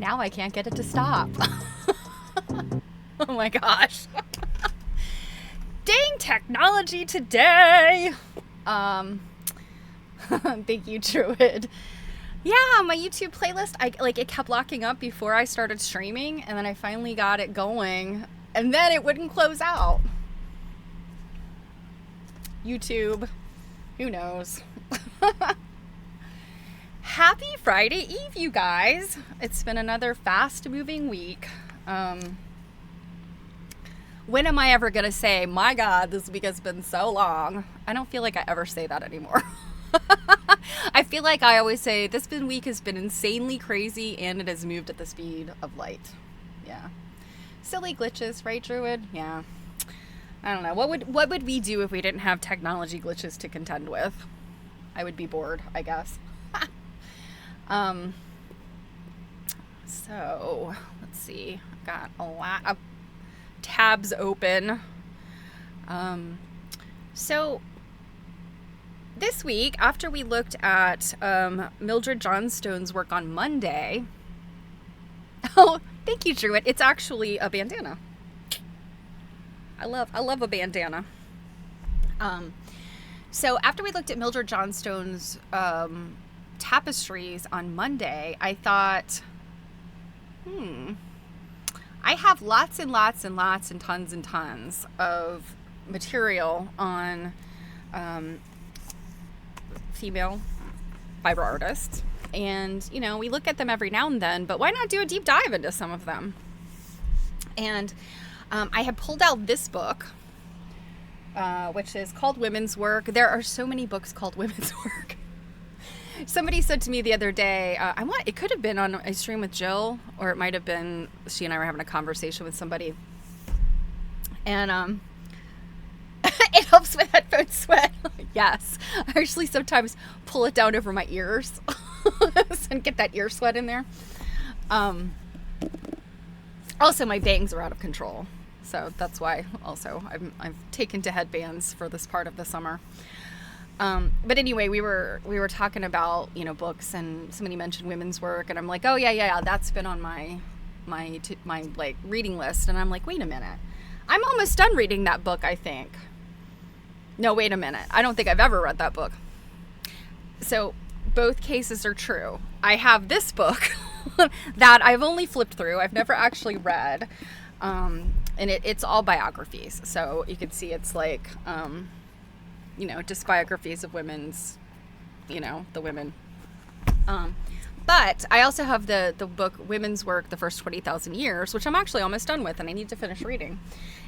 now I can't get it to stop. Oh my gosh. Dang technology today. Thank you, Druid. Yeah, my YouTube playlist, it kept locking up before I started streaming, and then I finally got it going, and then it wouldn't close out. YouTube, who knows? Happy Friday Eve, you guys. It's been another fast-moving week. When am I ever gonna say, my God, this week has been so long? I don't feel like I ever say that anymore. I feel like I always say, this week has been insanely crazy, and it has moved at the speed of light. Yeah. Silly glitches, right, Druid? Yeah. I don't know. What would we do if we didn't have technology glitches to contend with? I would be bored, I guess. So, let's see. I've got a lot of tabs open. So, this week, after we looked at Mildred Johnstone's work on Monday... Oh, thank you, Druid. It's actually a bandana. I love a bandana. So after we looked at Mildred Johnstone's tapestries on Monday, I thought, I have lots and lots and lots and tons of material on female fiber artists. And, you know, we look at them every now and then, but why not do a deep dive into some of them? And I had pulled out this book, which is called Women's Work. There are so many books called Women's Work. Somebody said to me the other day, it could have been on a stream with Jill, or it might have been she and I were having a conversation with somebody. And it helps with headphone sweat. Yes. I actually sometimes pull it down over my ears and get that ear sweat in there. Also, my bangs are out of control. So that's why also I've taken to headbands for this part of the summer. But anyway, we were talking about, you know, books, and somebody mentioned Women's Work, and I'm like, oh yeah, that's been on my like reading list. And I'm like, wait a minute, I'm almost done reading that book, I think. No, wait a minute, I don't think I've ever read that book. So both cases are true. I have this book that I've only flipped through. I've never actually read. And it's all biographies. So you can see it's like, you know, just biographies of women's, you know, the women. But I also have the book Women's Work, The First 20,000 Years, which I'm actually almost done with, and I need to finish reading.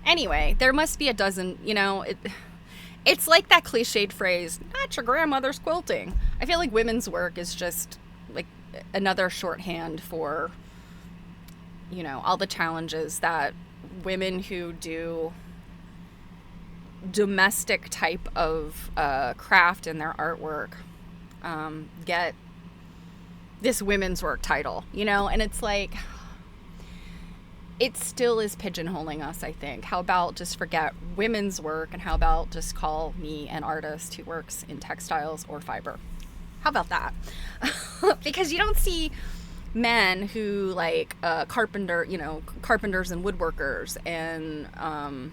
Anyway, there must be a dozen, you know, it's like that cliched phrase, not your grandmother's quilting. I feel like women's work is just like another shorthand for, you know, all the challenges that women who do domestic type of craft in their artwork get this women's work title, you know. And it's like, it still is pigeonholing us, I think. How about just forget women's work, and how about just call me an artist who works in textiles or fiber? How about that? Because you don't see men who like carpenters and woodworkers and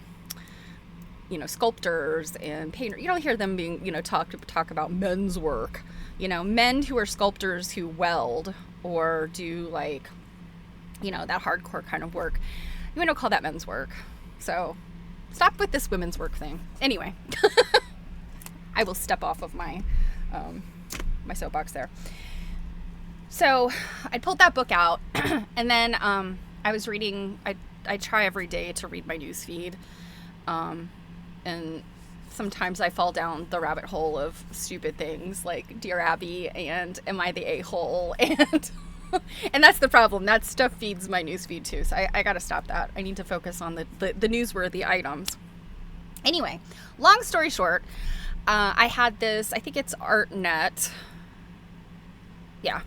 you know, sculptors and painters. You don't hear them being, you know, talk about men's work. You know, men who are sculptors who weld or do like, you know, that hardcore kind of work. You don't call that men's work. So stop with this women's work thing. Anyway, I will step off of my my soapbox there. So I pulled that book out, and then I was reading. I try every day to read my news feed, and sometimes I fall down the rabbit hole of stupid things like Dear Abby and Am I the A-hole? And that's the problem. That stuff feeds my news feed too. So I got to stop that. I need to focus on the newsworthy items. Anyway, long story short, I had this, I think it's ArtNet. Yeah,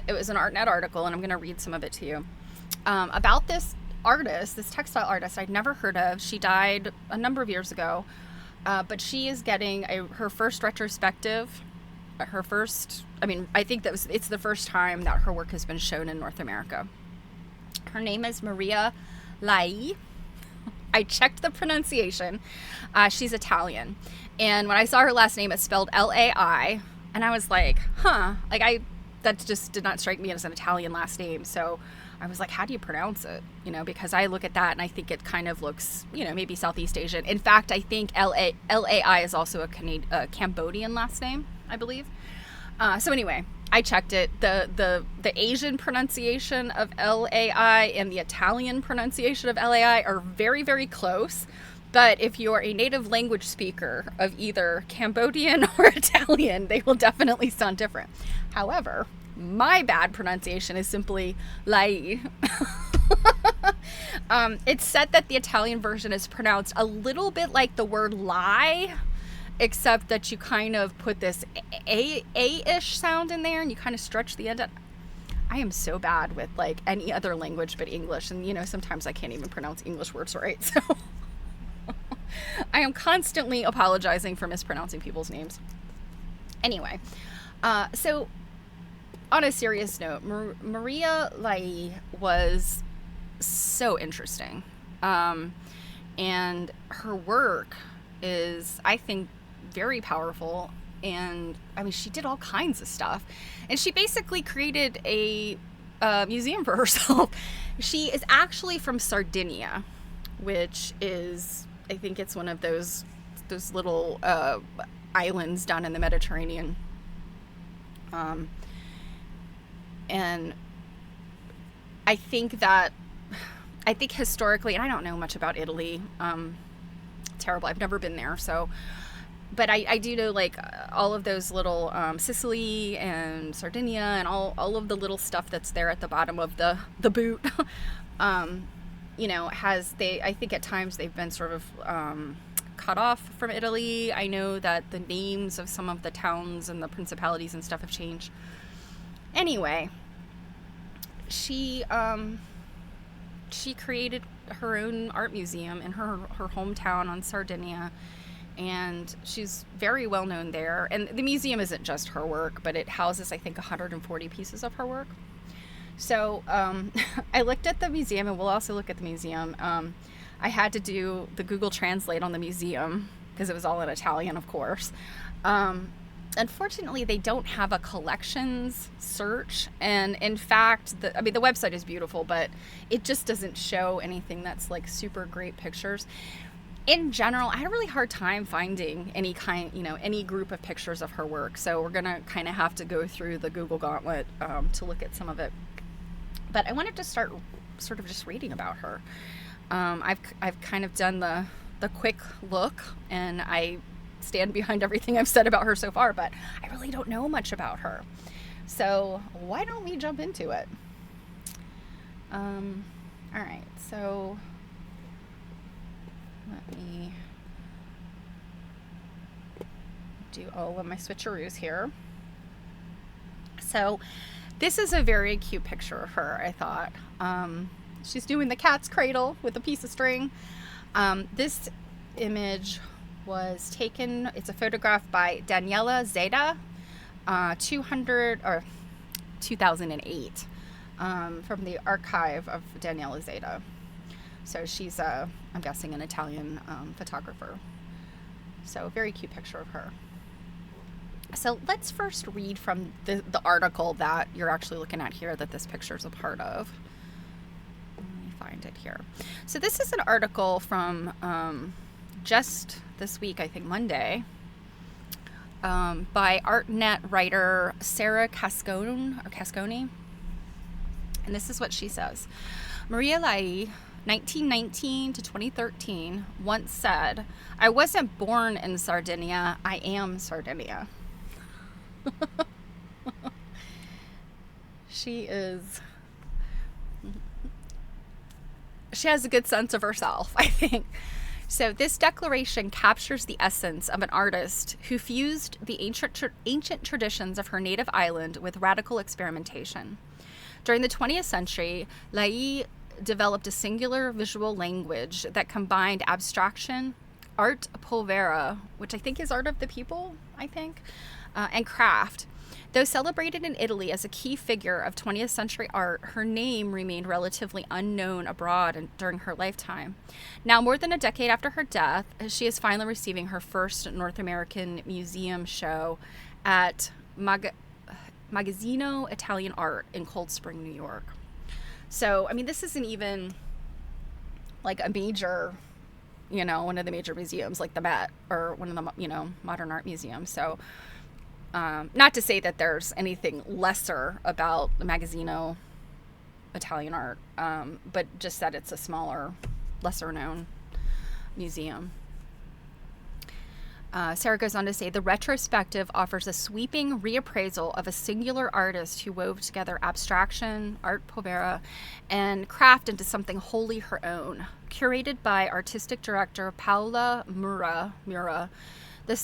it was an ArtNet article, and I'm going to read some of it to you. About this artist, this textile artist I'd never heard of. She died a number of years ago, but she is getting her first retrospective. I think it's the first time that her work has been shown in North America. Her name is Maria Lai. I checked the pronunciation. She's Italian. And when I saw her last name, it's spelled Lai. And I was like, huh. Like, that just did not strike me as an Italian last name. So I was like, how do you pronounce it? You know, because I look at that and I think it kind of looks, you know, maybe Southeast Asian. In fact, I think Lai is also a Cambodian last name, I believe. So anyway, I checked it. The Asian pronunciation of Lai and the Italian pronunciation of Lai are very, very close. But if you're a native language speaker of either Cambodian or Italian, they will definitely sound different. However, my bad pronunciation is simply Lai. It's said that the Italian version is pronounced a little bit like the word lie, except that you kind of put this A-ish sound in there and you kind of stretch the end. I am so bad with like any other language but English. And, you know, sometimes I can't even pronounce English words right. So I am constantly apologizing for mispronouncing people's names. Anyway, so on a serious note, Maria Lai was so interesting. And her work is, I think, very powerful. And I mean, she did all kinds of stuff. And she basically created a museum for herself. She is actually from Sardinia, which is, I think it's one of those little islands down in the Mediterranean. And I think historically, and I don't know much about Italy, terrible, I've never been there, so, but I do know like all of those little Sicily and Sardinia and all of the little stuff that's there at the bottom of the boot, you know, I think at times they've been sort of cut off from Italy. I know that the names of some of the towns and the principalities and stuff have changed. Anyway, she created her own art museum in her hometown on Sardinia, and she's very well known there. And the museum isn't just her work, but it houses, I think, 140 pieces of her work. So I looked at the museum, and we'll also look at the museum. I had to do the Google Translate on the museum because it was all in Italian, of course. Unfortunately, they don't have a collections search. And in fact, the website is beautiful, but it just doesn't show anything that's like super great pictures. In general, I had a really hard time finding any group of pictures of her work. So we're going to kind of have to go through the Google gauntlet to look at some of it. But I wanted to start sort of just reading about her. I've kind of done the quick look, and I stand behind everything I've said about her so far, but I really don't know much about her. So why don't we jump into it? All right, so let me do all of my switcheroos here. So this is a very cute picture of her, I thought. She's doing the cat's cradle with a piece of string. This image was taken, it's a photograph by Daniela Zeta, 2008, from the archive of Daniela Zeta. So she's, I'm guessing, an Italian photographer. So a very cute picture of her. So let's first read from the article that you're actually looking at here that this picture is a part of. Let me find it here. So this is an article from just this week, I think Monday, by ArtNet writer Sarah Casconi. And this is what she says. Maria Lai, 1919 to 2013, once said, "I wasn't born in Sardinia, I am Sardinia." She has a good sense of herself, I think. So this declaration captures the essence of an artist who fused the ancient traditions of her native island with radical experimentation. During the 20th century, Lai developed a singular visual language that combined abstraction, art povera, which I think is art of the people, and craft. Though celebrated in Italy as a key figure of 20th century art, her name remained relatively unknown abroad during her lifetime. Now, more than a decade after her death, she is finally receiving her first North American museum show at Magazzino Italian Art in Cold Spring, New York. So, I mean, this isn't even like a major, one of the major museums like the Met or one of the, modern art museums. So, not to say that there's anything lesser about the Magazzino Italian Art, but just that it's a smaller, lesser known museum. Sarah goes on to say, the retrospective offers a sweeping reappraisal of a singular artist who wove together abstraction, art povera, and craft into something wholly her own. Curated by artistic director Paola Mura. The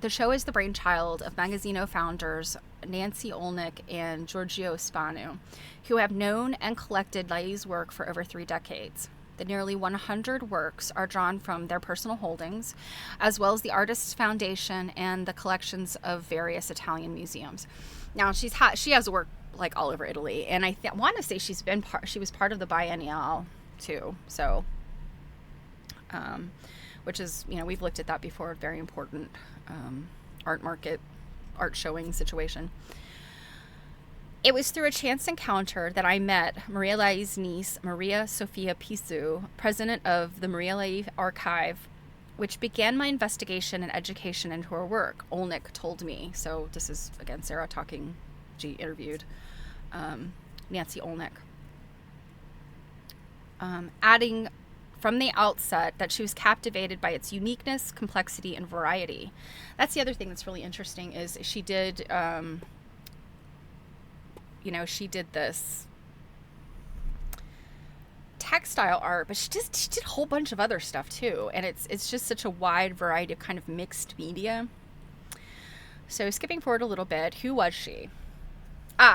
show is the brainchild of Magazzino founders Nancy Olnick and Giorgio Spanu, who have known and collected Lai's work for over 3 decades. The nearly 100 works are drawn from their personal holdings, as well as the Artists Foundation and the collections of various Italian museums. Now, she has work like all over Italy, and I want to say she was part of the Biennial too. So, which is, we've looked at that before, very important art market, art showing situation. It was through a chance encounter that I met Maria Lai's niece, Maria Sofia Pisu, president of the Maria Lai Archive, which began my investigation and education into her work, Olnick told me. So this is, again, Sarah talking. She interviewed Nancy Olnick. Adding from the outset that she was captivated by its uniqueness, complexity, and variety. That's the other thing that's really interesting is she did... she did this textile art, but she did a whole bunch of other stuff too. And it's just such a wide variety of kind of mixed media. So skipping forward a little bit, who was she?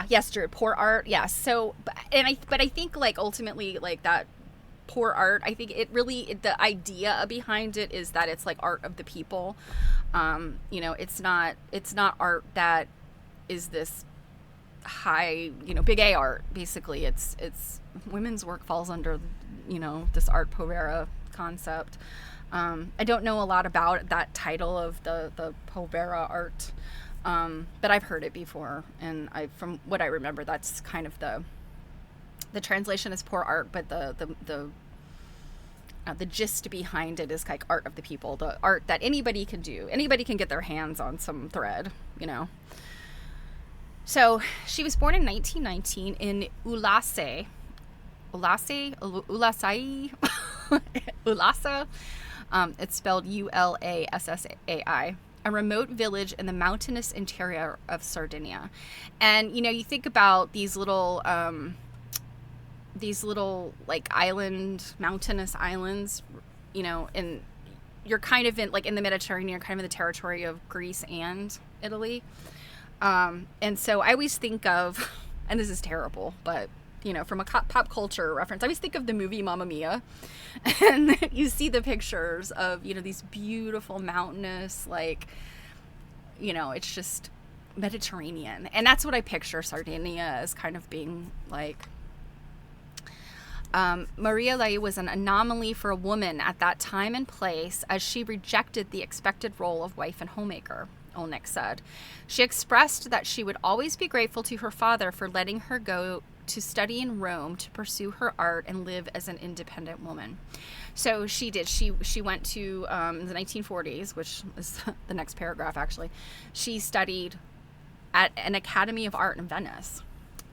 Yes, Drew, poor art. Yes. So, but I think like ultimately like that poor art, I think the idea behind it is that it's like art of the people. It's not art that is this high, big A art. Basically, it's women's work falls under, this art povera concept. I don't know a lot about that title of the povera art, but I've heard it before, and from what I remember, that's kind of the translation is poor art, but the gist behind it is like art of the people, the art that anybody can do. Anybody can get their hands on some thread, So she was born in 1919 in Ulassa. It's spelled Ullassai, a remote village in the mountainous interior of Sardinia. And, you think about these little like mountainous islands, and you're kind of in the Mediterranean, you're kind of in the territory of Greece and Italy. And so I always think of, and this is terrible, but, from a pop culture reference, I always think of the movie Mamma Mia. And you see the pictures of, these beautiful mountainous, it's just Mediterranean. And that's what I picture Sardinia as kind of being like. Maria Lai was an anomaly for a woman at that time and place, as she rejected the expected role of wife and homemaker, Olnick said. She expressed that she would always be grateful to her father for letting her go to study in Rome to pursue her art and live as an independent woman. So she did. She went to the 1940s, which is the next paragraph actually. She studied at an Academy of Art in Venice.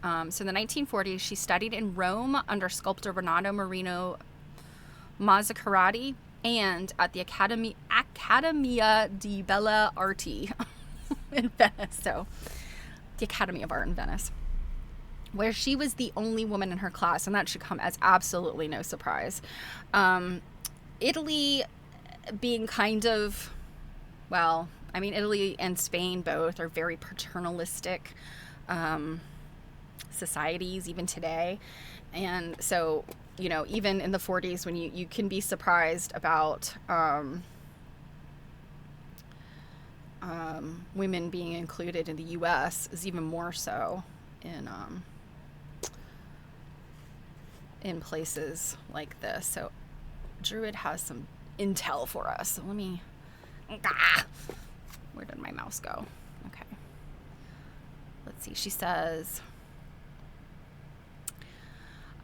So in the 1940s, she studied in Rome under sculptor Renato Marino Mazzacurati and at the Accademia di Belle Arti in Venice. So the Academy of Art in Venice, where she was the only woman in her class, and that should come as absolutely no surprise. Italy being kind of, Italy and Spain both are very paternalistic societies even today. And so, even in the 40s, when you can be surprised about women being included in the U.S. is even more so in places like this. So Druid has some intel for us. So let me... Where did my mouse go? Okay. Let's see. She says...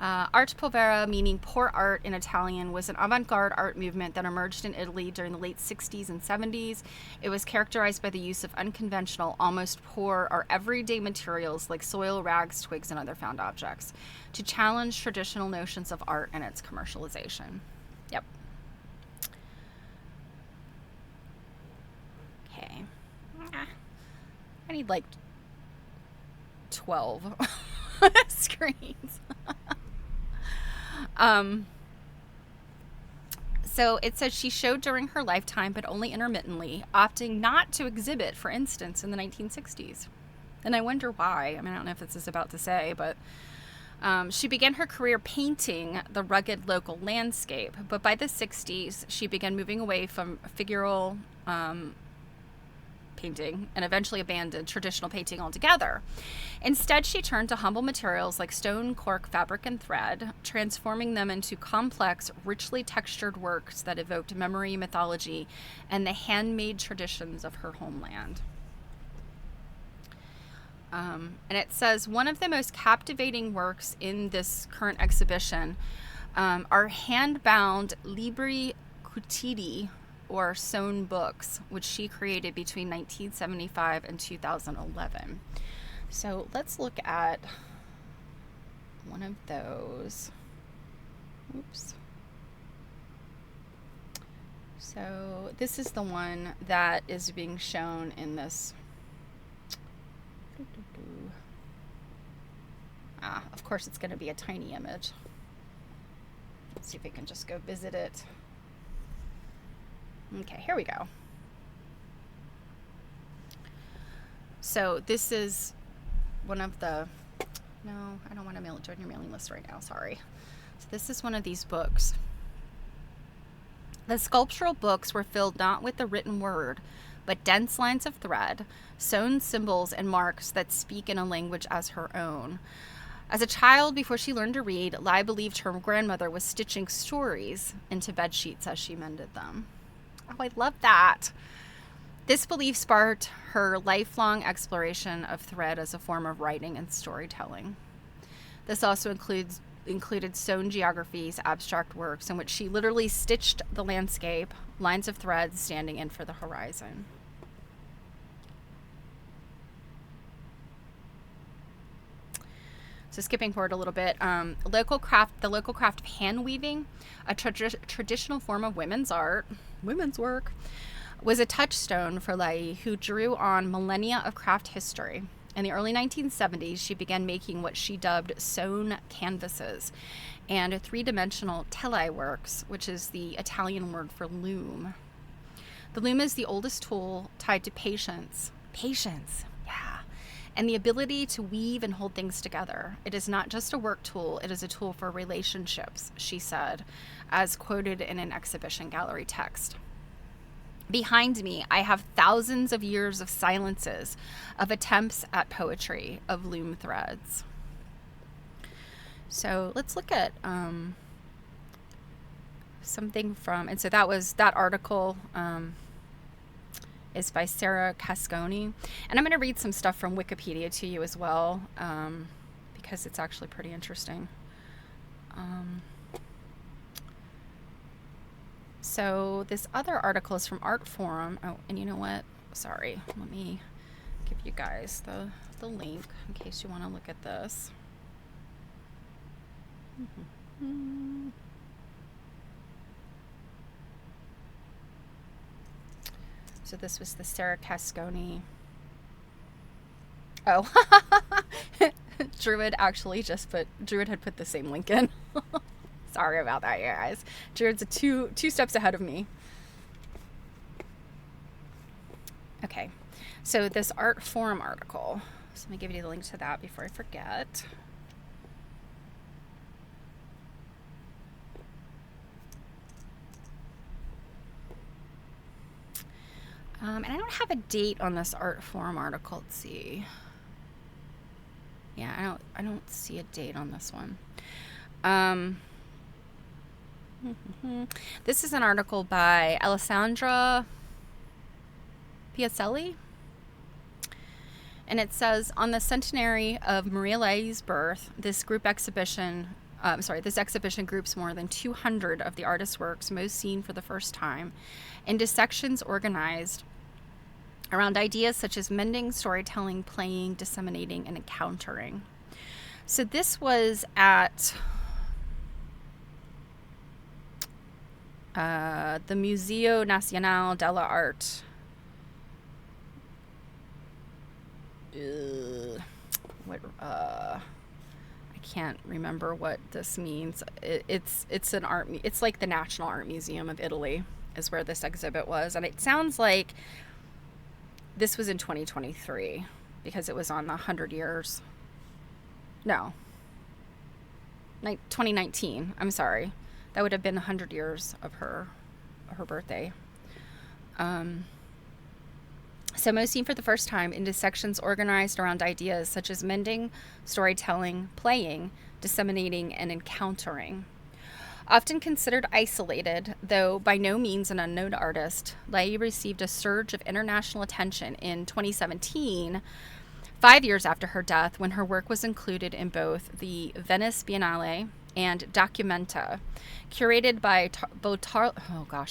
arte povera, meaning poor art in Italian, was an avant-garde art movement that emerged in Italy during the late 60s and 70s. It was characterized by the use of unconventional, almost poor, or everyday materials like soil, rags, twigs, and other found objects to challenge traditional notions of art and its commercialization. Yep. Okay. I need like 12 screens. So it says she showed during her lifetime, but only intermittently, opting not to exhibit, for instance, in the 1960s. And I wonder why. I mean, I don't know if this is about to say, but she began her career painting the rugged local landscape. But by the 60s, she began moving away from figural painting and eventually abandoned traditional painting altogether. Instead, she turned to humble materials like stone, cork, fabric, and thread, transforming them into complex, richly textured works that evoked memory, mythology, and the handmade traditions of her homeland. And it says one of the most captivating works in this current exhibition are hand-bound libri cuciti, or sewn books, which she created between 1975 and 2011. So let's look at one of those. Oops. So this is the one that is being shown in this. Of course it's going to be a tiny image. Let's see if we can just go visit it. Okay, here we go. So this is one of the... No, I don't want to join your mailing list right now. Sorry. So this is one of these books. The sculptural books were filled not with the written word, but dense lines of thread, sewn symbols and marks that speak in a language as her own. As a child, before she learned to read, Lai believed her grandmother was stitching stories into bed sheets as she mended them. Oh, I love that. This belief sparked her lifelong exploration of thread as a form of writing and storytelling. This also included sewn geographies, abstract works, in which she literally stitched the landscape, lines of thread standing in for the horizon. So skipping forward a little bit, the local craft of hand weaving, a traditional form of women's work, was a touchstone for Lai, who drew on millennia of craft history. In the early 1970s, she began making what she dubbed sewn canvases and three-dimensional tela works, which is the Italian word for loom. The loom is the oldest tool tied to patience, yeah, and the ability to weave and hold things together. It is not just a work tool, it is a tool for relationships, she said, as quoted in an exhibition gallery text. Behind me, I have thousands of years of silences, of attempts at poetry, of loom threads. So let's look at something from, and so that article is by Sarah Casconi. And I'm going to read some stuff from Wikipedia to you as well, because it's actually pretty interesting. So this other article is from Art Forum. Oh, and you know what? Sorry. Let me give you guys the link in case you want to look at this. So this was the Sarah Casconi. Oh, Druid had put the same link in. Sorry about that, you guys. Druid's two steps ahead of me. Okay, so this Art Forum article. So let me give you the link to that before I forget. And I don't have a date on this art forum article. Let's see. Yeah, I don't see a date on this one. This is an article by Alessandra Piacelli. And it says, on the centenary of Maria Lei's birth, this exhibition groups more than 200 of the artist's works most seen for the first time into sections organized around ideas such as mending, storytelling, playing, disseminating, and encountering. So this was at the Museo Nacional della Arte. I can't remember what this means. It's an art. It's like the National Art Museum of Italy is where this exhibit was, and it sounds like this was in 2023 because it was on the 100 years. No, 2019. I'm sorry, that would have been 100 years of her birthday. So most seen for the first time into sections organized around ideas such as mending, storytelling, playing, disseminating, and encountering. Often considered isolated, though by no means an unknown artist, Lei received a surge of international attention in 2017, 5 years after her death, when her work was included in both the Venice Biennale and Documenta, curated by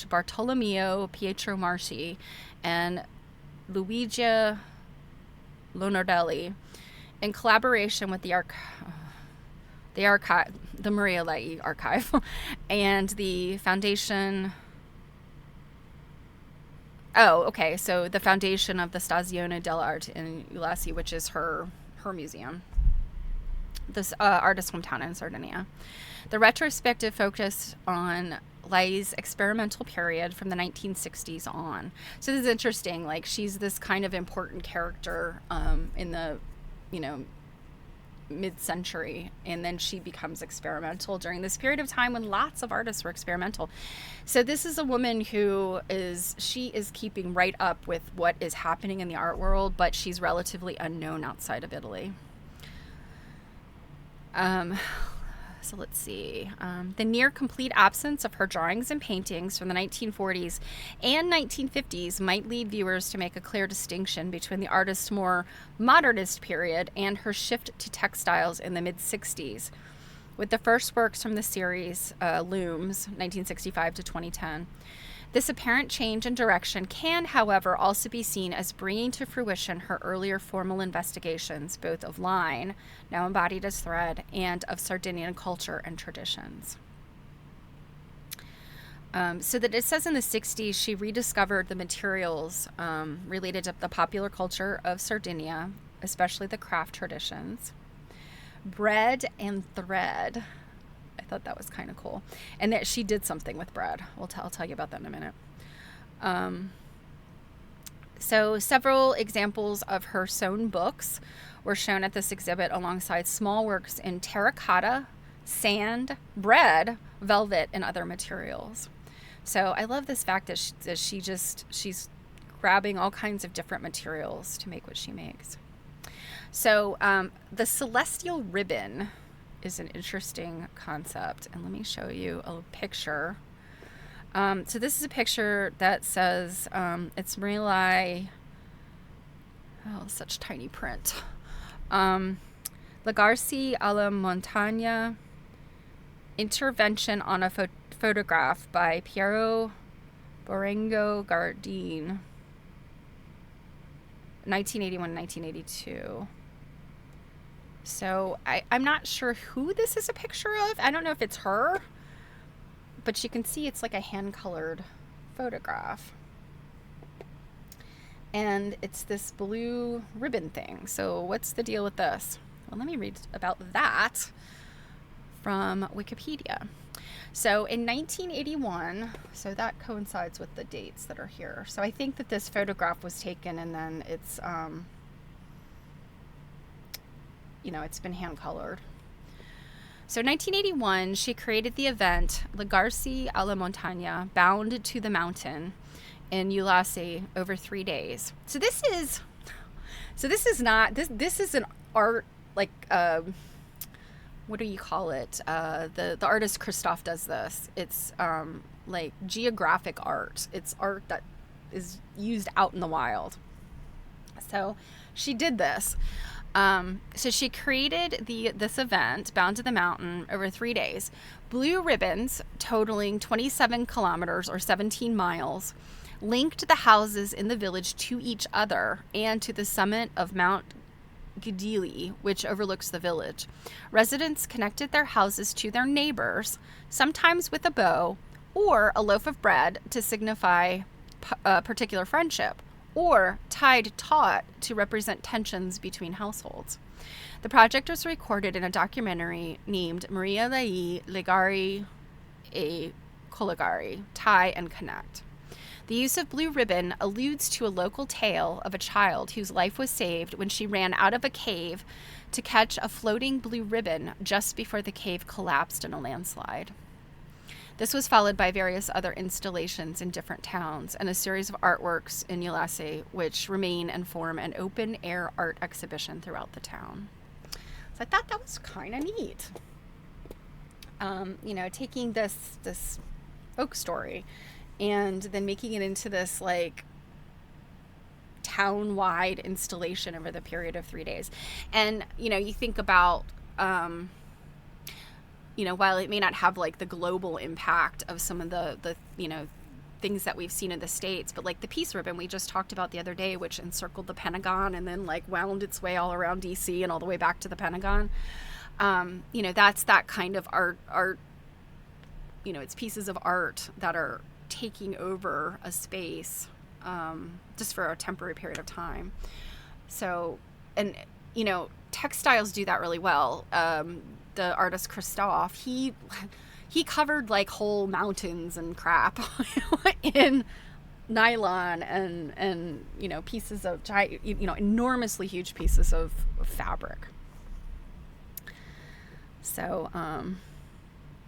Bartolomeo Pietro Marchi and Luigi Lonardelli, in collaboration with the Maria Lei Archive and the Foundation. So the Foundation of the Stazione dell'Arte in Ulisse, which is her museum. This artist's hometown in Sardinia. The retrospective focused on Lei's experimental period from the 1960s on. So this is interesting. Like, she's this kind of important character in the, mid-century, and then she becomes experimental during this period of time when lots of artists were experimental. So this is a woman who is keeping right up with what is happening in the art world, but she's relatively unknown outside of Italy. So let's see. The near complete absence of her drawings and paintings from the 1940s and 1950s might lead viewers to make a clear distinction between the artist's more modernist period and her shift to textiles in the mid-60s, with the first works from the series, Looms, 1965 to 2010. This apparent change in direction can, however, also be seen as bringing to fruition her earlier formal investigations, both of line, now embodied as thread, and of Sardinian culture and traditions. So that it says in the 60s, she rediscovered the materials related to the popular culture of Sardinia, especially the craft traditions. Bread and thread. I thought that was kind of cool. And that she did something with bread. I'll tell you about that in a minute. So several examples of her sewn books were shown at this exhibit alongside small works in terracotta, sand, bread, velvet, and other materials. So I love this fact that she's grabbing all kinds of different materials to make what she makes. So the celestial ribbon is an interesting concept, and let me show you a picture. So this is a picture that says it's Maria Lei. Oh, such tiny print. Lagarsi alla Montagna, intervention on a photograph by Piero Borengo Gardine, 1981-1982. So I'm not sure who this is a picture of. I don't know if it's her, but you can see it's like a hand-colored photograph. And it's this blue ribbon thing. So what's the deal with this? Well, let me read about that from Wikipedia. So in 1981, so that coincides with the dates that are here. So I think that this photograph was taken and then it's, it's been hand-colored. So in 1981, she created the event Legarsi alla Montagna, Bound to the Mountain, in Ulisse over 3 days. So this is not this is an art, like what do you call it? The artist Christophe does this. It's like geographic art. It's art that is used out in the wild. So she did this. So she created this event, Bound to the Mountain, over 3 days. Blue ribbons totaling 27 kilometers or 17 miles linked the houses in the village to each other and to the summit of Mount Gudili, which overlooks the village. Residents connected their houses to their neighbors, sometimes with a bow or a loaf of bread to signify a particular friendship, or tied taut to represent tensions between households. The project was recorded in a documentary named Maria Lai Legari e Collegari, Tie and Connect. The use of blue ribbon alludes to a local tale of a child whose life was saved when she ran out of a cave to catch a floating blue ribbon just before the cave collapsed in a landslide. This was followed by various other installations in different towns and a series of artworks in Ulisse, which remain and form an open-air art exhibition throughout the town. So I thought that was kind of neat. Taking this folk story and then making it into this like town-wide installation over the period of 3 days. And, you think about, while it may not have like the global impact of some of the things that we've seen in the States, but like the peace ribbon we just talked about the other day, which encircled the Pentagon and then like wound its way all around DC and all the way back to the Pentagon. That's that kind of art, it's pieces of art that are taking over a space just for a temporary period of time. So, and textiles do that really well. The artist Christophe, he covered like whole mountains and crap in nylon and pieces of giant, enormously huge pieces of fabric. So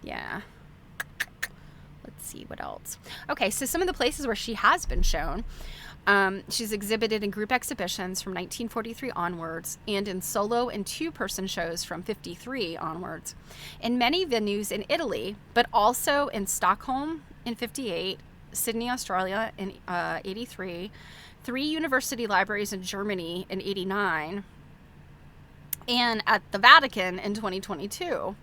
yeah. Let's see what else. Okay, so some of the places where she has been shown. She's exhibited in group exhibitions from 1943 onwards and in solo and two-person shows from 53 onwards. In many venues in Italy, but also in Stockholm in 58, Sydney, Australia in 83, 3 university libraries in Germany in 89, and at the Vatican in 2022.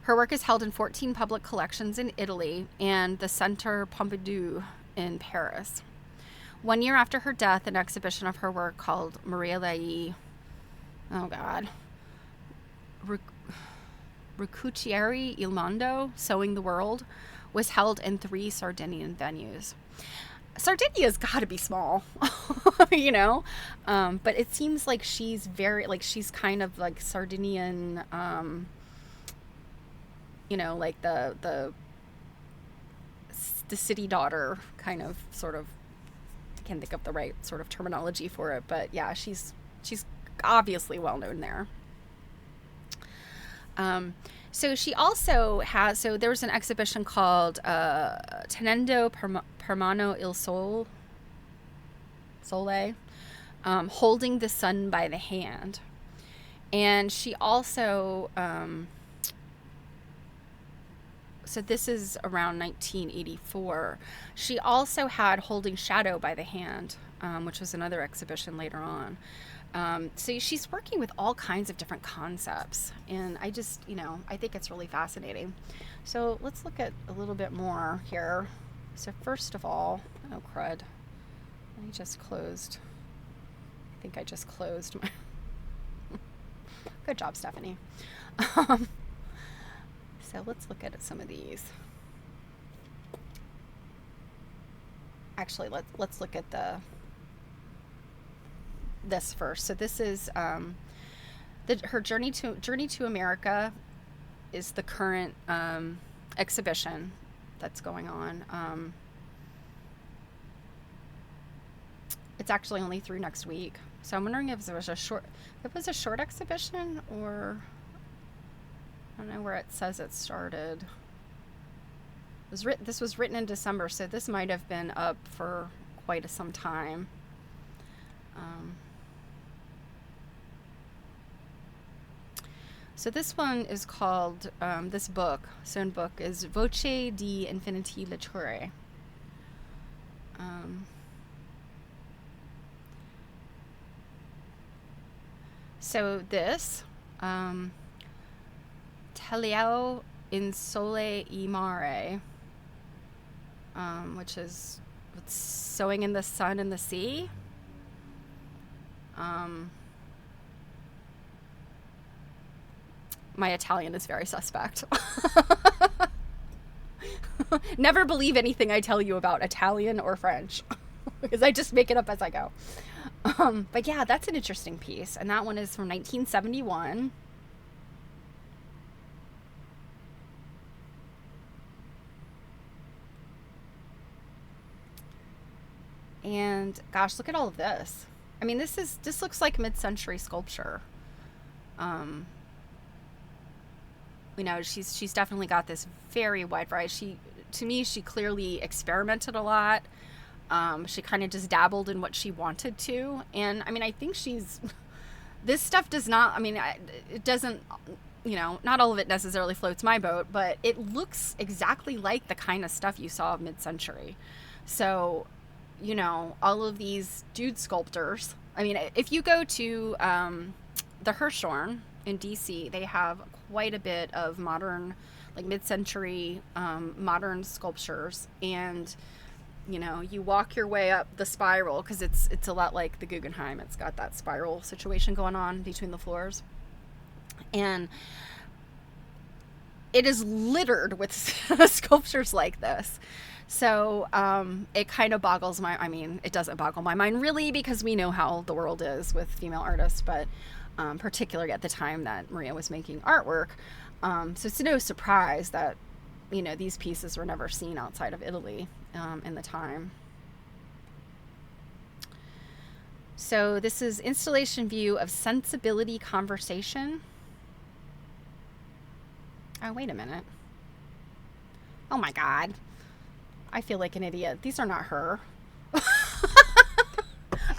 Her work is held in 14 public collections in Italy and the Centre Pompidou in Paris. 1 year after her death, an exhibition of her work called Maria Lai, Ricuccieri il Mondo, Sewing the World, was held in 3 Sardinian venues. Sardinia's got to be small, but it seems like she's she's kind of like Sardinian, like the city daughter kind of sort of. I can't think of the right sort of terminology for it, but yeah, she's obviously well known there. So she also has, so there's an exhibition called Tenendo per mano il sole, holding the sun by the hand. And she also, so this is around 1984. She also had Holding Shadow by the Hand, which was another exhibition later on. So she's working with all kinds of different concepts, and I just, I think it's really fascinating. So let's look at a little bit more here. So first of all, oh crud, I just closed. I think I just closed my. Good job, Stephanie. So let's look at some of these. Actually, let's look at this first. So this is her Journey to America is the current exhibition that's going on. It's actually only through next week, so I'm wondering if it was a short exhibition, or I don't know where it says it started. This was written in December, so this might have been up for quite some time. So this one is called, this book, sewn book, is Voce di Infiniti Letture. So this, Tagliao in Sole e Mare, which is sewing in the sun and the sea. My Italian is very suspect. Never believe anything I tell you about Italian or French, because I just make it up as I go. But yeah, that's an interesting piece. And that one is from 1971. And gosh, look at all of this. I mean, this looks like mid-century sculpture. You know, she's definitely got this very wide variety. To me, she clearly experimented a lot. She kind of just dabbled in what she wanted to. And I mean, I think this stuff does not, I mean, it doesn't, you know, not all of it necessarily floats my boat, but it looks exactly like the kind of stuff you saw of mid-century. So, you know, all of these dude sculptors, I mean, if you go to the Hirshhorn in DC, they have quite a bit of modern, like mid-century modern sculptures. And you know, you walk your way up the spiral, because it's a lot like the Guggenheim. It's got that spiral situation going on between the floors, and it is littered with sculptures like this. So it kind of boggles I mean, it doesn't boggle my mind really, because we know how the world is with female artists, but particularly at the time that Maria was making artwork. So it's no surprise that, you know, these pieces were never seen outside of Italy in the time. So this is installation view of Sensibility Conversation. Oh, wait a minute. Oh my God. I feel like an idiot. These are not her.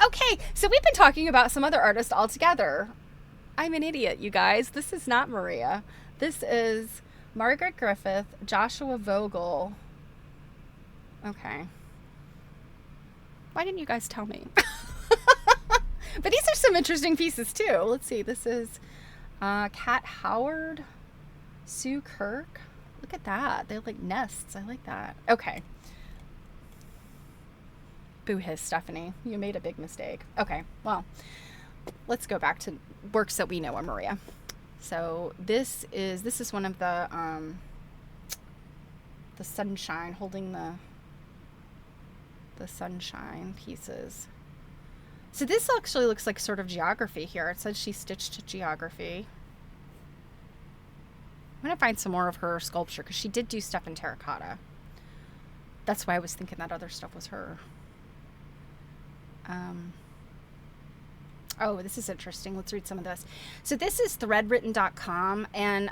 Okay, so we've been talking about some other artists altogether. I'm an idiot, you guys. This is not Maria. This is Margaret Griffith, Joshua Vogel. Okay. Why didn't you guys tell me? But these are some interesting pieces too. Let's see. This is Kat Howard, Sue Kirk. Look at that. They're like nests. I like that. Okay. Boo-hiss, Stephanie. You made a big mistake. Okay. Well, let's go back to works that we know of Maria. So this is one of the sunshine, holding the sunshine pieces. So this actually looks like sort of geography here. It says she stitched geography. I'm going to find some more of her sculpture, because she did do stuff in terracotta. That's why I was thinking that other stuff was her. Oh, this is interesting. Let's read some of this. So this is threadwritten.com. And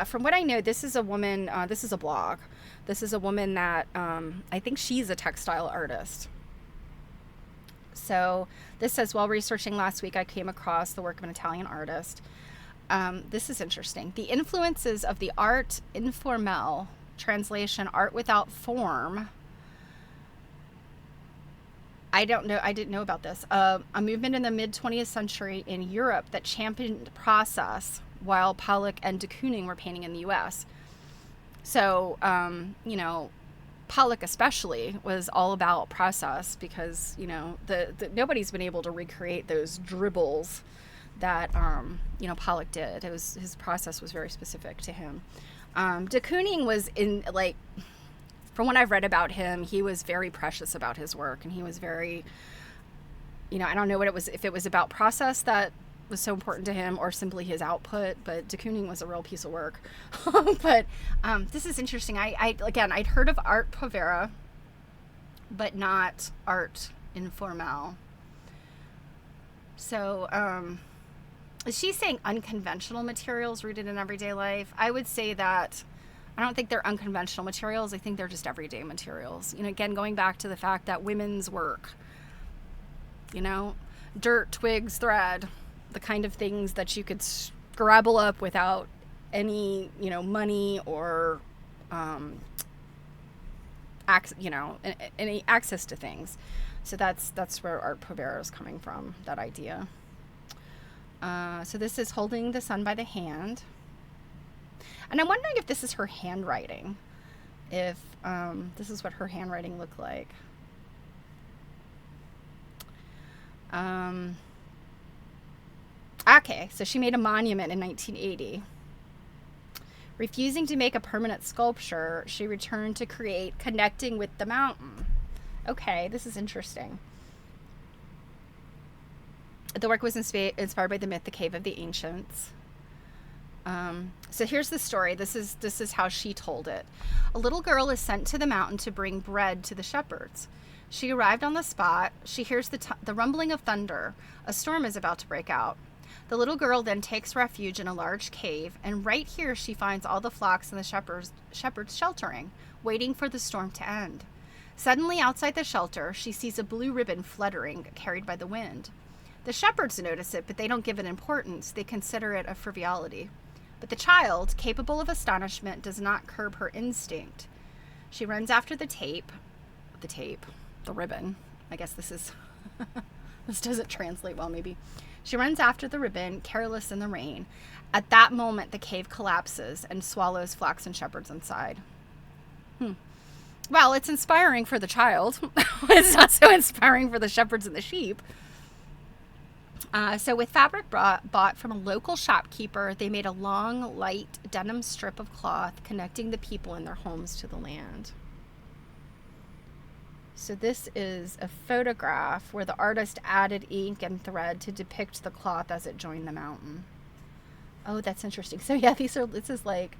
from what I know, this is a woman, this is a blog. This is a woman that I think she's a textile artist. So this says, while researching last week, I came across the work of an Italian artist. This is interesting. The influences of the art informel, translation, art without form. I didn't know about this. A movement in the mid-20th century in Europe that championed process, while Pollock and de Kooning were painting in the U.S. So, you know, Pollock especially was all about process, because, you know, nobody's been able to recreate those dribbles that, you know, Pollock did. His process was very specific to him. De Kooning was in, like, from what I've read about him, he was very precious about his work, and he was very, you know, I don't know what it was, if it was about process that was so important to him, or simply his output, but de Kooning was a real piece of work. But this is interesting. I'd heard of art povera, but not art informel. So she's saying unconventional materials rooted in everyday life. I would say that I don't think they're unconventional materials. I think they're just everyday materials. You know, again, going back to the fact that women's work, you know, dirt, twigs, thread, the kind of things that you could scrabble up without any, you know, money or, any access to things. So that's where Art Povera is coming from, that idea. So this is Holding the Sun by the Hand. And I'm wondering if this is her handwriting. If this is what her handwriting looked like. Okay, so she made a monument in 1980. Refusing to make a permanent sculpture, she returned to create Connecting with the Mountain. Okay, this is interesting. The work was inspired by the myth, The Cave of the Ancients. So here's the story. This is how she told it. A little girl is sent to the mountain to bring bread to the shepherds. She arrived on the spot. She hears the rumbling of thunder. A storm is about to break out. The little girl then takes refuge in a large cave, and right here she finds all the flocks and the shepherds sheltering, waiting for the storm to end. Suddenly, outside the shelter, she sees a blue ribbon fluttering, carried by the wind. The shepherds notice it, but they don't give it importance. They consider it a frivolity. But the child, capable of astonishment, does not curb her instinct. She runs after the ribbon. I guess this doesn't translate well, maybe. She runs after the ribbon, careless in the rain. At that moment, the cave collapses and swallows flocks and shepherds inside. Well, it's inspiring for the child. It's not so inspiring for the shepherds and the sheep. So with fabric bought from a local shopkeeper, they made a long, light denim strip of cloth connecting the people in their homes to the land. So this is a photograph where the artist added ink and thread to depict the cloth as it joined the mountain. Oh, that's interesting. So yeah, this is like,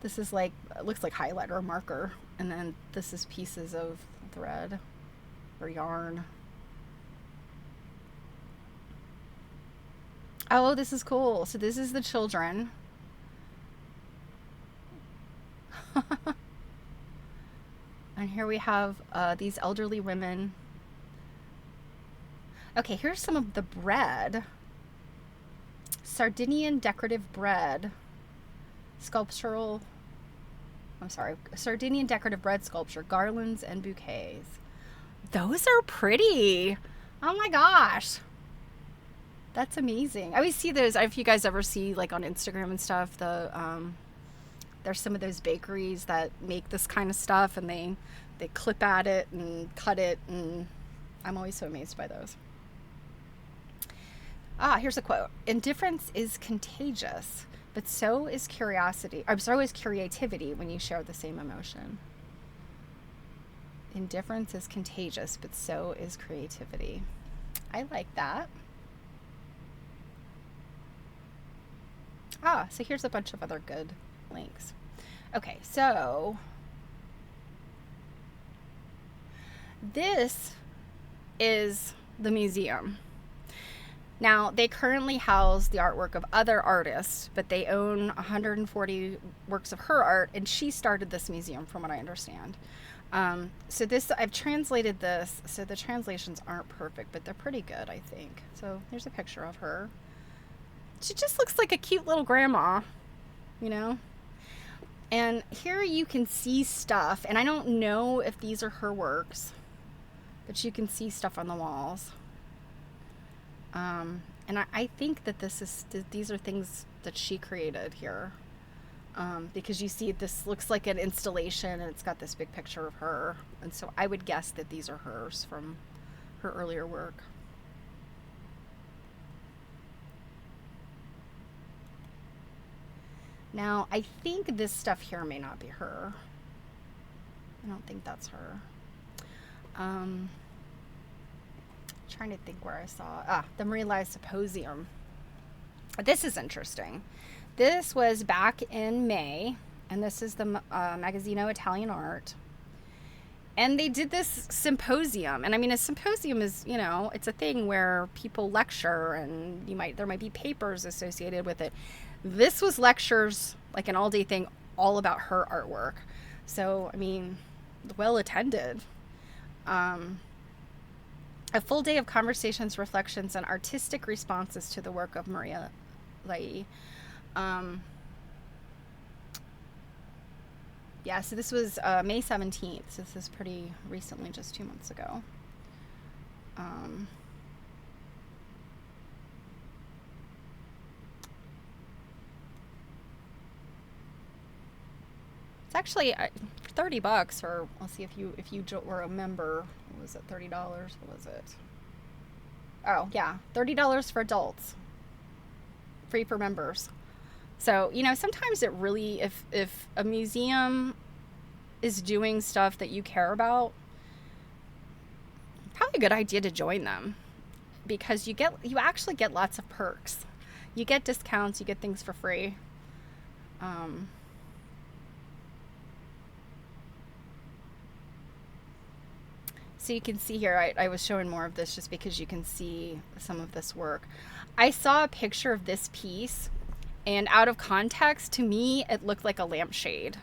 it looks like highlighter or marker. And then this is pieces of thread or yarn. Oh, this is cool. So this is the children. And here we have these elderly women. Okay, here's some of the bread. Sardinian decorative bread. Sardinian decorative bread sculpture. Garlands and bouquets. Those are pretty. Oh my gosh. That's amazing. I always see those. If you guys ever see, like, on Instagram and stuff, there's some of those bakeries that make this kind of stuff, and they clip at it and cut it, and I'm always so amazed by those. Here's a quote. Indifference is contagious, but so is curiosity. So is creativity when you share the same emotion. Indifference is contagious, but so is creativity. I like that. So here's a bunch of other good links. Okay, so this is the museum. Now, they currently house the artwork of other artists, but they own 140 works of her art, and she started this museum, from what I understand. So I've translated this, so the translations aren't perfect, but they're pretty good, I think. So here's a picture of her. She just looks like a cute little grandma, you know? And here you can see stuff, and I don't know if these are her works, but you can see stuff on the walls. And I think that these are things that she created here, because you see this looks like an installation, and it's got this big picture of her, and so I would guess that these are hers from her earlier work. Now, I think this stuff here may not be her. I don't think that's her. Trying to think where I saw. The Marie Lies Symposium. This is interesting. This was back in May, and this is the Magazzino Italian Art. And they did this symposium. And I mean, a symposium is, you know, it's a thing where people lecture, and there might be papers associated with it. This was lectures, like an all-day thing, all about her artwork. So, I mean, well attended. Um, a full day of conversations, reflections, and artistic responses to the work of Maria Lai. Um, yeah, so this was May 17th. So this is pretty recently, just 2 months ago. Um, it's actually $30, or I'll see if you were a member. What was it? $30? What was it? Oh yeah, $30 for adults, free for members. So, sometimes it really, if a museum is doing stuff that you care about, probably a good idea to join them, because you actually get lots of perks. You get discounts, you get things for free. Um, so you can see here, I was showing more of this just because you can see some of this work. I saw a picture of this piece, and out of context, to me, it looked like a lampshade.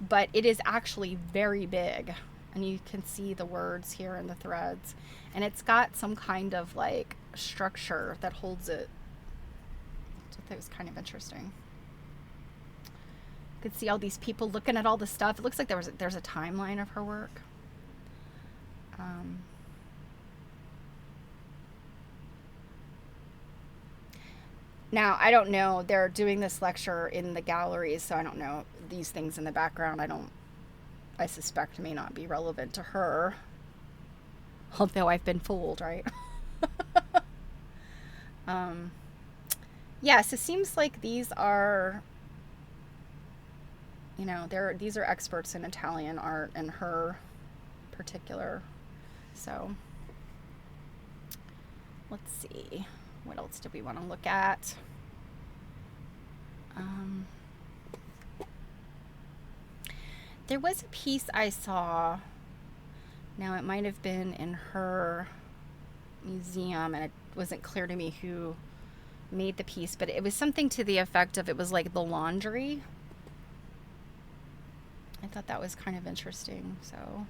But it is actually very big. And you can see the words here in the threads. And it's got some kind of like structure that holds it. So that was kind of interesting. You could see all these people looking at all the stuff. It looks like there's a timeline of her work. Now, I don't know. They're doing this lecture in the galleries, so I don't know these things in the background. I suspect may not be relevant to her. Although I've been fooled, right? Yes, it seems like these are, these are experts in Italian art and her particular. So, let's see. What else do we want to look at? There was a piece I saw. Now, it might have been in her museum, and it wasn't clear to me who made the piece, but it was something to the effect of, it was like the laundry. I thought that was kind of interesting. So,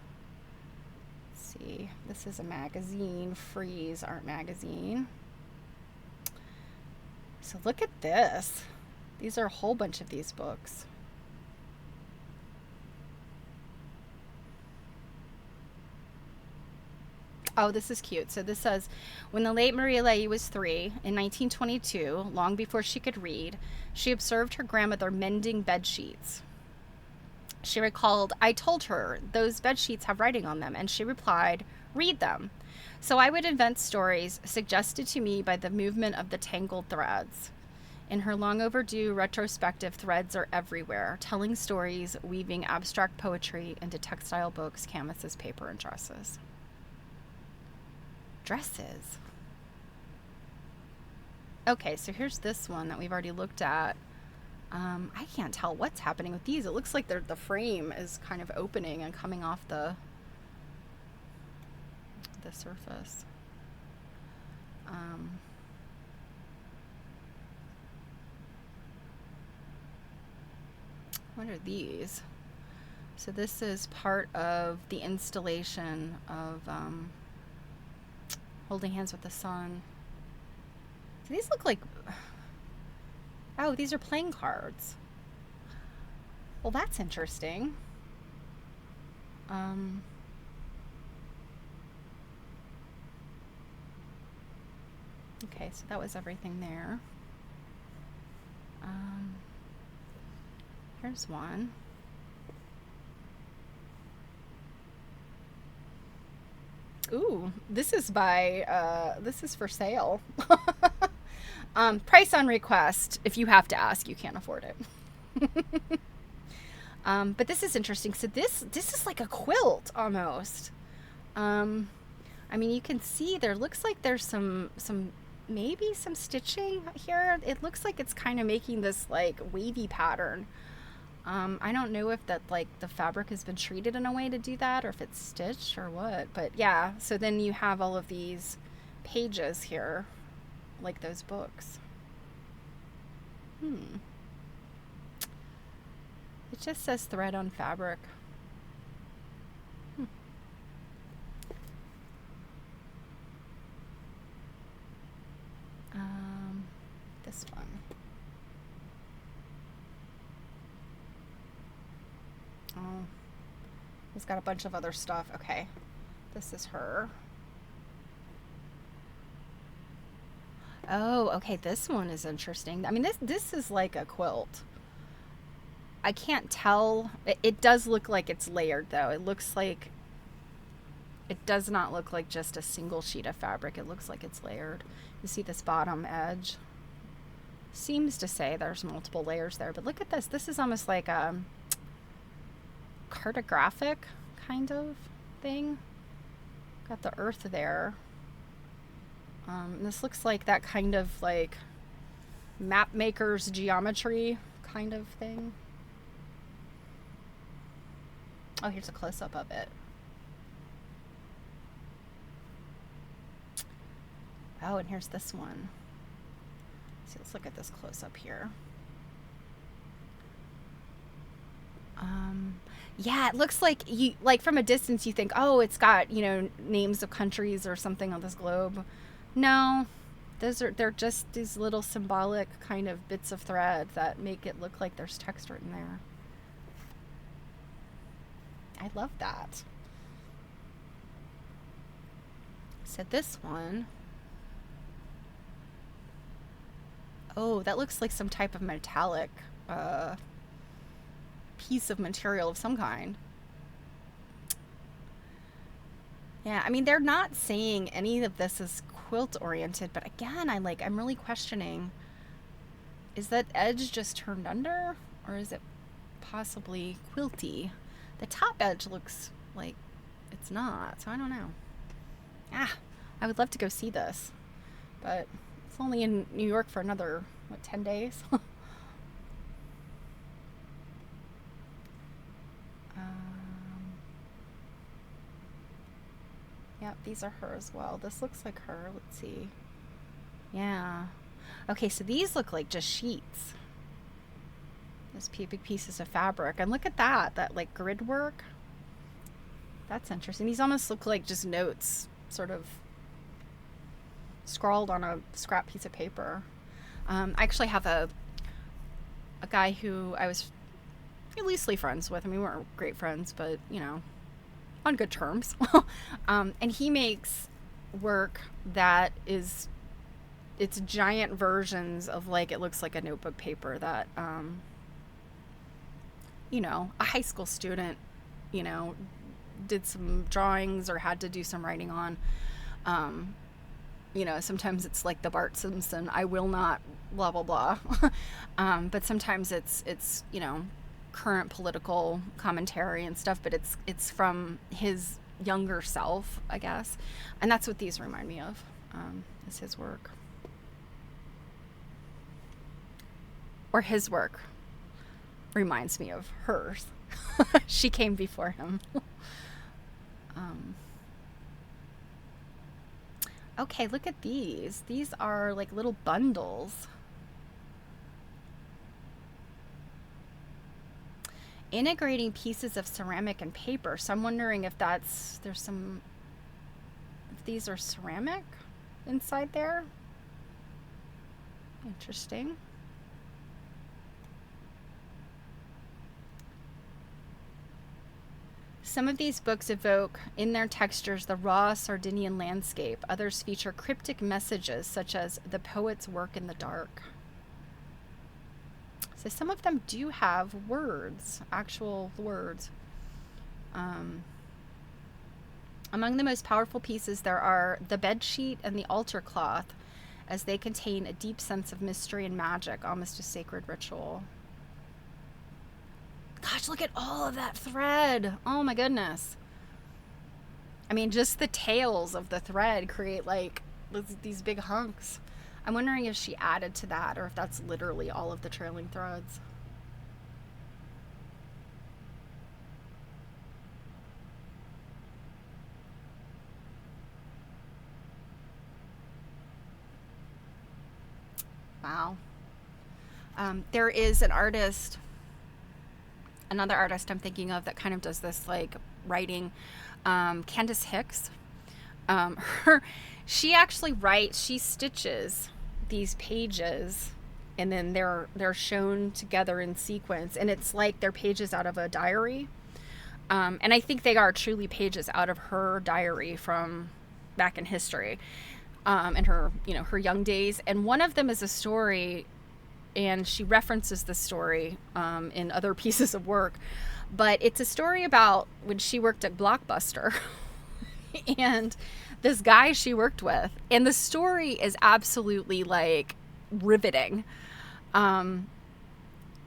let's see. This is a magazine, Freeze Art Magazine. So look at this. These are a whole bunch of these books. Oh, this is cute. So this says, when the late Maria Lai was 3 in 1922, long before she could read, she observed her grandmother mending bed sheets. She recalled, I told her, those bed sheets have writing on them, and she replied, read them. So I would invent stories suggested to me by the movement of the tangled threads. In her long overdue retrospective, threads are everywhere, telling stories, weaving abstract poetry into textile books, canvases, paper, and dresses. Dresses. Okay, so here's this one that we've already looked at. I can't tell what's happening with these. It looks like the frame is kind of opening and coming off the surface. What are these? So this is part of the installation of Holding Hands with the Sun. So these look like... Oh, these are playing cards. Well, that's interesting. Okay, so that was everything there. Here's one. Ooh, this is this is for sale. Price on request. If you have to ask, you can't afford it. But this is interesting. So this is like a quilt almost. I mean, you can see there looks like there's some maybe some stitching here. It looks like it's kind of making this like wavy pattern. I don't know if that like the fabric has been treated in a way to do that, or if it's stitched or what. But yeah, so then you have all of these pages here, like those books. Hmm. It just says thread on fabric. Hmm. This one. Oh, it's got a bunch of other stuff. Okay, this is her. Oh, okay, this one is interesting. I mean, this is like a quilt. I can't tell. It does look like it's layered, though. It looks like it does not look like just a single sheet of fabric. It looks like it's layered. You see this bottom edge? Seems to say there's multiple layers there, but look at this. This is almost like a cartographic kind of thing. Got the earth there. This looks like that kind of like map maker's geometry kind of thing. Oh, here's a close-up of it. Oh, and here's this one. So let's look at this close-up here. Yeah, it looks like you like from a distance you think, oh, it's got, names of countries or something on this globe. No, they're just these little symbolic kind of bits of thread that make it look like there's text written there. I love that. So this one, oh, that looks like some type of metallic piece of material of some kind. Yeah, I mean, they're not saying any of this is quilt oriented, but again, I'm really questioning, is that edge just turned under or is it possibly quilty? The top edge looks like it's not, so I don't know. I would love to go see this, but it's only in New York for another, 10 days? Yep, these are her as well. This looks like her. Let's see. Yeah. Okay, so these look like just sheets. Those big pieces of fabric. And look at that like grid work. That's interesting. These almost look like just notes, sort of scrawled on a scrap piece of paper. I actually have a guy who I was loosely friends with. I mean, we weren't great friends, but, on good terms. And he makes work that is, it's giant versions of like, it looks like a notebook paper that, a high school student, did some drawings or had to do some writing on. Sometimes it's like the Bart Simpson, I will not, blah, blah, blah. But sometimes it's, current political commentary and stuff, but it's from his younger self, I guess. And that's what these remind me of, is his work. Or his work reminds me of hers. She came before him. Okay, look at these. These are like little bundles. Integrating pieces of ceramic and paper. So I'm wondering if if these are ceramic inside there. Interesting. Some of these books evoke in their textures the raw Sardinian landscape. Others feature cryptic messages such as the poet's work in the dark. So some of them do have words, actual words. Among the most powerful pieces there are the bedsheet and the altar cloth, as they contain a deep sense of mystery and magic, almost a sacred ritual. Gosh, look at all of that thread. Oh my goodness. I mean, just the tails of the thread create like these big hunks. I'm wondering if she added to that or if that's literally all of the trailing threads. Wow. There is another artist I'm thinking of that kind of does this like writing, Candace Hicks. Her, she stitches these pages, and then they're shown together in sequence, and it's like they're pages out of a diary. And I think they are truly pages out of her diary from back in history, in her, her young days. And one of them is a story, and she references the story in other pieces of work. But it's a story about when she worked at Blockbuster and this guy she worked with. And the story is absolutely like riveting.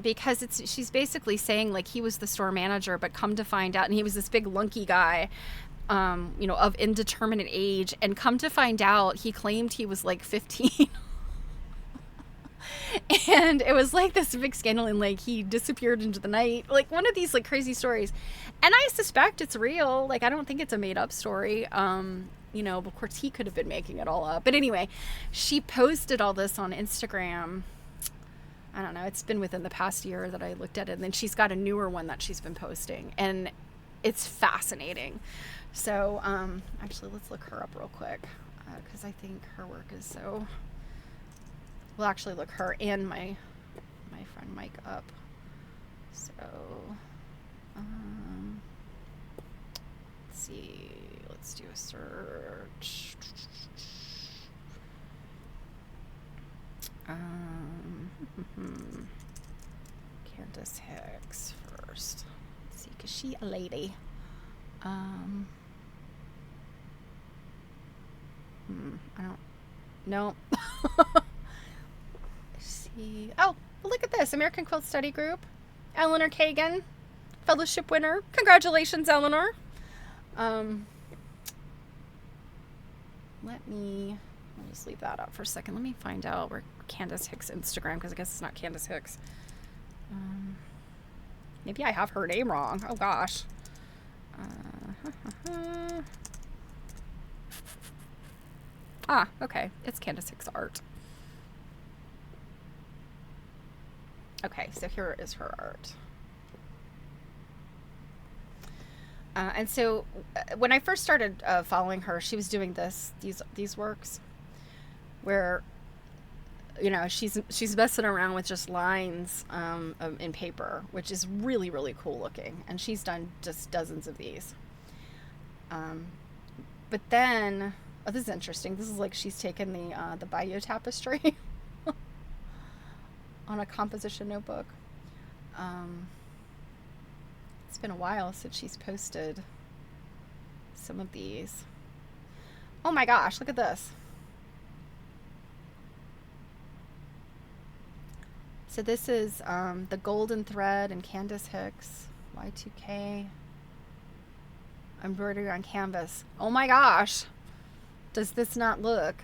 Because she's basically saying like he was the store manager, but come to find out, and he was this big lunky guy, of indeterminate age, and come to find out he claimed he was like 15. And it was like this big scandal, and like he disappeared into the night, like one of these like crazy stories. And I suspect it's real. Like, I don't think it's a made up story. Of course he could have been making it all up. But anyway, she posted all this on Instagram. I don't know, it's been within the past year that I looked at it, and then she's got a newer one that she's been posting, and it's fascinating. So, actually, let's look her up real quick, because I think her work is so... We'll actually look her and my friend Mike up. So, let's see, let's do a search. Candace Hicks first. Let's see, because she a lady. I don't know. See. Oh, well, look at this. American Quilt Study Group. Eleanor Kagan, fellowship winner. Congratulations, Eleanor. I'll just leave that up for a second. Let me find out where Candace Hicks' Instagram, because I guess it's not Candace Hicks. Maybe I have her name wrong. Oh gosh. Okay. It's Candace Hicks Art. Okay, so here is her art. And so when I first started following her, she was doing these works where, she's messing around with just lines in paper, which is really, really cool looking. And she's done just dozens of these. But then, this is interesting. This is like she's taken the Bayeux tapestry on a composition notebook. It's been a while since she's posted some of these. Oh my gosh, look at this. So this is the Golden Thread and Candace Hicks, Y2K, embroidery on canvas. Oh my gosh, does this not look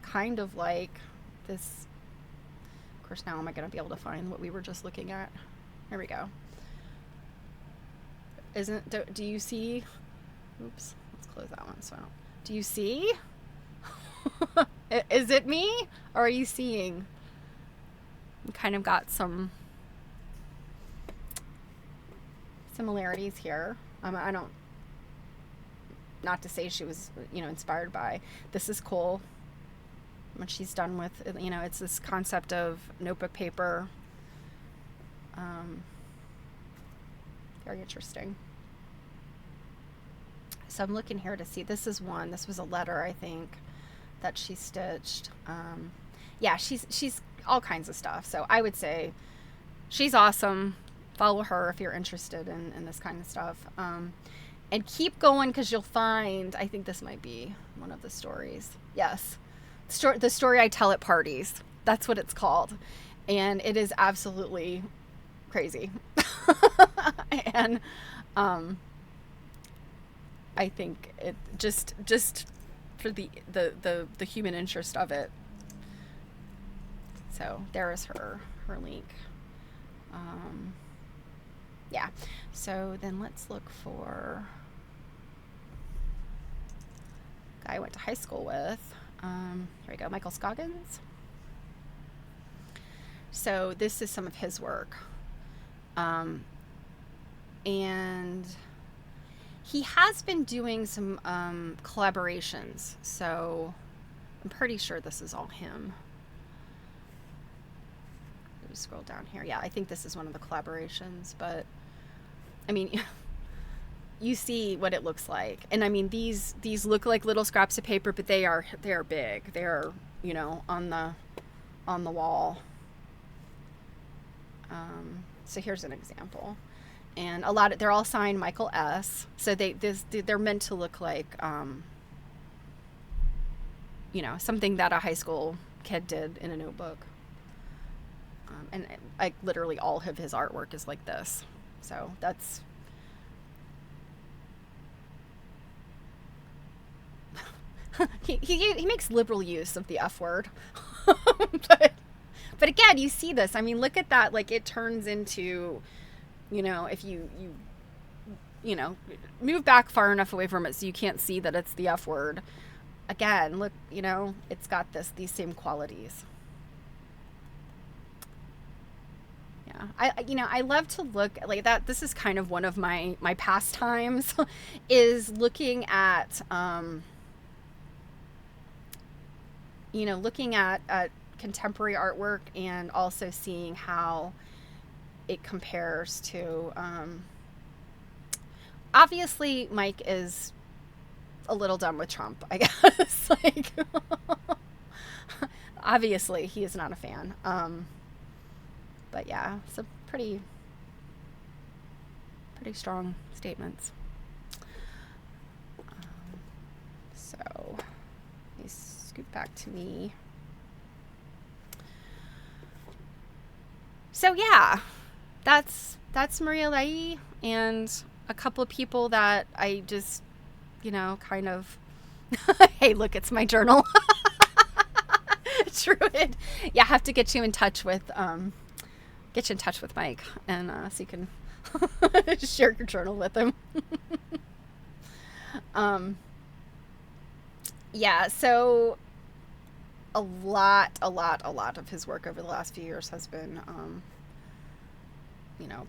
kind of like this? Of course, now am I going to be able to find what we were just looking at? Here we go. Do you see? Oops, let's close that one. So do you see? Is it me, or are you seeing? Kind of got some similarities here. I don't, not to say she was, inspired by. This is cool. What she's done with, it's this concept of notebook paper. Very interesting. So I'm looking here to see. This is one. This was a letter, I think, that she stitched. Yeah, she's all kinds of stuff. So I would say she's awesome. Follow her if you're interested in this kind of stuff. And keep going, because you'll find, I think this might be one of the stories. Yes. The story I tell at parties. That's what it's called. And it is absolutely crazy. And I think it just for the human interest of it. So there is her link. Yeah. So then let's look for a guy I went to high school with. Here we go, Michael Scoggins. So this is some of his work. And he has been doing some collaborations. So I'm pretty sure this is all him. Just scroll down here. Yeah, I think this is one of the collaborations, but I mean, you see what it looks like. And I mean, these look like little scraps of paper, but they are big. They are, you know, on the wall. So here's an example. And they're all signed Michael S. So they're meant to look like, you know, something that a high school kid did in a notebook. And like literally all of his artwork is like this. So that's he makes liberal use of the F word. But again, you see this. I mean, look at that. Like it turns into, you know, if you know, move back far enough away from it so you can't see that it's the F word. Again, look, you know, it's got these same qualities. Yeah, I love to look like that. This is kind of one of my pastimes is looking at, you know, looking at contemporary artwork and also seeing how it compares to, obviously Mike is a little done with Trump, I guess. Like, obviously he is not a fan. But yeah, some pretty strong statements. So let me scoot back to me. So yeah, that's Maria Lai and a couple of people that I just, you know, kind of, hey, look, it's my journal. Druid. Yeah, I have to get you in touch with Mike and so you can share your journal with him. Yeah, so a lot of his work over the last few years has been, you know,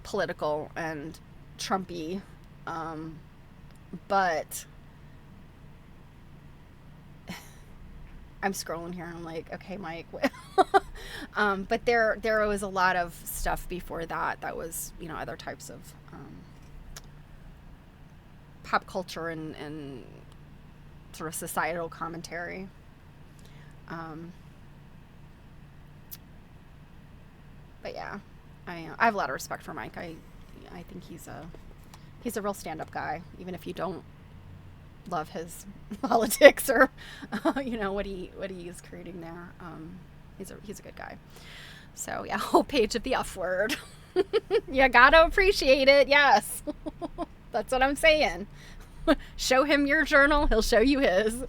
political and Trumpy, but I'm scrolling here. I'm like, okay, Mike. But there was a lot of stuff before that was, you know, other types of pop culture and sort of societal commentary. But yeah, I have a lot of respect for Mike. I think he's a real stand-up guy, even if you don't love his politics or you know what he is creating there. He's a good guy. So yeah, whole page of the F word. You gotta appreciate it. Yes. That's what I'm saying. Show him your journal, he'll show you his.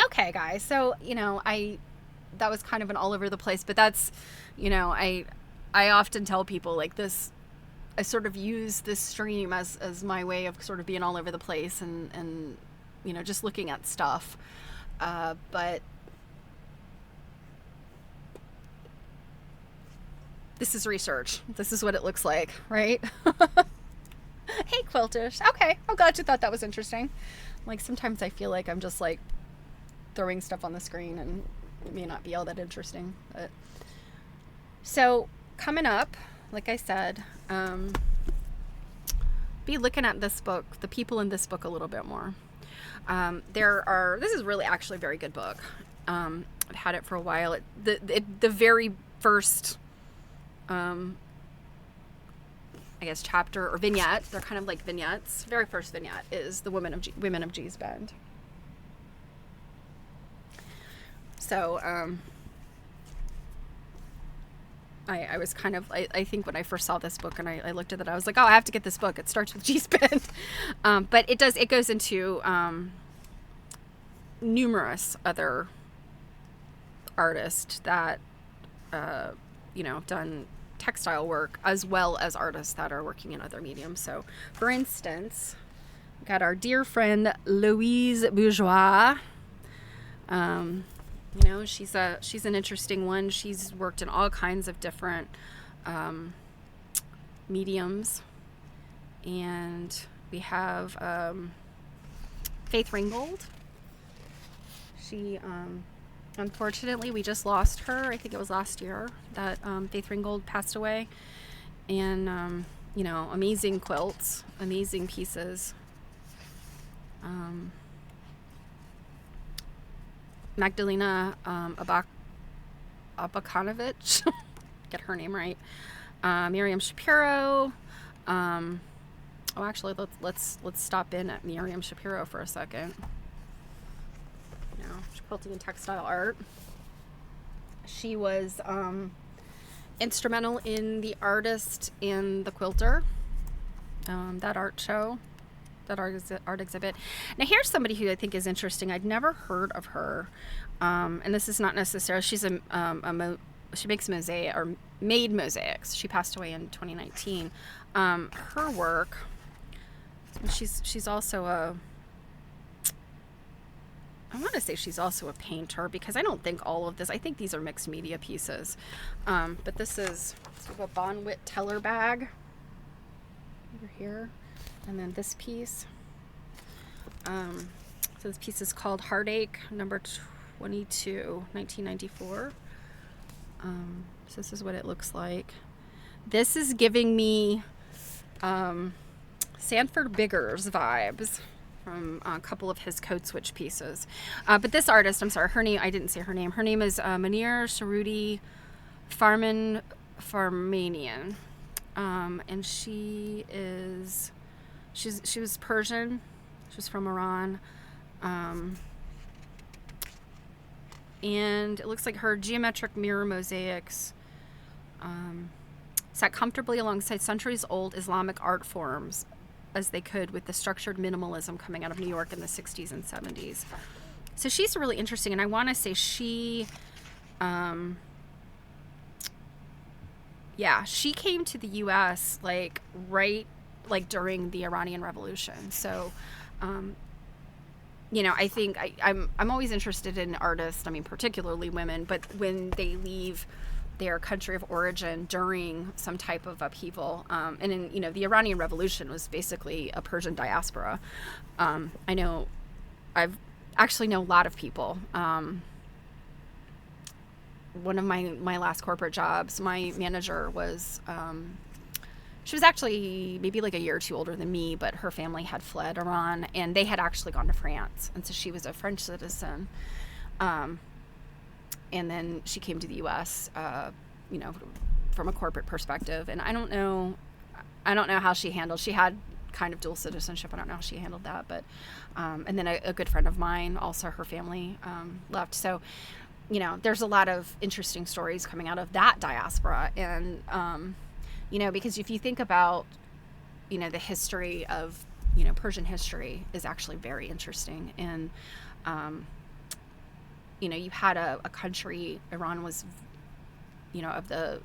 Okay, guys. So, you know, that was kind of an all over the place, but that's, you know, I often tell people like this, I sort of use this stream as my way of sort of being all over the place and you know, just looking at stuff. But this is research. This is what it looks like, right? Hey, Quiltish. Okay, I'm glad you thought that was interesting. Like, sometimes I feel like I'm just, like, throwing stuff on the screen and it may not be all that interesting. But so, coming up, like I said, be looking at this book, the people in this book a little bit more. This is really actually a very good book. I've had it for a while. The very first, I guess, chapter or vignette, they're kind of like vignettes. Very first vignette is the Women of G's Bend. So, I was kind of, I think when I first saw this book and I looked at it, I was like, oh, I have to get this book. It starts with G's Bend. But it goes into numerous other artists that, you know, have done textile work, as well as artists that are working in other mediums. So, for instance, we got our dear friend Louise Bourgeois. You know, she's an interesting one. She's worked in all kinds of different mediums. And we have Faith Ringgold. She, unfortunately, we just lost her. I think it was last year that Faith Ringgold passed away. And, you know, amazing quilts, amazing pieces. Magdalena Abacanovich, get her name right. Miriam Shapiro. Actually, let's stop in at Miriam Shapiro for a second. You know, she's quilting and textile art. She was instrumental in The Artist and the Quilter, that art show, that art exhibit. Now here's somebody who I think is interesting. I'd never heard of her, and this is not necessarily. She's she makes mosaic or made mosaics. She passed away in 2019. Her work. She's also I want to say she's also a painter, because I don't think all of this. I think these are mixed media pieces. But this is sort of a Bonwit Teller bag over here. And then this piece. So this piece is called Heartache, number 22, 1994. So this is what it looks like. This is giving me Sanford Biggers vibes from a couple of his code switch pieces. But this artist, I'm sorry, her name, I didn't say her name. Her name is Munir Sarudi Farmanian. And she was Persian. She was from Iran. And it looks like her geometric mirror mosaics sat comfortably alongside centuries-old Islamic art forms as they could, with the structured minimalism coming out of New York in the 60s and 70s. So she's really interesting, and I want to say she came to the U.S. right during the Iranian Revolution. So you know, I think I'm always interested in artists, I mean, particularly women, but when they leave their country of origin during some type of upheaval. And in, you know, the Iranian Revolution was basically a Persian diaspora. I've actually know a lot of people. One of my last corporate jobs, my manager was, she was actually maybe like a year or two older than me, but her family had fled Iran, and they had actually gone to France. And so she was a French citizen. And then she came to the U.S., you know, from a corporate perspective. And I don't know how she handled. She had kind of dual citizenship. I don't know how she handled that. But and then a good friend of mine, also her family left. So, you know, there's a lot of interesting stories coming out of that diaspora. And you know, because if you think about, you know, the history of, you know, Persian history is actually very interesting. And you know, you had a country, Iran was, you know, of the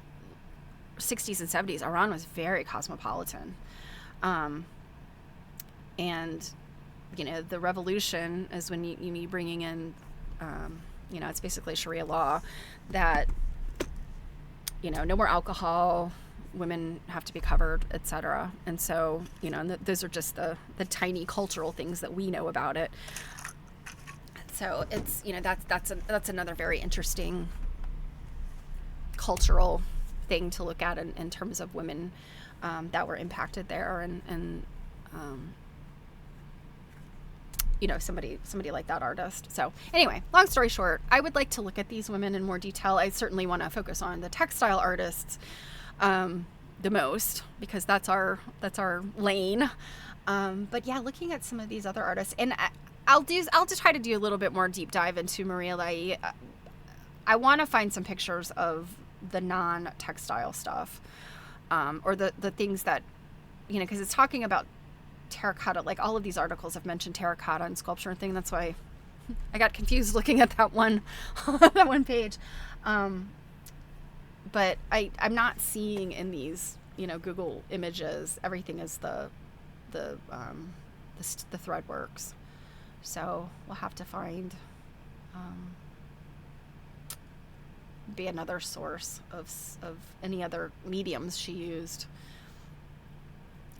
60s and 70s, Iran was very cosmopolitan. And, you know, the revolution is when you bringing in, you know, it's basically Sharia law that, you know, no more alcohol, women have to be covered, etc. And so, you know, and those are just the tiny cultural things that we know about it. So it's, you know, that's another very interesting cultural thing to look at in terms of women that were impacted there, and you know, somebody like that artist. So anyway, long story short, I would like to look at these women in more detail. I certainly want to focus on the textile artists the most, because that's our lane. But yeah, looking at some of these other artists, and I'll just try to do a little bit more deep dive into Maria Lai. I want to find some pictures of the non-textile stuff, or the things that, you know, because it's talking about terracotta. Like all of these articles have mentioned terracotta and sculpture and thing. That's why I got confused looking at that one page. But I'm not seeing in these, you know, Google images, everything is the thread works. So we'll have to find be another source of any other mediums she used.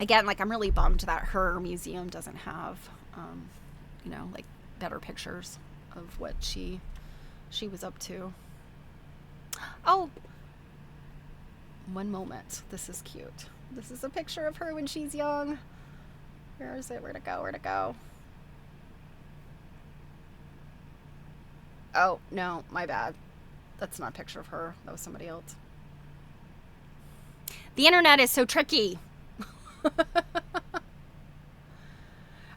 Again, like, I'm really bummed that her museum doesn't have, like, better pictures of what she was up to. Oh, one moment. This is cute. This is a picture of her when she's young. Where is it? Where'd it go? Where'd it go? Oh, no, my bad. That's not a picture of her. That was somebody else. The internet is so tricky. All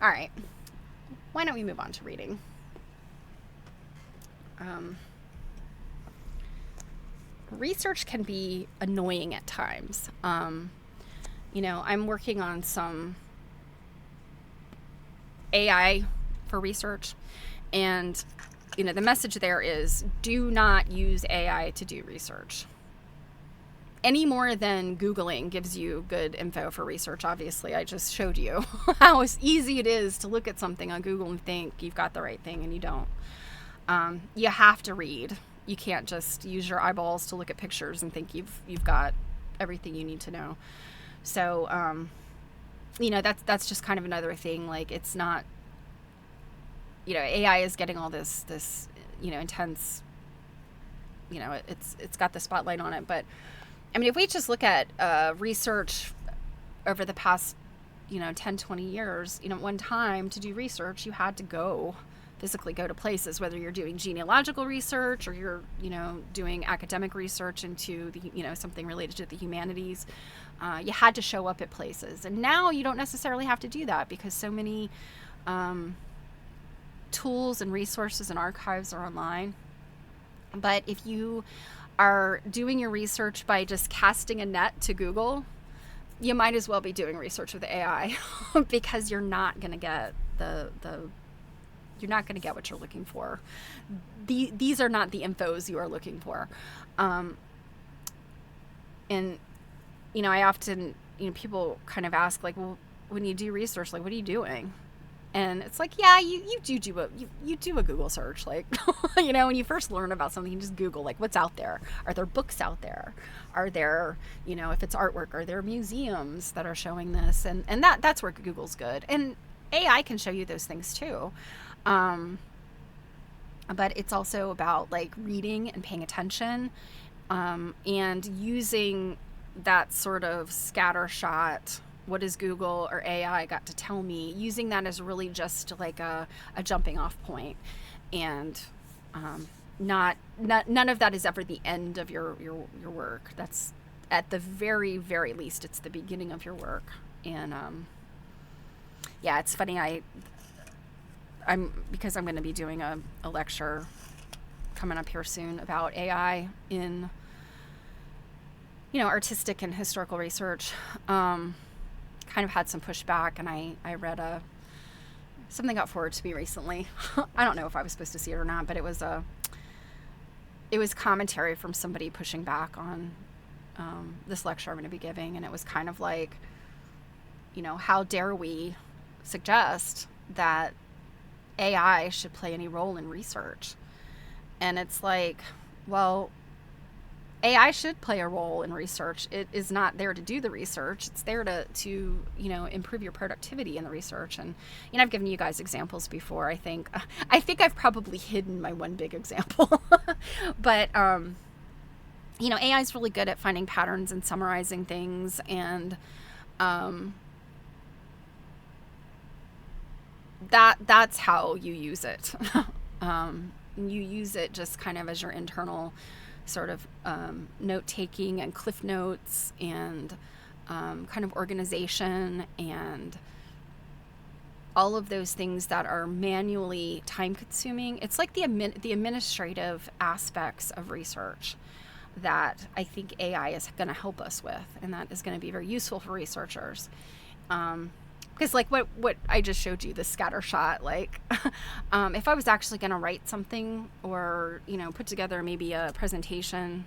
right. Why don't we move on to reading? Research can be annoying at times. I'm working on some AI for research, and the message there is, do not use AI to do research. Any more than Googling gives you good info for research. Obviously, I just showed you how easy it is to look at something on Google and think you've got the right thing, and you don't. You have to read. You can't just use your eyeballs to look at pictures and think you've got everything you need to know. So, that's just kind of another thing. Like, it's not, AI is getting all this intense, it's got the spotlight on it. But I mean, if we just look at research over the past, 10, 20 years, one time to do research, you had to physically go to places, whether you're doing genealogical research or you're, doing academic research into the, something related to the humanities. You had to show up at places. And now you don't necessarily have to do that, because so many tools and resources and archives are online. But if you are doing your research by just casting a net to Google, you might as well be doing research with AI because you're not going to get you're not going to get what you're looking for. These are not the infos you are looking for. And I often, people kind of ask, like, well, when you do research, like, what are you doing? And it's like, yeah, you do a Google search, like, when you first learn about something, you just Google, like, what's out there? Are there books out there? Are there, if it's artwork, are there museums that are showing this? And that's where Google's good. And AI can show you those things too. But it's also about, like, reading and paying attention, and using that sort of scattershot, what is Google or AI got to tell me, using that as really just like a jumping off point. And none of that is ever the end of your work. That's, at the very, very least, it's the beginning of your work. And yeah, it's funny, because I'm going to be doing a lecture coming up here soon about AI in artistic and historical research. Kind of had some pushback, and I read something got forwarded to me recently. I don't know if I was supposed to see it or not, but it was commentary from somebody pushing back on this lecture I'm going to be giving, and it was kind of like, how dare we suggest that AI should play any role in research? And it's like, well, AI should play a role in research. It is not there to do the research. It's there to improve your productivity in the research. And I've given you guys examples before. I think I've probably hidden my one big example, but AI is really good at finding patterns and summarizing things, and that's how you use it. You use it just kind of as your internal sort of note-taking and cliff notes, and kind of organization, and all of those things that are manually time-consuming. It's like the administrative aspects of research that I think AI is going to help us with, and that is going to be very useful for researchers. Because like what I just showed you, the scatter shot, like if I was actually going to write something, or put together maybe a presentation,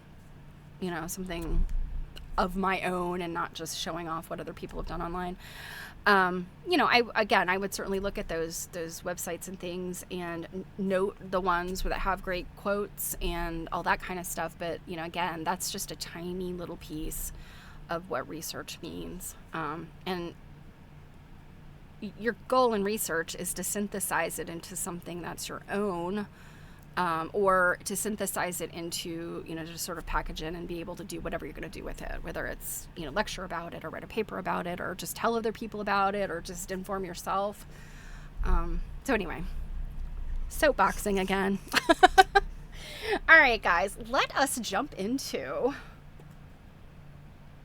something of my own and not just showing off what other people have done online. I would certainly look at those websites and things and note the ones that have great quotes and all that kind of stuff. But, again, that's just a tiny little piece of what research means. And your goal in research is to synthesize it into something that's your own, or to synthesize it into, to sort of package it and be able to do whatever you're going to do with it, whether it's, lecture about it or write a paper about it or just tell other people about it or just inform yourself. So anyway, soapboxing again. All right, guys, let us jump into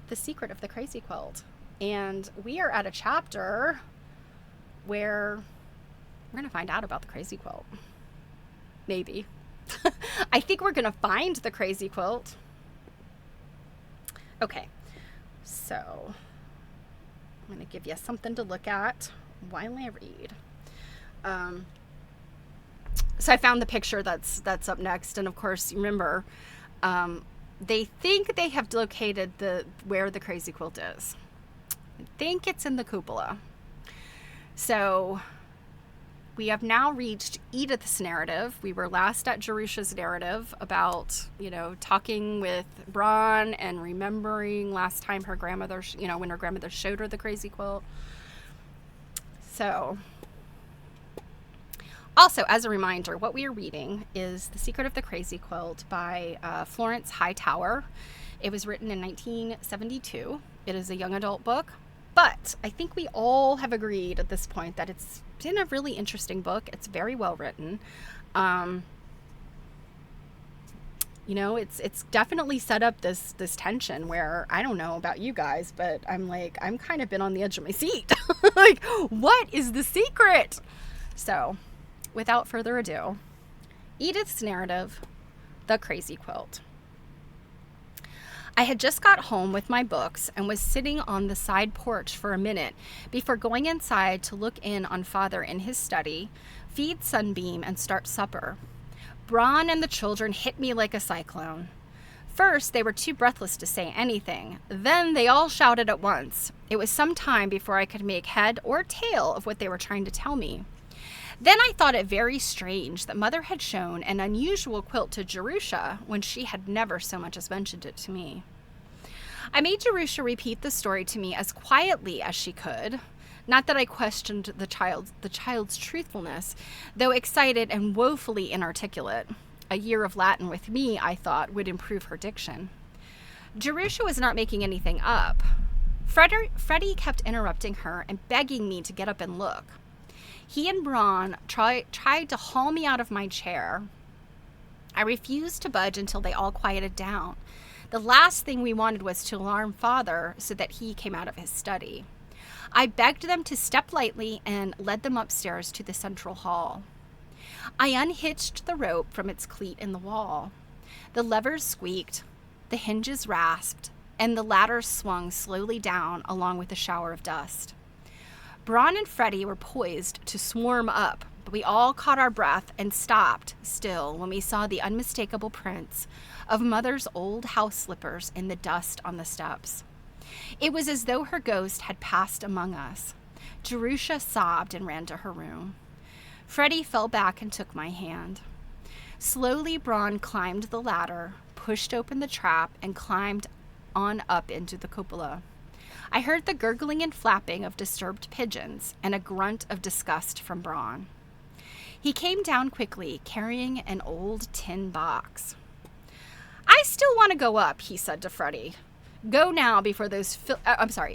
the secret of the Crazy Quilt. And we are at a chapter where we're going to find out about the Crazy Quilt. Maybe. I think we're going to find the Crazy Quilt. Okay, so I'm going to give you something to look at while I read. So I found the picture that's up next, and of course, remember, they think they have located where the Crazy Quilt is. I think it's in the cupola. So we have now reached Edith's narrative. We were last at Jerusha's narrative about, talking with Braun and remembering last time her grandmother, when her grandmother showed her the Crazy Quilt. So, also, as a reminder, what we are reading is The Secret of the Crazy Quilt by Florence Hightower. It was written in 1972. It is a young adult book. But I think we all have agreed at this point that it's been a really interesting book. It's very well written. It's definitely set up this tension where, I don't know about you guys, but I'm kind of been on the edge of my seat. Like, what is the secret? So, without further ado, Edith's narrative, The Crazy Quilt. I had just got home with my books and was sitting on the side porch for a minute before going inside to look in on Father in his study, feed Sunbeam, and start supper. Braun and the children hit me like a cyclone. First, they were too breathless to say anything. Then they all shouted at once. It was some time before I could make head or tail of what they were trying to tell me. Then I thought it very strange that Mother had shown an unusual quilt to Jerusha when she had never so much as mentioned it to me. I made Jerusha repeat the story to me as quietly as she could. Not that I questioned the child's truthfulness, though excited and woefully inarticulate. A year of Latin with me, I thought, would improve her diction. Jerusha was not making anything up. Freddie kept interrupting her and begging me to get up and look. He and Braun tried to haul me out of my chair. I refused to budge until they all quieted down. The last thing we wanted was to alarm Father so that he came out of his study. I begged them to step lightly and led them upstairs to the central hall. I unhitched the rope from its cleat in the wall. The levers squeaked, the hinges rasped, and the ladder swung slowly down along with a shower of dust. Braun and Freddie were poised to swarm up, but we all caught our breath and stopped still when we saw the unmistakable prints of Mother's old house slippers in the dust on the steps. It was as though her ghost had passed among us. Jerusha sobbed and ran to her room. Freddie fell back and took my hand. Slowly, Braun climbed the ladder, pushed open the trap, and climbed on up into the cupola. I heard the gurgling and flapping of disturbed pigeons and a grunt of disgust from Braun. He came down quickly, carrying an old tin box. "I still want to go up," he said to Freddie. "Go now before those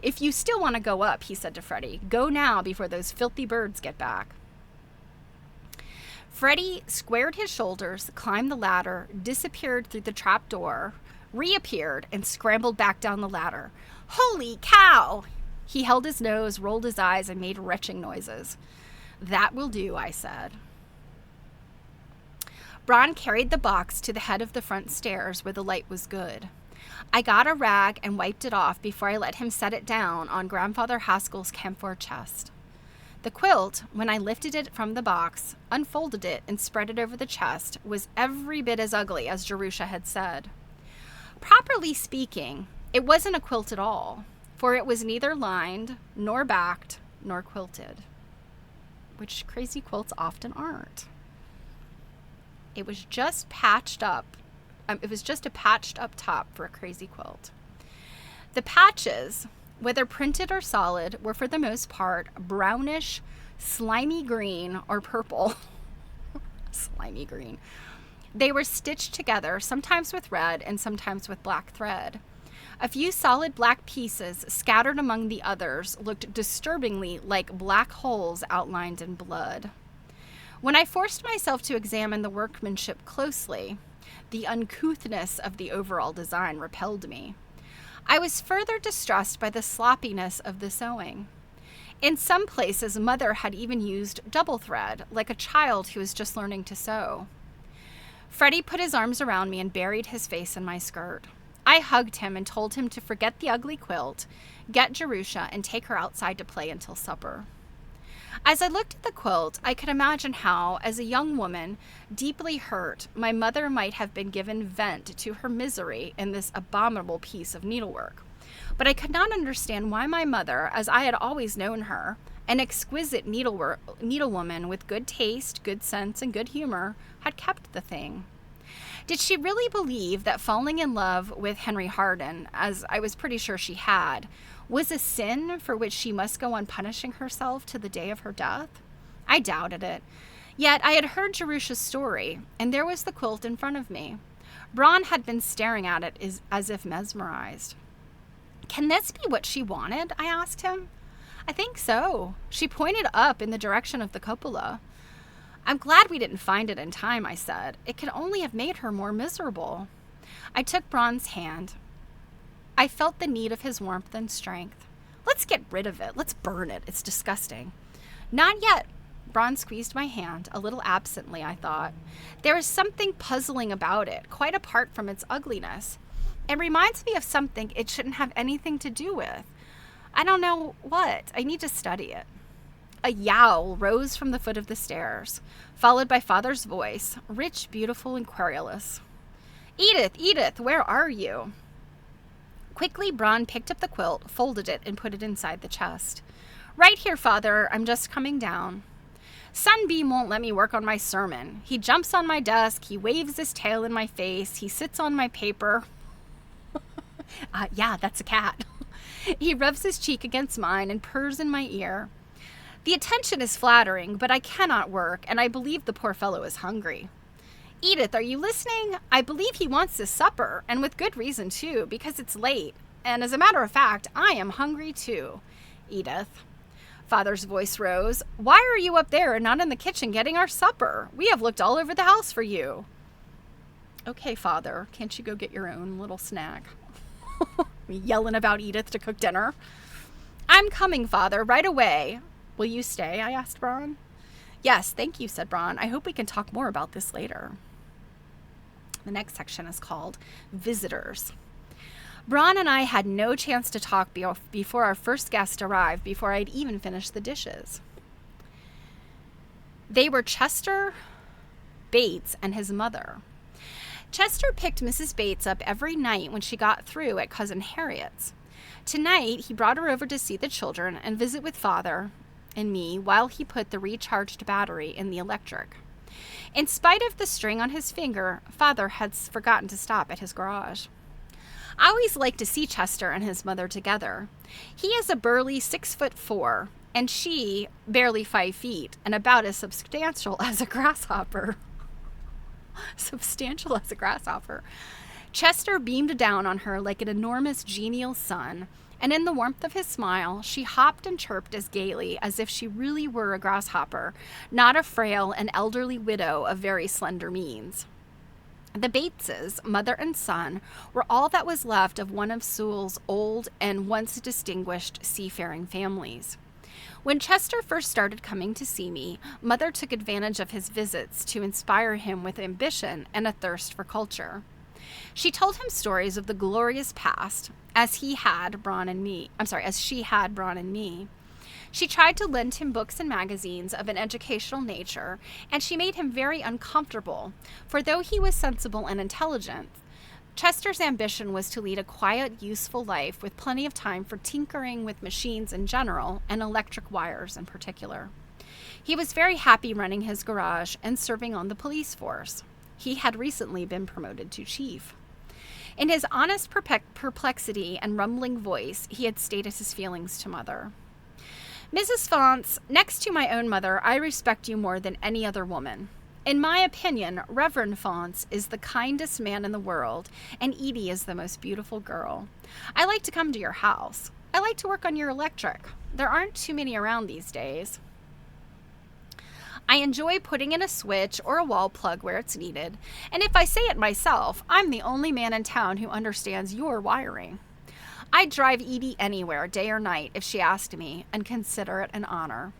if you still want to go up," he said to Freddie. "Go now before those filthy birds get back." Freddie squared his shoulders, climbed the ladder, disappeared through the trap door, reappeared, and scrambled back down the ladder. "Holy cow!" He held his nose, rolled his eyes, and made retching noises. "That will do," I said. Braun carried the box to the head of the front stairs where the light was good. I got a rag and wiped it off before I let him set it down on Grandfather Haskell's camphor chest. The quilt, when I lifted it from the box, unfolded it, and spread it over the chest, was every bit as ugly as Jerusha had said. Properly speaking, It wasn't a quilt at all, for it was neither lined, nor backed, nor quilted, which crazy quilts often aren't. It was just patched up. It was just a patched up top for a crazy quilt. The patches, whether printed or solid, were for the most part brownish, slimy green or purple. Slimy green. They were stitched together, sometimes with red and sometimes with black thread. A few solid black pieces scattered among the others looked disturbingly like black holes outlined in blood. When I forced myself to examine the workmanship closely, the uncouthness of the overall design repelled me. I was further distressed by the sloppiness of the sewing. In some places, Mother had even used double thread, like a child who was just learning to sew. Freddie put his arms around me and buried his face in my skirt. I hugged him and told him to forget the ugly quilt, get Jerusha, and take her outside to play until supper. As I looked at the quilt, I could imagine how, as a young woman, deeply hurt, my mother might have been given vent to her misery in this abominable piece of needlework. But I could not understand why my mother, as I had always known her, an exquisite needlewoman with good taste, good sense, and good humor, had kept the thing. Did she really believe that falling in love with Henry Harden, as I was pretty sure she had, was a sin for which she must go on punishing herself to the day of her death? I doubted it. Yet I had heard Jerusha's story, and there was the quilt in front of me. Braun had been staring at it as if mesmerized. "Can this be what she wanted?" I asked him. "I think so." She pointed up in the direction of the cupola. "I'm glad we didn't find it in time," I said. "It could only have made her more miserable." I took Braun's hand. I felt the need of his warmth and strength. "Let's get rid of it. Let's burn it. It's disgusting." "Not yet." Braun squeezed my hand, a little absently, I thought. "There is something puzzling about it, quite apart from its ugliness. It reminds me of something it shouldn't have anything to do with. I don't know what. I need to study it." A yowl rose from the foot of the stairs, followed by Father's voice, rich, beautiful, and querulous. "Edith, Edith, where are you?" Quickly, Braun picked up the quilt, folded it, and put it inside the chest. "Right here, Father. I'm just coming down." Sunbeam won't let me work on my sermon. He jumps on my desk. He waves his tail in my face. He sits on my paper. Yeah, that's a cat. He rubs his cheek against mine and purrs in my ear. The attention is flattering, but I cannot work, and I believe the poor fellow is hungry. "Edith, are you listening? I believe he wants his supper, and with good reason, too, because it's late. And as a matter of fact, I am hungry, too." "Edith." Father's voice rose. "Why are you up there and not in the kitchen getting our supper? We have looked all over the house for you." "Okay, Father, can't you go get your own little snack?" Yelling about Edith to cook dinner. "I'm coming, Father, right away." "Will you stay?" I asked Braun. "Yes, thank you," said Braun. "I hope we can talk more about this later." The next section is called Visitors. Braun and I had no chance to talk before our first guest arrived, before I'd even finished the dishes. They were Chester Bates and his mother. Chester picked Mrs. Bates up every night when she got through at Cousin Harriet's. Tonight, he brought her over to see the children and visit with Father and me while he put the recharged battery in the electric. In spite of the string on his finger, Father had forgotten to stop at his garage. I always like to see Chester and his mother together. He is a burly 6'4", and she barely 5 feet, and about as substantial as a grasshopper. Substantial as a grasshopper. Chester beamed down on her like an enormous genial sun, and in the warmth of his smile, she hopped and chirped as gaily as if she really were a grasshopper, not a frail and elderly widow of very slender means. The Bateses, mother and son, were all that was left of one of Sewell's old and once distinguished seafaring families. When Chester first started coming to see me, Mother took advantage of his visits to inspire him with ambition and a thirst for culture. She told him stories of the glorious past, as she had Braun and me. She tried to lend him books and magazines of an educational nature, and she made him very uncomfortable, for though he was sensible and intelligent, Chester's ambition was to lead a quiet, useful life with plenty of time for tinkering with machines in general and electric wires in particular. He was very happy running his garage and serving on the police force. He had recently been promoted to chief. In his honest perplexity and rumbling voice, he had stated his feelings to Mother. Mrs. Faunce, next to my own mother, I respect you more than any other woman. In my opinion, Reverend Faunce is the kindest man in the world, and Edie is the most beautiful girl. I like to come to your house. I like to work on your electric. There aren't too many around these days. I enjoy putting in a switch or a wall plug where it's needed, and if I say it myself, I'm the only man in town who understands your wiring. I'd drive Edie anywhere, day or night, if she asked me, and consider it an honor.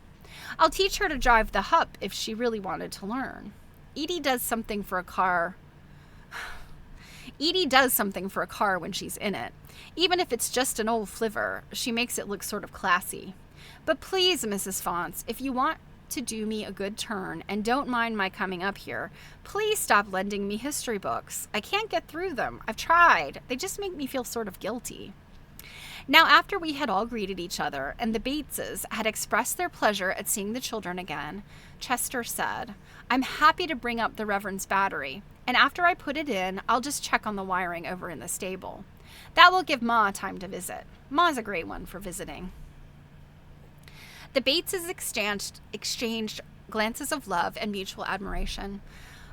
I'll teach her to drive the Hup if she really wanted to learn. Edie does something for a car when she's in it. Even if it's just an old flivver, she makes it look sort of classy. But please, Mrs. Faunce, if you want to do me a good turn and don't mind my coming up here, please stop lending me history books. I can't get through them. I've tried. They just make me feel sort of guilty. Now, after we had all greeted each other and the Bateses had expressed their pleasure at seeing the children again, Chester said, I'm happy to bring up the Reverend's battery, and after I put it in, I'll just check on the wiring over in the stable. That will give Ma time to visit. Ma's a great one for visiting. The Bateses exchanged glances of love and mutual admiration.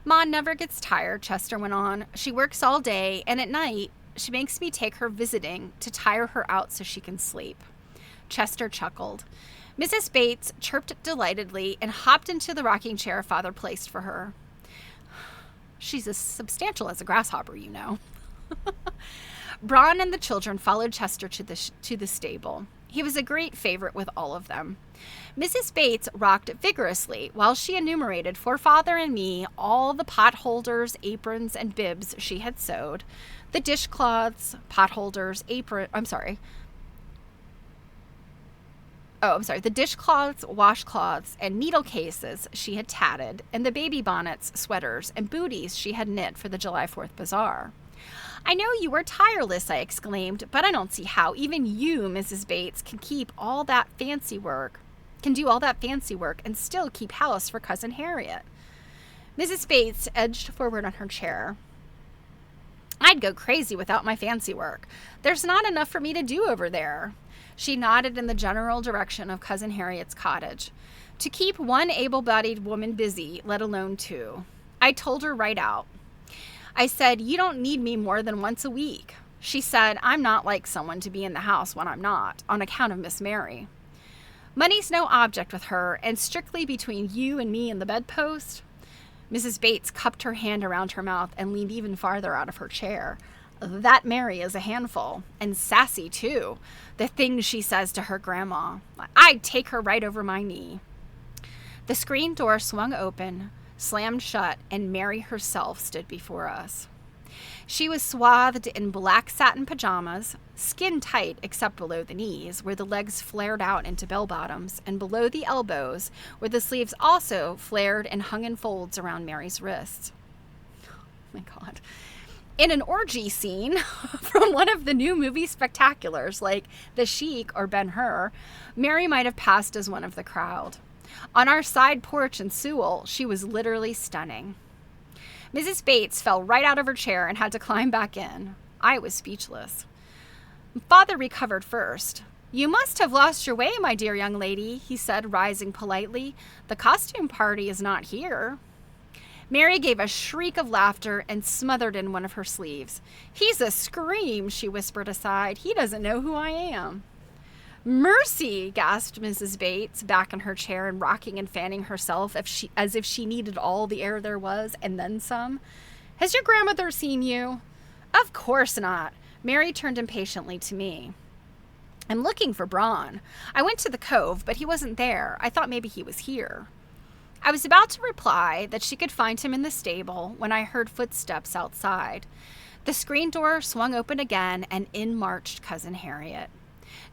Ma never gets tired, Chester went on. She works all day, and at night, she makes me take her visiting to tire her out so she can sleep. Chester chuckled. Mrs. Bates chirped delightedly and hopped into the rocking chair Father placed for her. She's as substantial as a grasshopper, you know. Braun and the children followed Chester to the stable. He was a great favorite with all of them. Mrs. Bates rocked vigorously while she enumerated for Father and me all the potholders, aprons, and bibs she had sewed, the dishcloths, potholders, the dishcloths, washcloths, and needle cases she had tatted, and the baby bonnets, sweaters, and booties she had knit for the July 4th bazaar. I know you are tireless, I exclaimed, but I don't see how even you, Mrs. Bates, can do all that fancy work and still keep house for Cousin Harriet. Mrs. Bates edged forward on her chair. I'd go crazy without my fancy work. There's not enough for me to do over there. She nodded in the general direction of Cousin Harriet's cottage. To keep one able-bodied woman busy, let alone two. I told her right out. I said, you don't need me more than once a week. She said, I'm not like someone to be in the house when I'm not, on account of Miss Mary. Money's no object with her, and strictly between you and me and the bedpost. Mrs. Bates cupped her hand around her mouth and leaned even farther out of her chair. That Mary is a handful, and sassy, too. The things she says to her grandma. I'd take her right over my knee. The screen door swung open, slammed shut, and Mary herself stood before us. She was swathed in black satin pajamas, skin tight except below the knees, where the legs flared out into bell-bottoms, and below the elbows, where the sleeves also flared and hung in folds around Mary's wrists. Oh my God. In an orgy scene from one of the new movie spectaculars, like The Sheik or Ben-Hur, Mary might have passed as one of the crowd. On our side porch in Sewell, she was literally stunning. Mrs. Bates fell right out of her chair and had to climb back in. I was speechless. Father recovered first. You must have lost your way, my dear young lady, he said, rising politely. The costume party is not here. Mary gave a shriek of laughter and smothered in one of her sleeves. He's a scream, she whispered aside. He doesn't know who I am. Mercy, gasped Mrs. Bates, back in her chair and rocking and fanning herself as if she needed all the air there was, and then some. Has your grandmother seen you? Of course not. Mary turned impatiently to me. I'm looking for Braun. I went to the cove, but he wasn't there. I thought maybe he was here. I was about to reply that she could find him in the stable when I heard footsteps outside. The screen door swung open again, and in marched Cousin Harriet.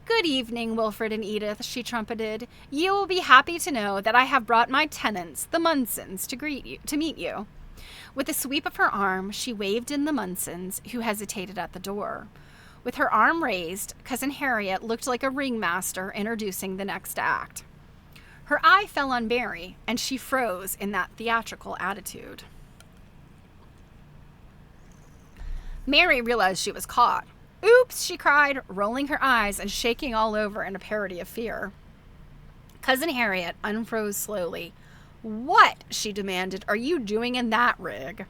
Good evening, Wilfred and Edith, she trumpeted. You will be happy to know that I have brought my tenants, the Munsons, to meet you. With a sweep of her arm, she waved in the Munsons, who hesitated at the door. With her arm raised, Cousin Harriet looked like a ringmaster introducing the next act. Her eye fell on Mary, and she froze in that theatrical attitude. Mary realized she was caught. "Oops," she cried, rolling her eyes and shaking all over in a parody of fear. Cousin Harriet unfroze slowly. "What," she demanded, "are you doing in that rig?"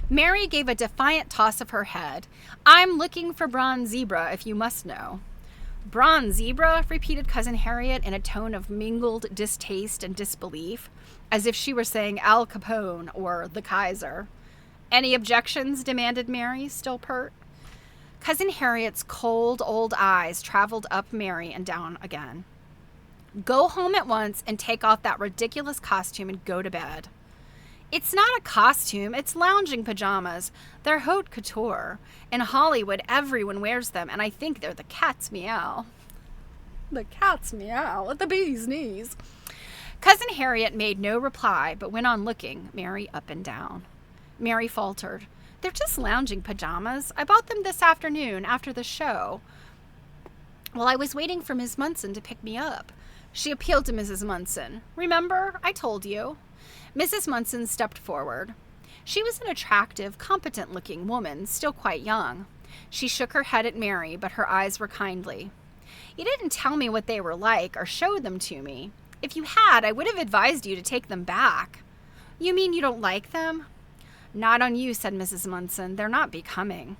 Mary gave a defiant toss of her head. "I'm looking for bronze zebra, if you must know." "Bronze zebra?" repeated Cousin Harriet in a tone of mingled distaste and disbelief, as if she were saying Al Capone or the Kaiser. "Any objections?" demanded Mary, still pert. Cousin Harriet's cold old eyes traveled up Mary and down again. "Go home at once and take off that ridiculous costume and go to bed." "It's not a costume, it's lounging pajamas. They're haute couture. In Hollywood, everyone wears them, and I think they're the cat's meow." The cat's meow at the bee's knees. Cousin Harriet made no reply, but went on looking Mary up and down. Mary faltered. "They're just lounging pajamas. I bought them this afternoon after the show, while I was waiting for Miss Munson to pick me up." She appealed to Mrs. Munson. "Remember, I told you." Mrs. Munson stepped forward. She was an attractive, competent-looking woman, still quite young. She shook her head at Mary, but her eyes were kindly. "You didn't tell me what they were like or show them to me. If you had, I would have advised you to take them back." "You mean you don't like them?" "Not on you," said Mrs. Munson. "They're not becoming."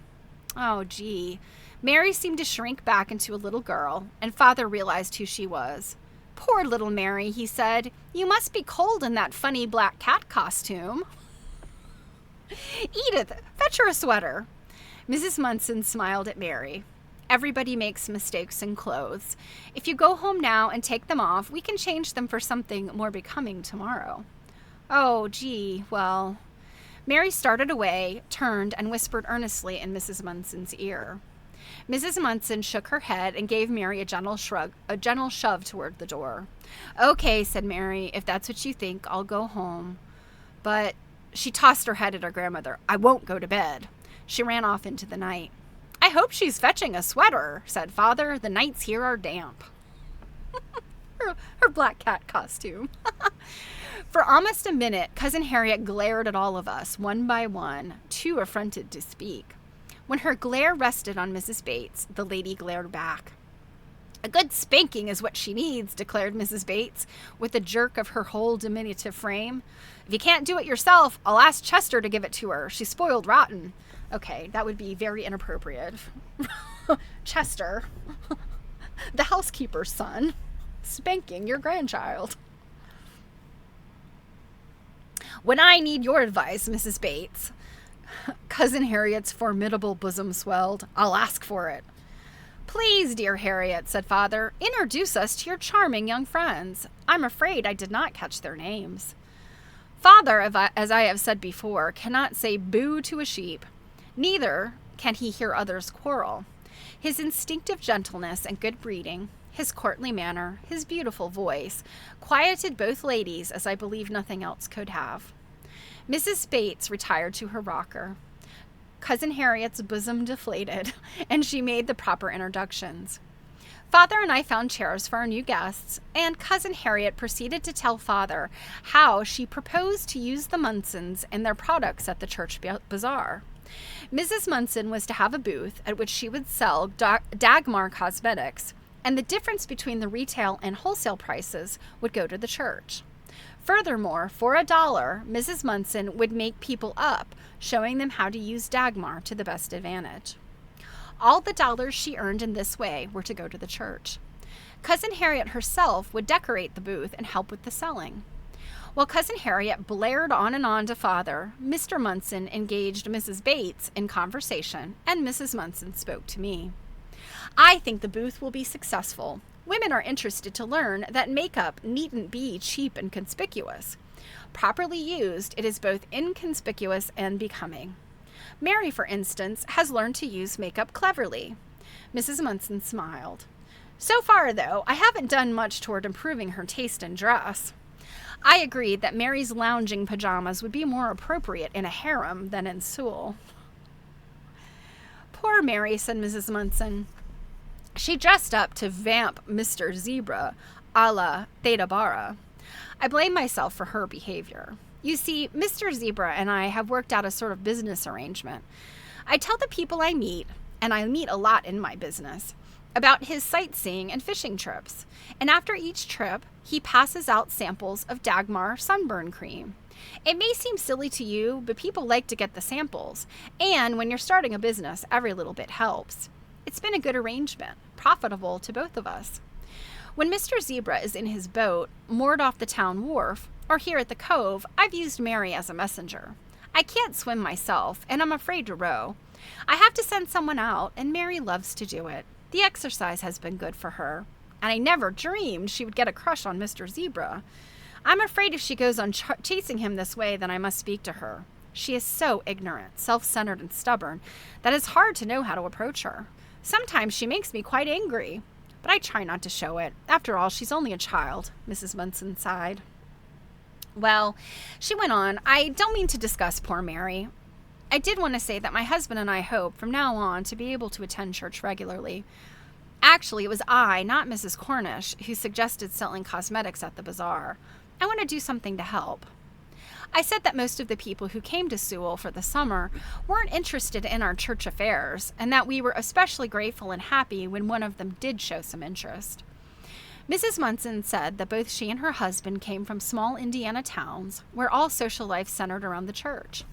Oh, gee. Mary seemed to shrink back into a little girl, and Father realized who she was. "Poor little Mary," he said. "You must be cold in that funny black cat costume." "Edith, fetch her a sweater." Mrs. Munson smiled at Mary. "Everybody makes mistakes in clothes. If you go home now and take them off, we can change them for something more becoming tomorrow." "Oh, gee, well." Mary started away, turned, and whispered earnestly in Mrs. Munson's ear. Mrs. Munson shook her head and gave Mary a gentle shove toward the door. "Okay," said Mary, "if that's what you think, I'll go home. But," she tossed her head at her grandmother, "I won't go to bed." She ran off into the night. "I hope she's fetching a sweater," said Father. "The nights here are damp." Her black cat costume. For almost a minute, Cousin Harriet glared at all of us, one by one, too affronted to speak. When her glare rested on Mrs. Bates, the lady glared back. "A good spanking is what she needs," declared Mrs. Bates, with a jerk of her whole diminutive frame. "If you can't do it yourself, I'll ask Chester to give it to her. She's spoiled rotten." Okay, that would be very inappropriate. Chester, the housekeeper's son, spanking your grandchild. "When I need your advice, Mrs. Bates," Cousin Harriet's formidable bosom swelled, "I'll ask for it." "Please, dear Harriet," said Father, "introduce us to your charming young friends. I'm afraid I did not catch their names." Father, as I have said before, cannot say boo to a sheep. Neither can he hear others quarrel. His instinctive gentleness and good breeding, his courtly manner, his beautiful voice, quieted both ladies as I believe nothing else could have. Mrs. Bates retired to her rocker. Cousin Harriet's bosom deflated, and she made the proper introductions. Father and I found chairs for our new guests, and Cousin Harriet proceeded to tell Father how she proposed to use the Munsons and their products at the church bazaar. Mrs. Munson was to have a booth at which she would sell Dagmar cosmetics, and the difference between the retail and wholesale prices would go to the church. Furthermore, for $1, Mrs. Munson would make people up, showing them how to use Dagmar to the best advantage. All the dollars she earned in this way were to go to the church. Cousin Harriet herself would decorate the booth and help with the selling. While Cousin Harriet blared on and on to Father, Mr. Munson engaged Mrs. Bates in conversation, and Mrs. Munson spoke to me. "I think the booth will be successful. Women are interested to learn that makeup needn't be cheap and conspicuous. Properly used, it is both inconspicuous and becoming. Mary, for instance, has learned to use makeup cleverly." Mrs. Munson smiled. "So far, though, I haven't done much toward improving her taste in dress." I agreed that Mary's lounging pajamas would be more appropriate in a harem than in Sewell. Poor Mary, said Mrs. Munson. She dressed up to vamp Mr. Zebra a la Theda Bara. I blame myself for her behavior. You see, Mr. Zebra and I have worked out a sort of business arrangement. I tell the people I meet, and I meet a lot in my business, about his sightseeing and fishing trips. And after each trip, he passes out samples of Dagmar sunburn cream. It may seem silly to you, but people like to get the samples. And when you're starting a business, every little bit helps. It's been a good arrangement, profitable to both of us. When Mr. Zebra is in his boat, moored off the town wharf, or here at the cove, I've used Mary as a messenger. I can't swim myself, and I'm afraid to row. I have to send someone out, and Mary loves to do it. The exercise has been good for her, and I never dreamed she would get a crush on Mr. Zebra. I'm afraid if she goes on chasing him this way, then I must speak to her. She is so ignorant, self-centered, and stubborn that it's hard to know how to approach her. Sometimes she makes me quite angry, but I try not to show it. After all, she's only a child, Mrs. Munson sighed. Well, she went on, I don't mean to discuss poor Mary. I did want to say that my husband and I hope from now on to be able to attend church regularly. Actually, it was I, not Mrs. Cornish, who suggested selling cosmetics at the bazaar. I want to do something to help. I said that most of the people who came to Sewell for the summer weren't interested in our church affairs, and that we were especially grateful and happy when one of them did show some interest. Mrs. Munson said that both she and her husband came from small Indiana towns where all social life centered around the church.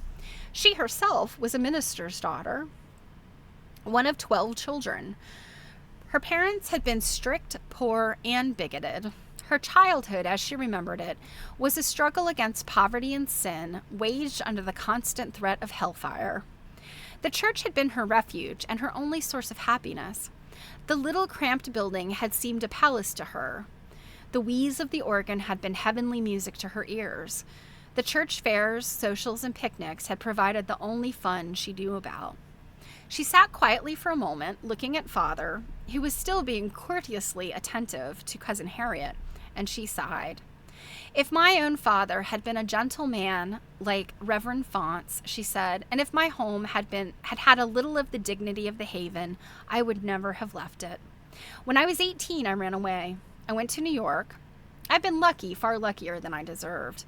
She herself was a minister's daughter, one of 12 children. Her parents had been strict, poor, and bigoted. Her childhood, as she remembered it, was a struggle against poverty and sin, waged under the constant threat of hellfire. The church had been her refuge and her only source of happiness. The little cramped building had seemed a palace to her. The wheeze of the organ had been heavenly music to her ears. The church fairs, socials, and picnics had provided the only fun she knew about. She sat quietly for a moment, looking at Father, who was still being courteously attentive to Cousin Harriet, and she sighed. If my own father had been a gentle man like Reverend Fonts, she said, and if my home had had a little of the dignity of the haven, I would never have left it. When I was 18, I ran away. I went to New York. I've been lucky, far luckier than I deserved.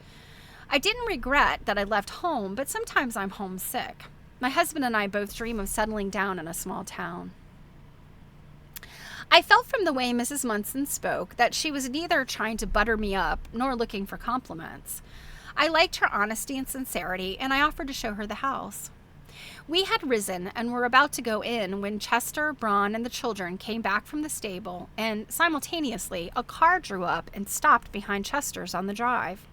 I didn't regret that I left home, but sometimes I'm homesick. My husband and I both dream of settling down in a small town. I felt from the way Mrs. Munson spoke that she was neither trying to butter me up nor looking for compliments. I liked her honesty and sincerity, and I offered to show her the house. We had risen and were about to go in when Chester, Braun, and the children came back from the stable, and simultaneously a car drew up and stopped behind Chester's on the drive.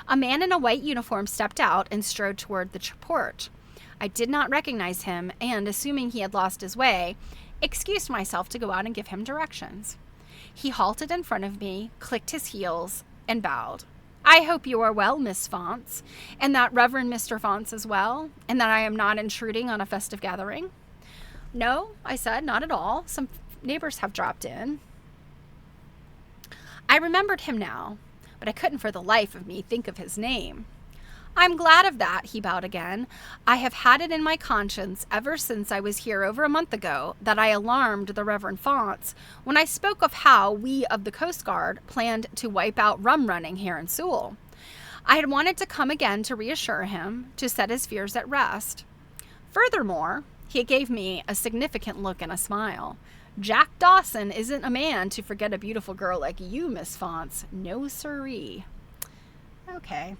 A man in a white uniform stepped out and strode toward the porch. I did not recognize him, and assuming he had lost his way, excused myself to go out and give him directions. He halted in front of me, clicked his heels, and bowed. I hope you are well, Miss Fonts, and that Reverend Mr. Fonts is well, and that I am not intruding on a festive gathering. No, I said, not at all. Some neighbors have dropped in. I remembered him now, but I couldn't for the life of me think of his name. I'm glad of that, he bowed again. I have had it in my conscience ever since I was here over a month ago that I alarmed the Reverend Fonts when I spoke of how we of the Coast Guard planned to wipe out rum running here in Sewell. I had wanted to come again to reassure him, to set his fears at rest. Furthermore, he gave me a significant look and a smile. Jack Dawson isn't a man to forget a beautiful girl like you, Miss Fonts. No siree. Okay.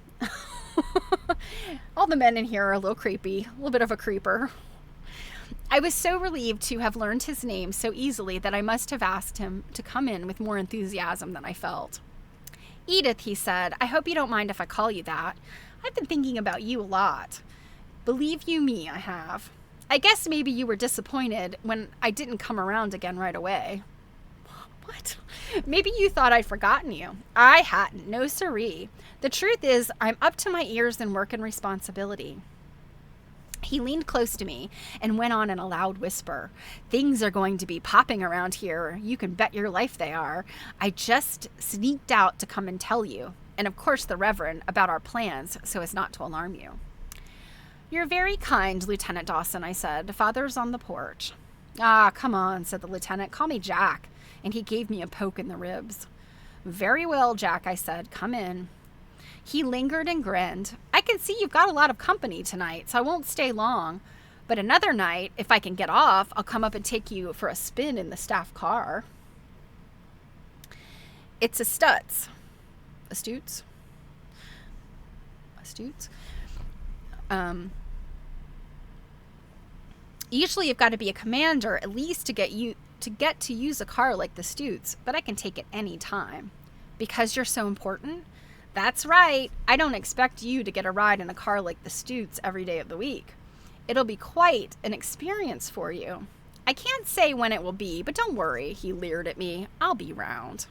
All the men in here are a little creepy, a little bit of a creeper. I was so relieved to have learned his name so easily that I must have asked him to come in with more enthusiasm than I felt. Edith, he said, I hope you don't mind if I call you that. I've been thinking about you a lot. Believe you me, I have. I guess maybe you were disappointed when I didn't come around again right away. What? Maybe you thought I'd forgotten you. I hadn't. No siree. The truth is, I'm up to my ears in work and responsibility. He leaned close to me and went on in a loud whisper. Things are going to be popping around here. You can bet your life they are. I just sneaked out to come and tell you. and of course the Reverend, about our plans so as not to alarm you. You're very kind, Lieutenant Dawson, I said. Father's on the porch. Ah, come on, said the lieutenant. Call me Jack. And he gave me a poke in the ribs. Very well, Jack, I said. Come in. He lingered and grinned. I can see you've got a lot of company tonight, so I won't stay long. But another night, if I can get off, I'll come up and take you for a spin in the staff car. It's a Stutz. Astutes? Usually you've got to be a commander at least to get to use a car like the Stutes, but I can take it any time. Because you're so important? That's right. I don't expect you to get a ride in a car like the Stutes every day of the week. It'll be quite an experience for you. I can't say when it will be, but don't worry, he leered at me. I'll be round.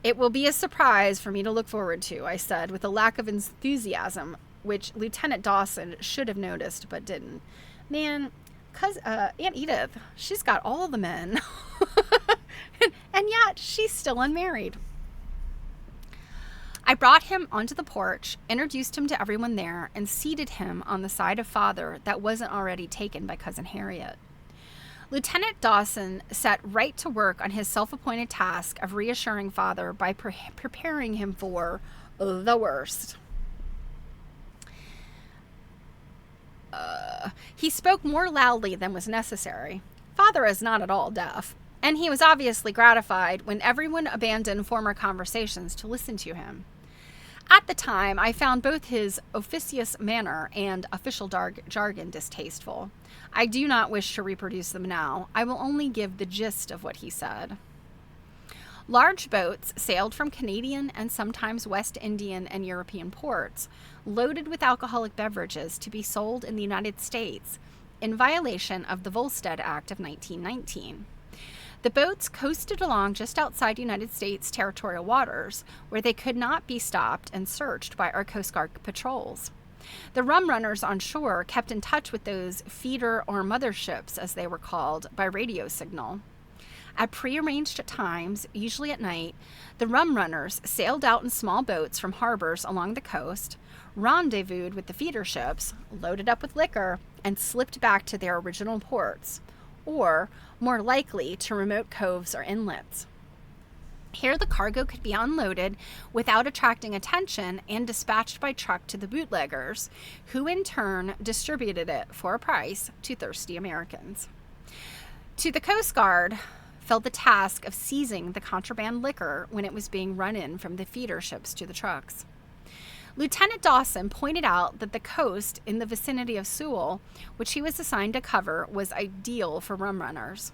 It will be a surprise for me to look forward to, I said, with a lack of enthusiasm, which Lieutenant Dawson should have noticed but didn't. Man, Aunt Edith, she's got all the men. And yet she's still unmarried. I brought him onto the porch, introduced him to everyone there, and seated him on the side of Father that wasn't already taken by Cousin Harriet. Lieutenant Dawson set right to work on his self-appointed task of reassuring Father by preparing him for the worst. He spoke more loudly than was necessary. Father is not at all deaf, and he was obviously gratified when everyone abandoned former conversations to listen to him. At the time, I found both his officious manner and official jargon distasteful. I do not wish to reproduce them now. I will only give the gist of what he said. Large boats sailed from Canadian and sometimes West Indian and European ports, loaded with alcoholic beverages to be sold in the United States, in violation of the Volstead Act of 1919. The boats coasted along just outside United States territorial waters, where they could not be stopped and searched by our Coast Guard patrols. The rum runners on shore kept in touch with those feeder or mother ships, as they were called, by radio signal. At prearranged times, usually at night, the rum runners sailed out in small boats from harbors along the coast, rendezvoused with the feeder ships, loaded up with liquor, and slipped back to their original ports, or, more likely, to remote coves or inlets. Here the cargo could be unloaded without attracting attention and dispatched by truck to the bootleggers, who in turn distributed it for a price to thirsty Americans. To the Coast Guard fell the task of seizing the contraband liquor when it was being run in from the feeder ships to the trucks. Lieutenant Dawson pointed out that the coast in the vicinity of Sewell, which he was assigned to cover, was ideal for rum runners.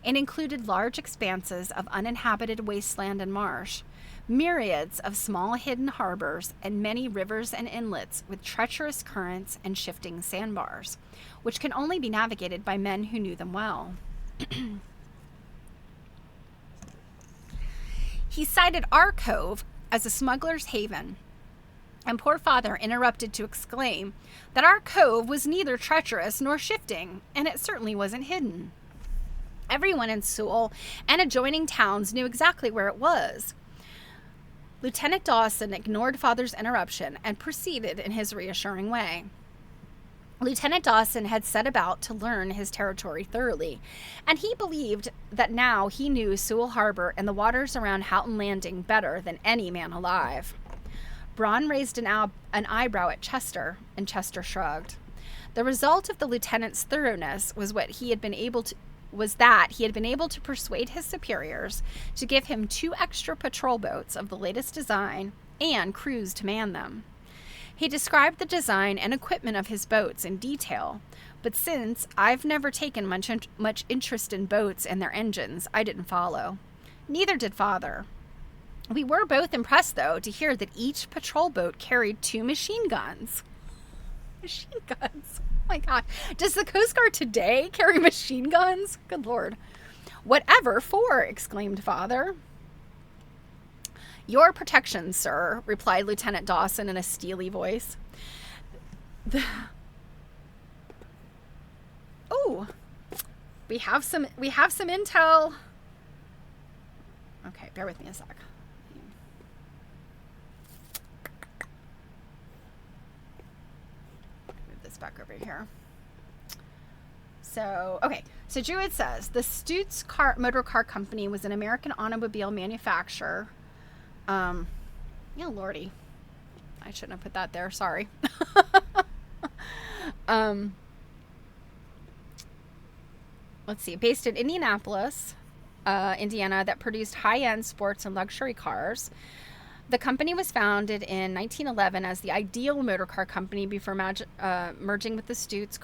It included large expanses of uninhabited wasteland and marsh, myriads of small hidden harbors, and many rivers and inlets with treacherous currents and shifting sandbars, which can only be navigated by men who knew them well. He cited our cove as a smuggler's haven, and poor Father interrupted to exclaim that our cove was neither treacherous nor shifting, and it certainly wasn't hidden. Everyone in Sewell and adjoining towns knew exactly where it was. Lieutenant Dawson ignored Father's interruption and proceeded in his reassuring way. Lieutenant Dawson had set about to learn his territory thoroughly, and he believed that now he knew Sewell Harbor and the waters around Houghton Landing better than any man alive. Braun raised an eyebrow at Chester, and Chester shrugged. The result of the lieutenant's thoroughness was that he had been able to persuade his superiors to give him 2 extra patrol boats of the latest design and crews to man them. He described the design and equipment of his boats in detail, but since I've never taken much interest in boats and their engines, I didn't follow. Neither did Father. We were both impressed, though, to hear that each patrol boat carried 2 machine guns. Machine guns? Oh my God. Does the Coast Guard today carry machine guns? Good Lord. Whatever for? Exclaimed Father. Your protection, sir, replied Lieutenant Dawson in a steely voice. Oh, we have some intel. Okay, bear with me a sec. this back over here. So, okay. So Jewett says, the Stutz Motor Car Company was an American automobile manufacturer. Lordy. I shouldn't have put that there. Sorry. Let's see. Based in Indianapolis, Indiana, that produced high-end sports and luxury cars. The company was founded in 1911 as the Ideal Motor Car Company before merging with the Stutz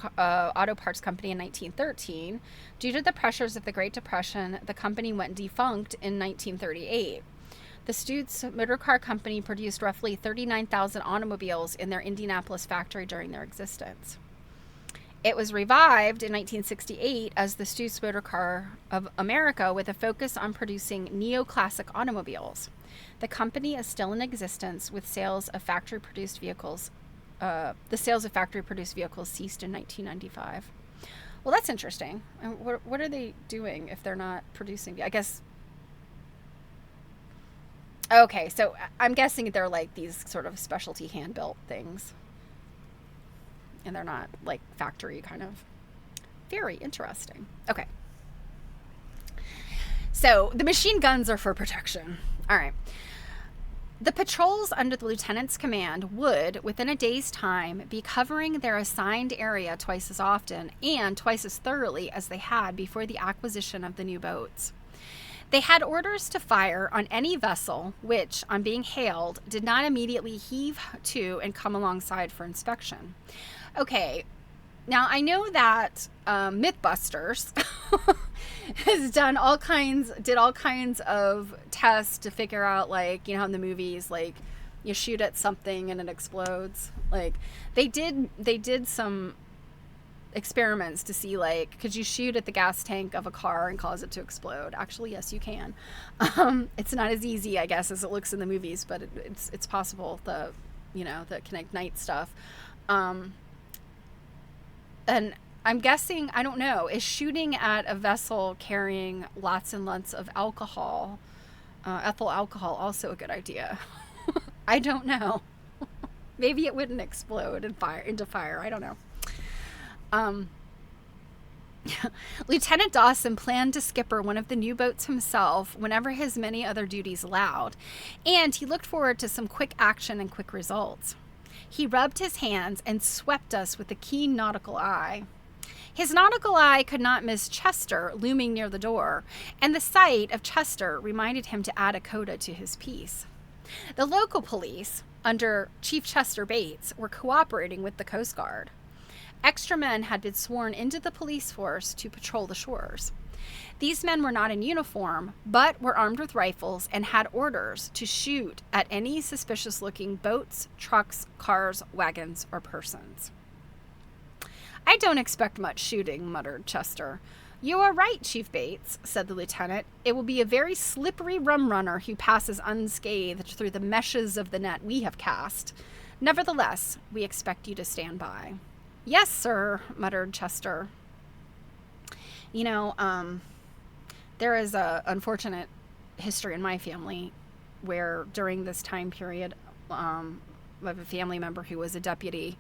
Auto Parts Company in 1913. Due to the pressures of the Great Depression, the company went defunct in 1938. The Stutz Motor Car Company produced roughly 39,000 automobiles in their Indianapolis factory during their existence. It was revived in 1968 as the Stutz Motor Car of America with a focus on producing neoclassic automobiles. The company is still in existence with sales of factory-produced vehicles. The sales of factory-produced vehicles ceased in 1995. Well, that's interesting. And what are they doing if they're not producing? I guess. Okay, so I'm guessing they're like these sort of specialty hand-built things. And they're not like factory kind of. Very interesting. Okay. So the machine guns are for protection. All right. The patrols under the lieutenant's command would, within a day's time, be covering their assigned area twice as often and twice as thoroughly as they had before the acquisition of the new boats. They had orders to fire on any vessel which, on being hailed, did not immediately heave to and come alongside for inspection. Okay, now I know that Mythbusters did all kinds of tests to figure out, like, you know, in the movies, like, you shoot at something and it explodes. Like, they did some experiments to see, like, could you shoot at the gas tank of a car and cause it to explode? Actually, yes, you can. It's not as easy, I guess, as it looks in the movies, but it's possible. That can ignite stuff. And I'm guessing, I don't know, is shooting at a vessel carrying lots and lots of alcohol, ethyl alcohol, also a good idea? I don't know. Maybe it wouldn't explode and into fire. I don't know. Lieutenant Dawson planned to skipper one of the new boats himself whenever his many other duties allowed, and he looked forward to some quick action and quick results. He rubbed his hands and swept us with a keen nautical eye. His nautical eye could not miss Chester looming near the door, and the sight of Chester reminded him to add a coda to his piece. The local police, under Chief Chester Bates, were cooperating with the Coast Guard. Extra men had been sworn into the police force to patrol the shores. These men were not in uniform, but were armed with rifles and had orders to shoot at any suspicious-looking boats, trucks, cars, wagons, or persons. I don't expect much shooting, muttered Chester. You are right, Chief Bates, said the lieutenant. It will be a very slippery rum runner who passes unscathed through the meshes of the net we have cast. Nevertheless, we expect you to stand by. Yes, sir, muttered Chester. You know, there is a unfortunate history in my family where during this time period, I have a family member who was a deputy,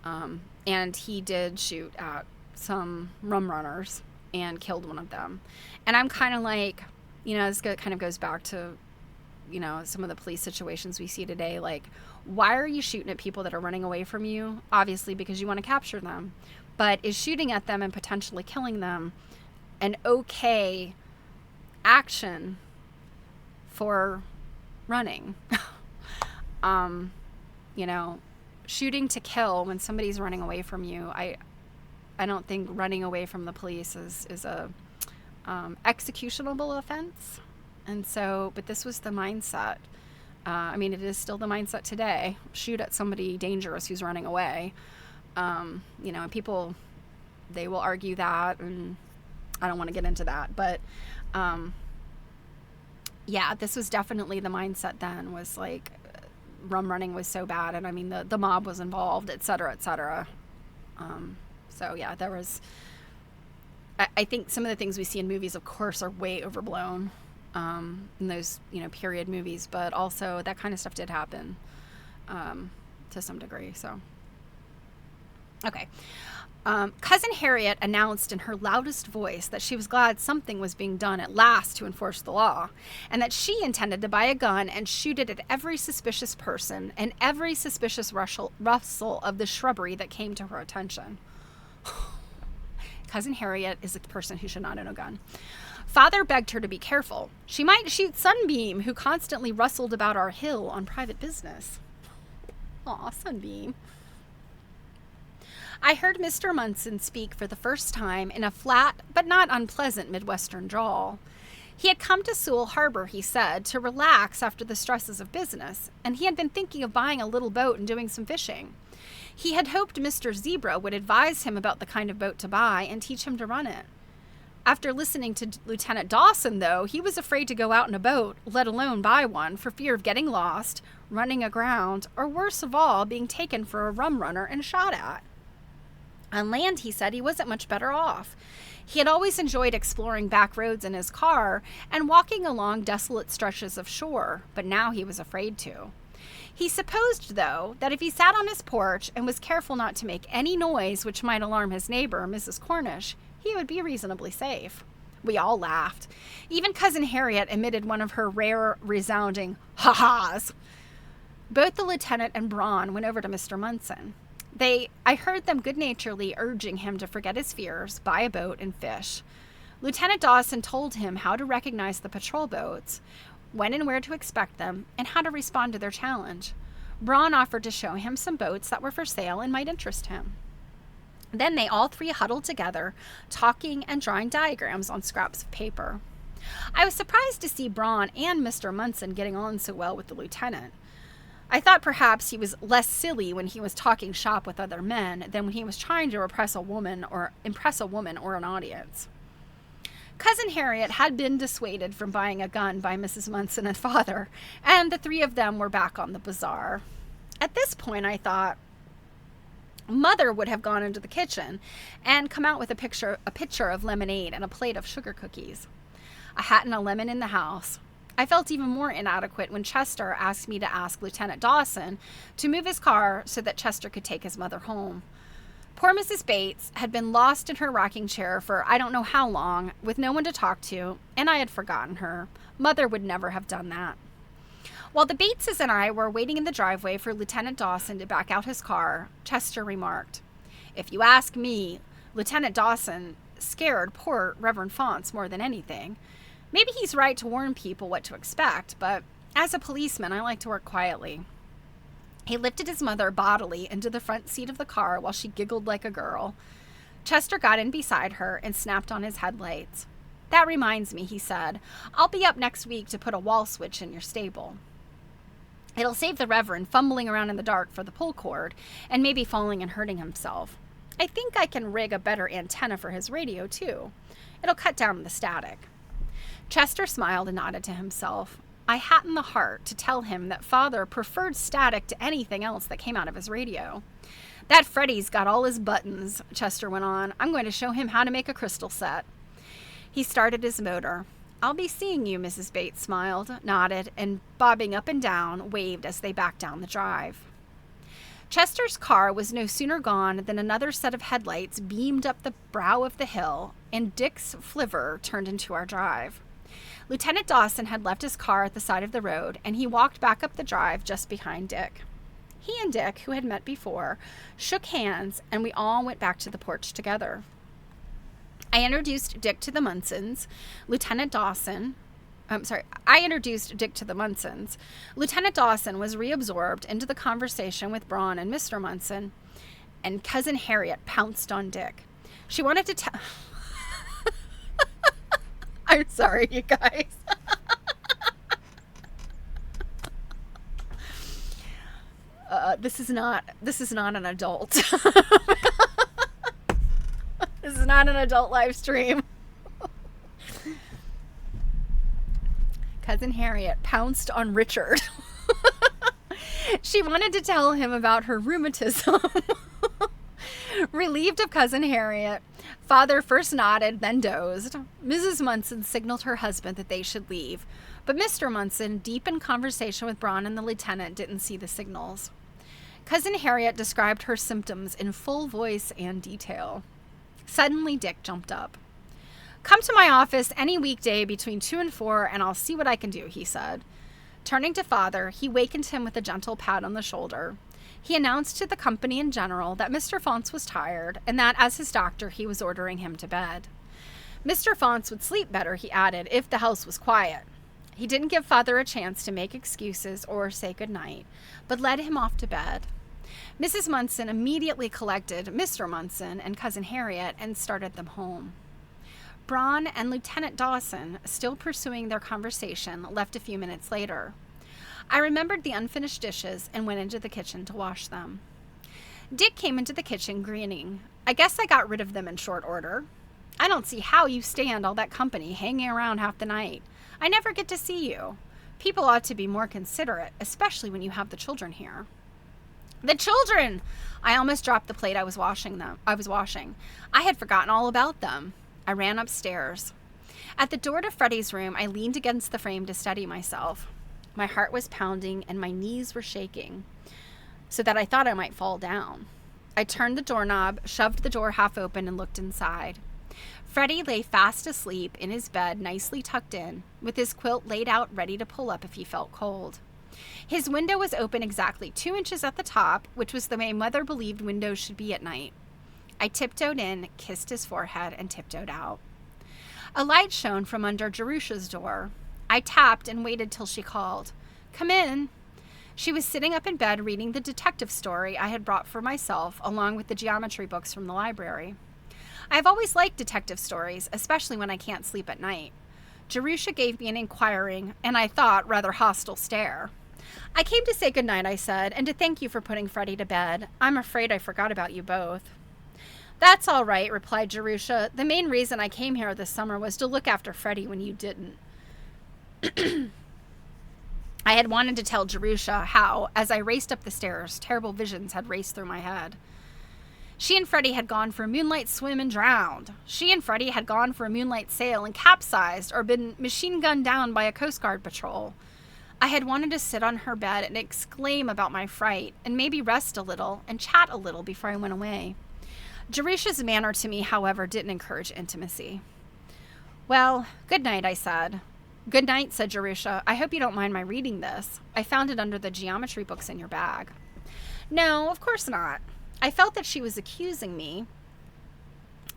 and he did shoot at some rum runners and killed one of them. And I'm kind of like, you know, this kind of goes back to, you know, some of the police situations we see today. Like, why are you shooting at people that are running away from you? Obviously because you want to capture them. But is shooting at them and potentially killing them an okay action for running? You know, shooting to kill when somebody's running away from you, I don't think running away from the police is a executionable offense. And so, but this was the mindset. I mean, it is still the mindset today. Shoot at somebody dangerous who's running away. You know, and people, they will argue that, and I don't want to get into that, but, yeah, this was definitely the mindset then, was like, rum running was so bad, and I mean, the mob was involved, et cetera, et cetera. So yeah, there was, I think some of the things we see in movies, of course, are way overblown, in those, you know, period movies, but also that kind of stuff did happen, to some degree, so. Okay. Cousin Harriet announced in her loudest voice that she was glad something was being done at last to enforce the law, and that she intended to buy a gun and shoot it at every suspicious person and every suspicious rustle of the shrubbery that came to her attention. Cousin Harriet is a person who should not own a gun. Father begged her to be careful. She might shoot Sunbeam, who constantly rustled about our hill on private business. Aw, Sunbeam. I heard Mr. Munson speak for the first time in a flat but not unpleasant Midwestern drawl. He had come to Sewell Harbor, he said, to relax after the stresses of business, and he had been thinking of buying a little boat and doing some fishing. He had hoped Mr. Zebra would advise him about the kind of boat to buy and teach him to run it. After listening to Lieutenant Dawson, though, he was afraid to go out in a boat, let alone buy one, for fear of getting lost, running aground, or worse of all, being taken for a rum runner and shot at. On land, he said, he wasn't much better off. He had always enjoyed exploring back roads in his car and walking along desolate stretches of shore, but now he was afraid to. He supposed, though, that if he sat on his porch and was careful not to make any noise which might alarm his neighbor, Mrs. Cornish, he would be reasonably safe. We all laughed. Even Cousin Harriet emitted one of her rare, resounding ha-has. Both the lieutenant and Braun went over to Mr. Munson. I heard them good-naturedly urging him to forget his fears, buy a boat, and fish. Lieutenant Dawson told him how to recognize the patrol boats, when and where to expect them, and how to respond to their challenge. Braun offered to show him some boats that were for sale and might interest him. Then they all three huddled together, talking and drawing diagrams on scraps of paper. I was surprised to see Braun and Mr. Munson getting on so well with the lieutenant. I thought perhaps he was less silly when he was talking shop with other men than when he was trying to impress a woman or an audience. Cousin Harriet had been dissuaded from buying a gun by Mrs. Munson and Father, and the three of them were back on the bazaar. At this point, I thought, Mother would have gone into the kitchen and come out with a pitcher of lemonade and a plate of sugar cookies. I hadn't a lemon in the house. I felt even more inadequate when Chester asked me to ask Lieutenant Dawson to move his car so that Chester could take his mother home. Poor Mrs. Bates had been lost in her rocking chair for I don't know how long, with no one to talk to, and I had forgotten her. Mother would never have done that. While the Bateses and I were waiting in the driveway for Lieutenant Dawson to back out his car, Chester remarked, "If you ask me, Lieutenant Dawson scared poor Reverend Fonts more than anything. Maybe he's right to warn people what to expect, but as a policeman, I like to work quietly." He lifted his mother bodily into the front seat of the car while she giggled like a girl. Chester got in beside her and snapped on his headlights. "That reminds me," he said, "I'll be up next week to put a wall switch in your stable. It'll save the Reverend fumbling around in the dark for the pull cord and maybe falling and hurting himself. I think I can rig a better antenna for his radio, too. It'll cut down the static." Chester smiled and nodded to himself. I hadn't the heart to tell him that Father preferred static to anything else that came out of his radio. "That Freddie's got all his buttons," Chester went on. "I'm going to show him how to make a crystal set." He started his motor. "I'll be seeing you," Mrs. Bates smiled, nodded, and bobbing up and down, waved as they backed down the drive. Chester's car was no sooner gone than another set of headlights beamed up the brow of the hill, and Dick's flivver turned into our drive. Lieutenant Dawson had left his car at the side of the road, and he walked back up the drive just behind Dick. He and Dick, who had met before, shook hands, and we all went back to the porch together. I introduced Dick to the Munsons. I introduced Dick to the Munsons. Lieutenant Dawson was reabsorbed into the conversation with Braun and Mr. Munson, and Cousin Harriet pounced on Dick. She wanted to tell... I'm sorry, you guys. This is not an adult. This is not an adult live stream. Cousin Harriet pounced on Richard. She wanted to tell him about her rheumatism. Relieved of Cousin Harriet, Father first nodded, then dozed. Mrs. Munson signaled her husband that they should leave, but Mr. Munson, deep in conversation with Braun and the lieutenant, didn't see the signals. Cousin Harriet described her symptoms in full voice and detail. Suddenly, Dick jumped up. "Come to my office any weekday between 2 and 4, and I'll see what I can do," he said. Turning to Father, he wakened him with a gentle pat on the shoulder. He announced to the company in general that Mr. Faunce was tired, and that as his doctor he was ordering him to bed. Mr. Faunce would sleep better, he added, if the house was quiet. He didn't give Father a chance to make excuses or say good night, but led him off to bed. Mrs. Munson immediately collected Mr. Munson and Cousin Harriet and started them home. Braun and Lieutenant Dawson, still pursuing their conversation, left a few minutes later. I remembered the unfinished dishes and went into the kitchen to wash them. Dick came into the kitchen grinning. "I guess I got rid of them in short order. I don't see how you stand all that company hanging around half the night. I never get to see you. People ought to be more considerate, especially when you have the children here." "The children!" I almost dropped the plate I was washing. I had forgotten all about them. I ran upstairs. At the door to Freddie's room, I leaned against the frame to steady myself. My heart was pounding and my knees were shaking, so that I thought I might fall down. I turned the doorknob, shoved the door half open, and looked inside. Freddie lay fast asleep in his bed, nicely tucked in, with his quilt laid out ready to pull up if he felt cold. His window was open exactly 2 inches at the top, which was the way Mother believed windows should be at night. I tiptoed in, kissed his forehead, and tiptoed out. A light shone from under Jerusha's door. I tapped and waited till she called. "Come in." She was sitting up in bed reading the detective story I had brought for myself, along with the geometry books from the library. I have always liked detective stories, especially when I can't sleep at night. Jerusha gave me an inquiring, and I thought rather hostile stare. "I came to say good night," I said, "and to thank you for putting Freddie to bed. I'm afraid I forgot about you both." "That's all right," replied Jerusha. "The main reason I came here this summer was to look after Freddie when you didn't." I had wanted to tell Jerusha how, as I raced up the stairs, terrible visions had raced through my head. She and Freddie had gone for a moonlight swim and drowned. She and Freddie had gone for a moonlight sail and capsized or been machine gunned down by a Coast Guard patrol. I had wanted to sit on her bed and exclaim about my fright and maybe rest a little and chat a little before I went away. Jerusha's manner to me, however, didn't encourage intimacy. "Well, good night," I said. "Good night," said Jerusha. "I hope you don't mind my reading this. I found it under the geometry books in your bag." "No, of course not." I felt that she was accusing me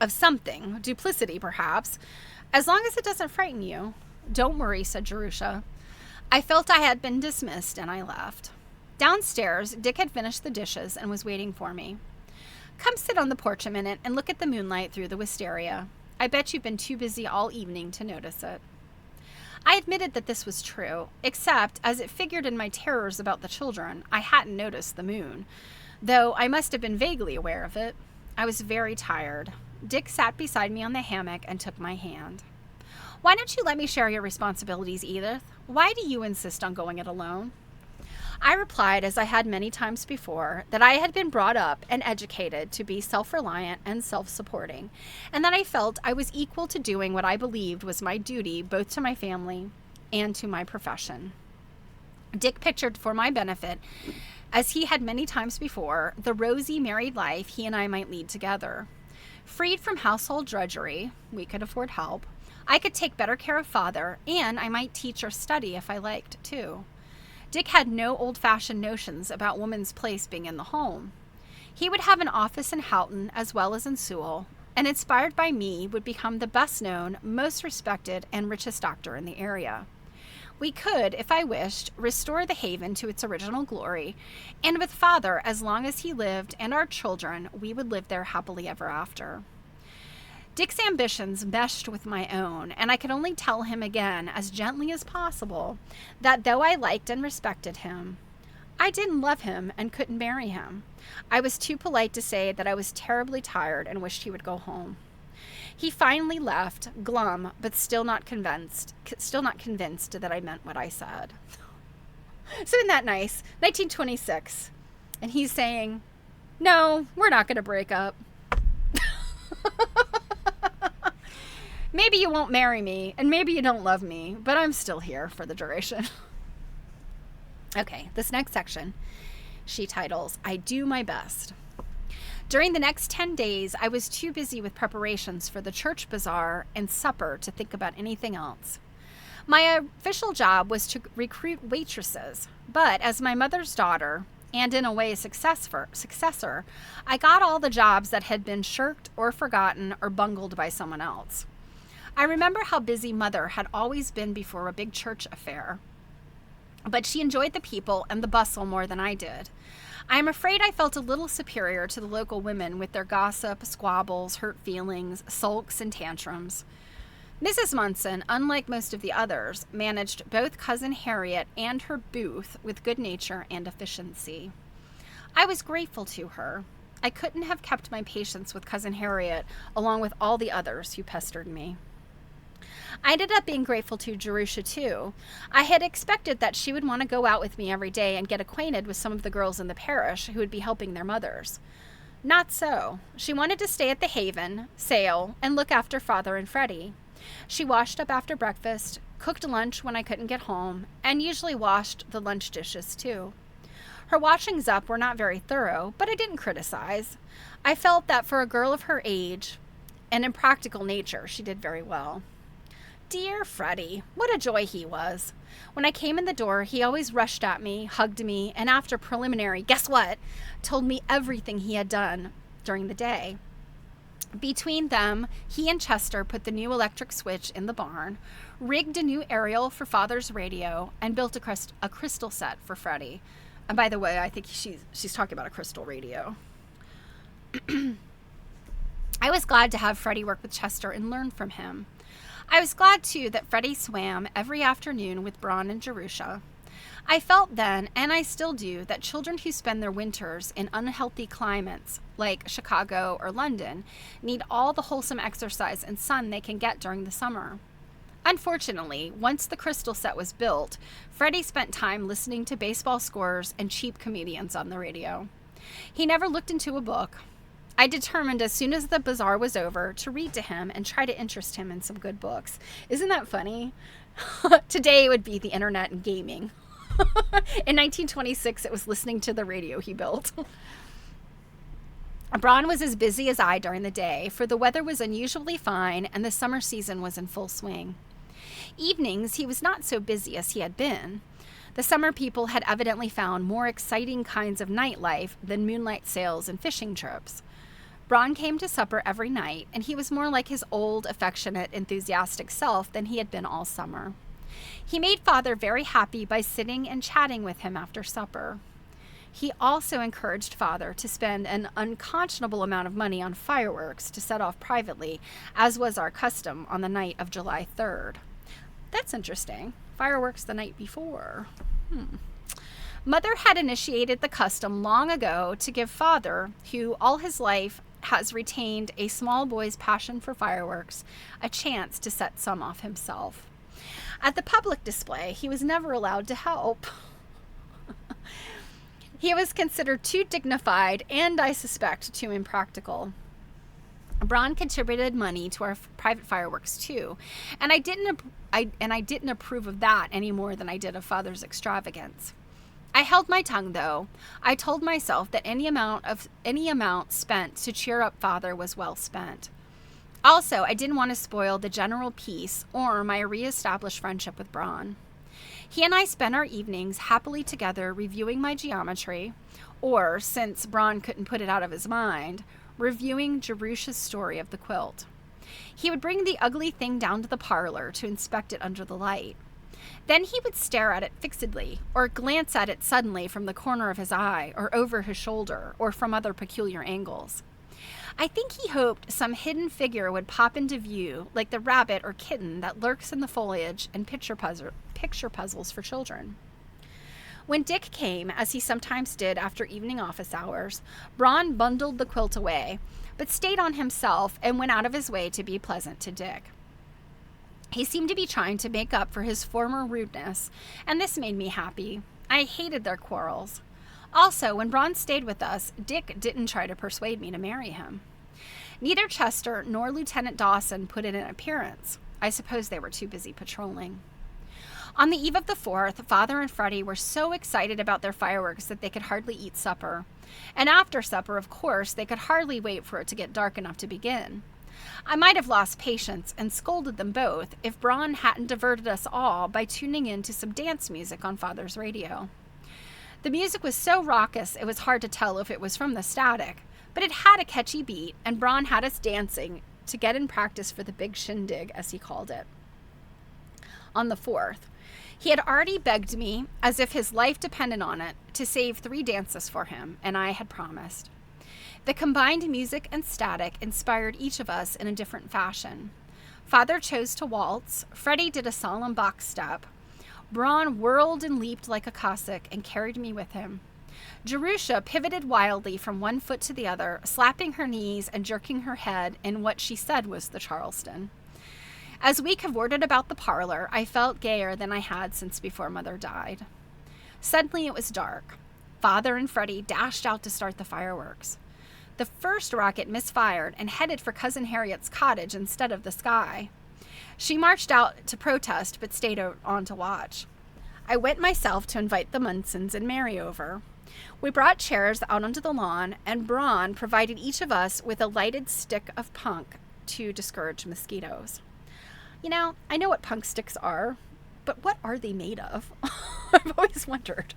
of something, duplicity perhaps. "As long as it doesn't frighten you." "Don't worry," said Jerusha. I felt I had been dismissed, and I left. Downstairs, Dick had finished the dishes and was waiting for me. "Come sit on the porch a minute and look at the moonlight through the wisteria. I bet you've been too busy all evening to notice it." I admitted that this was true, except, as it figured in my terrors about the children, I hadn't noticed the moon, though I must have been vaguely aware of it. I was very tired. Dick sat beside me on the hammock and took my hand. "Why don't you let me share your responsibilities, Edith? Why do you insist on going it alone?" I replied, as I had many times before, that I had been brought up and educated to be self-reliant and self-supporting, and that I felt I was equal to doing what I believed was my duty both to my family and to my profession. Dick pictured for my benefit, as he had many times before, the rosy married life he and I might lead together. Freed from household drudgery, we could afford help, I could take better care of Father, and I might teach or study if I liked, too. Dick had no old-fashioned notions about woman's place being in the home. He would have an office in Houghton as well as in Sewell, and inspired by me would become the best-known, most respected, and richest doctor in the area. We could, if I wished, restore the Haven to its original glory, and with Father, as long as he lived, and our children, we would live there happily ever after. Dick's ambitions meshed with my own, and I could only tell him again, as gently as possible, that though I liked and respected him, I didn't love him and couldn't marry him. I was too polite to say that I was terribly tired and wished he would go home. He finally left, glum, but still not convinced that I meant what I said. So isn't that nice? 1926. And he's saying, "No, we're not going to break up. Maybe you won't marry me, and maybe you don't love me, but I'm still here for the duration." Okay, this next section she titles, "I Do My Best." During the next 10 days, I was too busy with preparations for the church bazaar and supper to think about anything else. My official job was to recruit waitresses, but as my mother's daughter, and in a way a successor, I got all the jobs that had been shirked or forgotten or bungled by someone else. I remember how busy Mother had always been before a big church affair, but she enjoyed the people and the bustle more than I did. I am afraid I felt a little superior to the local women with their gossip, squabbles, hurt feelings, sulks, and tantrums. Mrs. Munson, unlike most of the others, managed both Cousin Harriet and her booth with good nature and efficiency. I was grateful to her. I couldn't have kept my patience with Cousin Harriet along with all the others who pestered me. I ended up being grateful to Jerusha, too. I had expected that she would want to go out with me every day and get acquainted with some of the girls in the parish who would be helping their mothers. Not so. She wanted to stay at the Haven, sail, and look after Father and Freddie. She washed up after breakfast, cooked lunch when I couldn't get home, and usually washed the lunch dishes, too. Her washings up were not very thorough, but I didn't criticize. I felt that for a girl of her age and in practical nature, she did very well. Dear Freddie, what a joy he was. When I came in the door, he always rushed at me, hugged me, and after preliminary, guess what, told me everything he had done during the day. Between them, he and Chester put the new electric switch in the barn, rigged a new aerial for Father's radio, and built a crystal set for Freddie. And by the way, I think she's talking about a crystal radio. I was glad to have Freddie work with Chester and learn from him. I was glad, too, that Freddie swam every afternoon with Braun and Jerusha. I felt then, and I still do, that children who spend their winters in unhealthy climates, like Chicago or London, need all the wholesome exercise and sun they can get during the summer. Unfortunately, once the crystal set was built, Freddie spent time listening to baseball scores and cheap comedians on the radio. He never looked into a book. I determined as soon as the bazaar was over to read to him and try to interest him in some good books. Isn't that funny? Today it would be the internet and gaming. In 1926, it was listening to the radio he built. Braun was as busy as I during the day, for the weather was unusually fine and the summer season was in full swing. Evenings, he was not so busy as he had been. The summer people had evidently found more exciting kinds of nightlife than moonlight sails and fishing trips. Braun came to supper every night, and he was more like his old, affectionate, enthusiastic self than he had been all summer. He made Father very happy by sitting and chatting with him after supper. He also encouraged Father to spend an unconscionable amount of money on fireworks to set off privately, as was our custom on the night of July 3rd. That's interesting. Fireworks the night before. Mother had initiated the custom long ago to give Father, who all his life has retained a small boy's passion for fireworks, a chance to set some off himself. At the public display, he was never allowed to help. He was considered too dignified and, I suspect, too impractical. Braun contributed money to our private fireworks too, and I didn't approve of that any more than I did of Father's extravagance. I held my tongue, though. I told myself that any amount spent to cheer up Father was well spent. Also, I didn't want to spoil the general peace or my reestablished friendship with Braun. He and I spent our evenings happily together reviewing my geometry, or, since Braun couldn't put it out of his mind, reviewing Jerusha's story of the quilt. He would bring the ugly thing down to the parlor to inspect it under the light. Then he would stare at it fixedly, or glance at it suddenly from the corner of his eye, or over his shoulder, or from other peculiar angles. I think he hoped some hidden figure would pop into view, like the rabbit or kitten that lurks in the foliage and picture puzzles for children. When Dick came, as he sometimes did after evening office hours, Braun bundled the quilt away, but stayed on himself and went out of his way to be pleasant to Dick. He seemed to be trying to make up for his former rudeness, and this made me happy. I hated their quarrels. Also, when Braun stayed with us, Dick didn't try to persuade me to marry him. Neither Chester nor Lieutenant Dawson put in an appearance. I suppose they were too busy patrolling. On the eve of the 4th, Father and Freddie were so excited about their fireworks that they could hardly eat supper. And after supper, of course, they could hardly wait for it to get dark enough to begin. I might have lost patience and scolded them both if Braun hadn't diverted us all by tuning in to some dance music on Father's radio. The music was so raucous it was hard to tell if it was from the static, but it had a catchy beat, and Braun had us dancing to get in practice for the big shindig, as he called it. On the 4th, he had already begged me, as if his life depended on it, to save 3 dances for him, and I had promised. The combined music and static inspired each of us in a different fashion. Father chose to waltz, Freddie did a solemn box step, Braun whirled and leaped like a Cossack and carried me with him. Jerusha pivoted wildly from one foot to the other, slapping her knees and jerking her head in what she said was the Charleston. As we cavorted about the parlor, I felt gayer than I had since before Mother died. Suddenly it was dark. Father and Freddie dashed out to start the fireworks. The first rocket misfired and headed for Cousin Harriet's cottage instead of the sky. She marched out to protest but stayed on to watch. I went myself to invite the Munsons and Mary over. We brought chairs out onto the lawn, and Braun provided each of us with a lighted stick of punk to discourage mosquitoes. You know, I know what punk sticks are, but what are they made of? I've always wondered.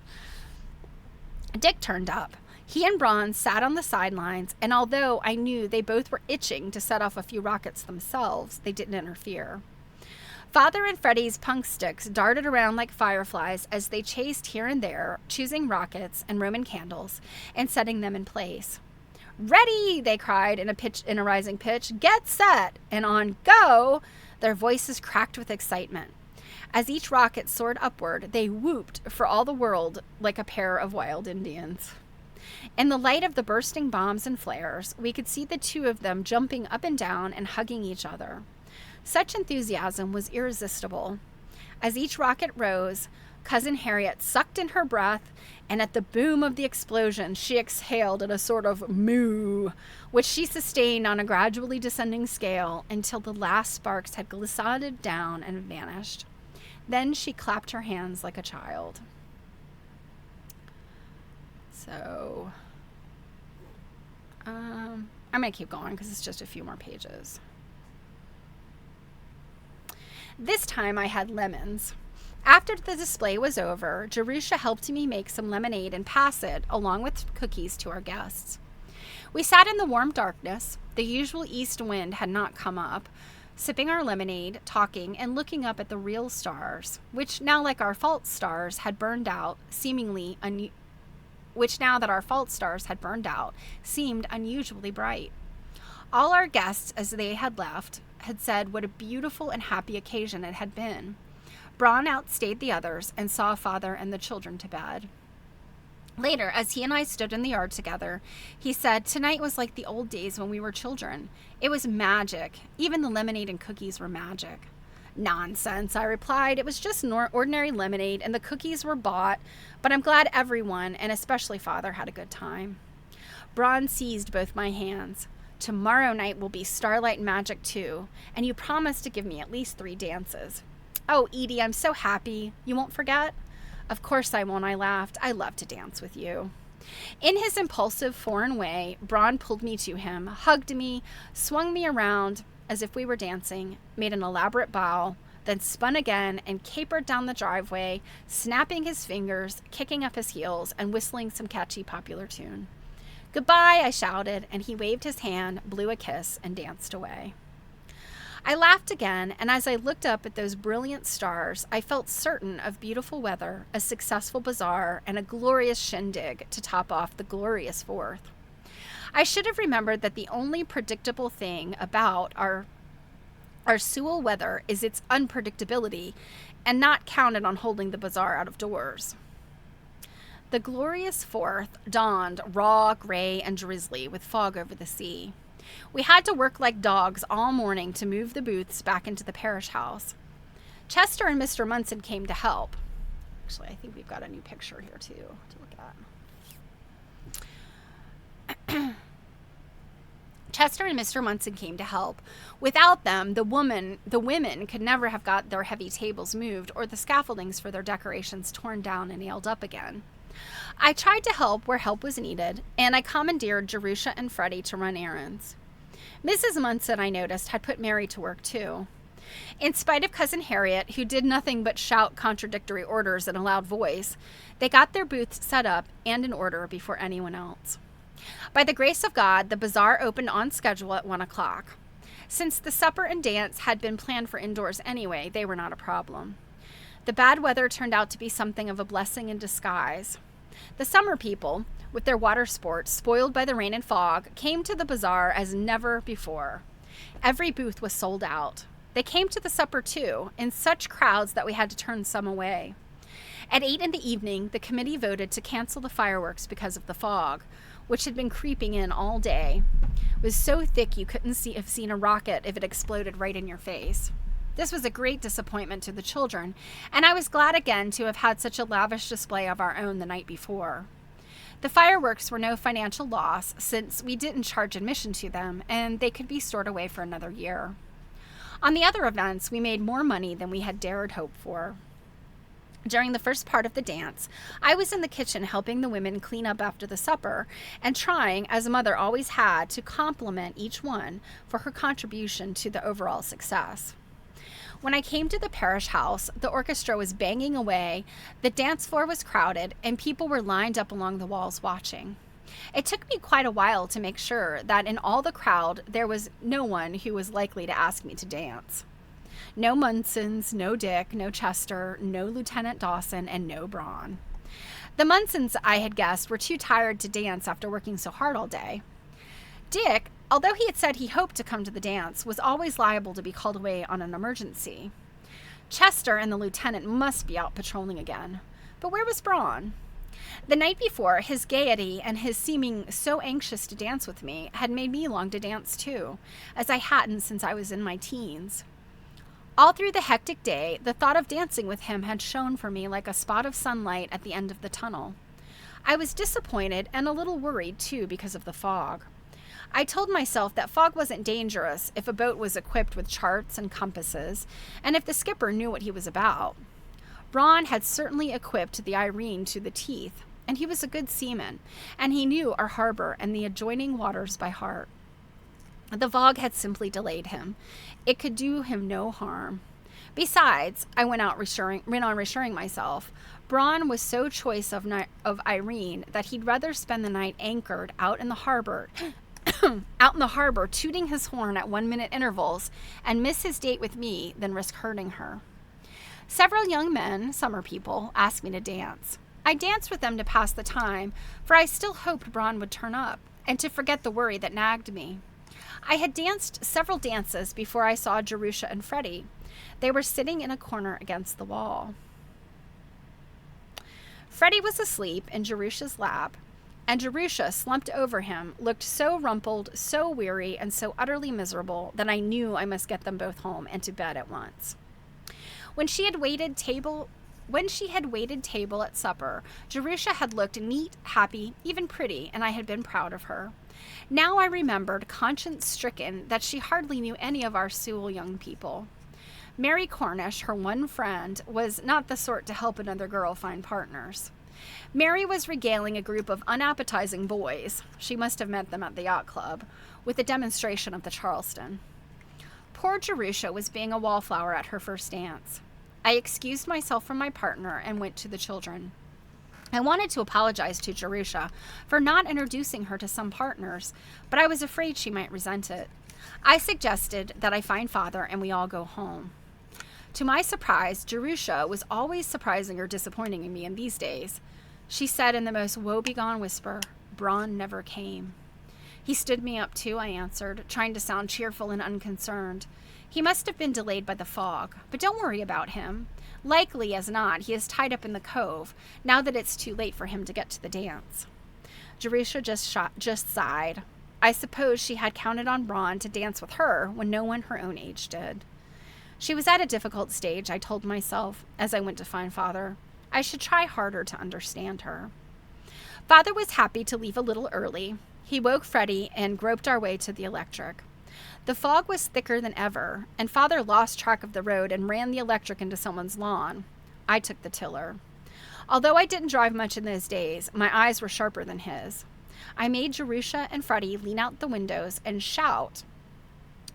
Dick turned up. He and Braun sat on the sidelines, and although I knew they both were itching to set off a few rockets themselves, they didn't interfere. Father and Freddie's punk sticks darted around like fireflies as they chased here and there, choosing rockets and Roman candles and setting them in place. "Ready!" they cried in a rising pitch. "Get set!" And on go, their voices cracked with excitement. As each rocket soared upward, they whooped for all the world like a pair of wild Indians. In the light of the bursting bombs and flares, we could see the two of them jumping up and down and hugging each other. Such enthusiasm was irresistible. As each rocket rose, Cousin Harriet sucked in her breath, and at the boom of the explosion, she exhaled in a sort of moo, which she sustained on a gradually descending scale until the last sparks had glissaded down and vanished. Then she clapped her hands like a child. So, I'm going to keep going because it's just a few more pages. This time I had lemons. After the display was over, Jerusha helped me make some lemonade and pass it, along with cookies, to our guests. We sat in the warm darkness. The usual east wind had not come up, sipping our lemonade, talking, and looking up at the real stars, which now, like our false stars, had burned out, seemed unusually bright. All our guests, as they had left, had said what a beautiful and happy occasion it had been. Braun outstayed the others and saw Father and the children to bed. Later, as he and I stood in the yard together, he said, "Tonight was like the old days when we were children. It was magic. Even the lemonade and cookies were magic." "Nonsense," I replied. "It was just ordinary lemonade, and the cookies were bought, but I'm glad everyone, and especially Father, had a good time." Braun seized both my hands. "Tomorrow night will be starlight magic too, and you promised to give me at least 3 dances." "Oh, Edie, I'm so happy. You won't forget?" "Of course I won't," I laughed. "I love to dance with you." In his impulsive foreign way, Braun pulled me to him, hugged me, swung me around as if we were dancing, made an elaborate bow, then spun again and capered down the driveway, snapping his fingers, kicking up his heels, and whistling some catchy popular tune. "Goodbye," I shouted, and he waved his hand, blew a kiss, and danced away. I laughed again, and as I looked up at those brilliant stars, I felt certain of beautiful weather, a successful bazaar, and a glorious shindig to top off the glorious 4th. I should have remembered that the only predictable thing about our Sewell weather is its unpredictability, and not counted on holding the bazaar out of doors. The glorious 4th dawned raw, gray, and drizzly, with fog over the sea. We had to work like dogs all morning to move the booths back into the parish house. Chester and Mr. Munson came to help. Actually, I think we've got a new picture here, too, to look at. Chester and Mr. Munson came to help. Without them, the women could never have got their heavy tables moved or the scaffoldings for their decorations torn down and nailed up again. I tried to help where help was needed, and I commandeered Jerusha and Freddie to run errands. Mrs. Munson, I noticed, had put Mary to work too. In spite of Cousin Harriet, who did nothing but shout contradictory orders in a loud voice, they got their booths set up and in order before anyone else. By the grace of God, the bazaar opened on schedule at 1 o'clock. Since the supper and dance had been planned for indoors anyway, they were not a problem. The bad weather turned out to be something of a blessing in disguise. The summer people, with their water sports spoiled by the rain and fog, came to the bazaar as never before. Every booth was sold out. They came to the supper too, in such crowds that we had to turn some away. At 8 in the evening, the committee voted to cancel the fireworks because of the fog, which had been creeping in all day. It was so thick you couldn't have seen a rocket if it exploded right in your face. This was a great disappointment to the children, and I was glad again to have had such a lavish display of our own the night before. The fireworks were no financial loss, since we didn't charge admission to them, and they could be stored away for another year. On the other events, we made more money than we had dared hope for. During the first part of the dance, I was in the kitchen helping the women clean up after the supper and trying, as Mother always had, to compliment each one for her contribution to the overall success. When I came to the parish house, the orchestra was banging away, the dance floor was crowded, and people were lined up along the walls watching. It took me quite a while to make sure that in all the crowd there was no one who was likely to ask me to dance. No Munsons, no Dick, no Chester, no Lieutenant Dawson, and no Braun. The Munsons, I had guessed, were too tired to dance after working so hard all day. Dick, although he had said he hoped to come to the dance, was always liable to be called away on an emergency. Chester and the lieutenant must be out patrolling again. But where was Braun? The night before, his gaiety and his seeming so anxious to dance with me had made me long to dance too, as I hadn't since I was in my teens. All through the hectic day, the thought of dancing with him had shone for me like a spot of sunlight at the end of the tunnel. I was disappointed and a little worried too because of the fog. I told myself that fog wasn't dangerous if a boat was equipped with charts and compasses, and if the skipper knew what he was about. Braun had certainly equipped the Irene to the teeth, and he was a good seaman, and he knew our harbor and the adjoining waters by heart. The fog had simply delayed him. It could do him no harm. Besides, I went on reassuring myself, Braun was so choice of Irene that he'd rather spend the night anchored out in the harbor, tooting his horn at 1-minute intervals, and miss his date with me than risk hurting her. Several young men, summer people, asked me to dance. I danced with them to pass the time, for I still hoped Braun would turn up, and to forget the worry that nagged me. I had danced several dances before I saw Jerusha and Freddie. They were sitting in a corner against the wall. Freddie was asleep in Jerusha's lap, and Jerusha, slumped over him, looked so rumpled, so weary, and so utterly miserable that I knew I must get them both home and to bed at once. When she had waited table at supper, Jerusha had looked neat, happy, even pretty, and I had been proud of her. Now I remembered, conscience-stricken, that she hardly knew any of our Sewell young people. Mary Cornish, her one friend, was not the sort to help another girl find partners. Mary was regaling a group of unappetizing boys, she must have met them at the yacht club, with a demonstration of the Charleston. Poor Jerusha was being a wallflower at her first dance. I excused myself from my partner and went to the children. I wanted to apologize to Jerusha for not introducing her to some partners, but I was afraid she might resent it. I suggested that I find Father and we all go home. To my surprise, Jerusha was always surprising or disappointing me in these days. She said in the most woebegone whisper, "Braun never came." "He stood me up too," I answered, trying to sound cheerful and unconcerned. "He must have been delayed by the fog, but don't worry about him. Likely as not, he is tied up in the cove, now that it's too late for him to get to the dance." Jerusha just sighed. I suppose she had counted on Braun to dance with her when no one her own age did. She was at a difficult stage, I told myself, as I went to find Father. I should try harder to understand her. Father was happy to leave a little early. He woke Freddie and groped our way to the electric. The fog was thicker than ever, and Father lost track of the road and ran the electric into someone's lawn. I took the tiller. Although I didn't drive much in those days, my eyes were sharper than his. I made Jerusha and Freddie lean out the windows and shout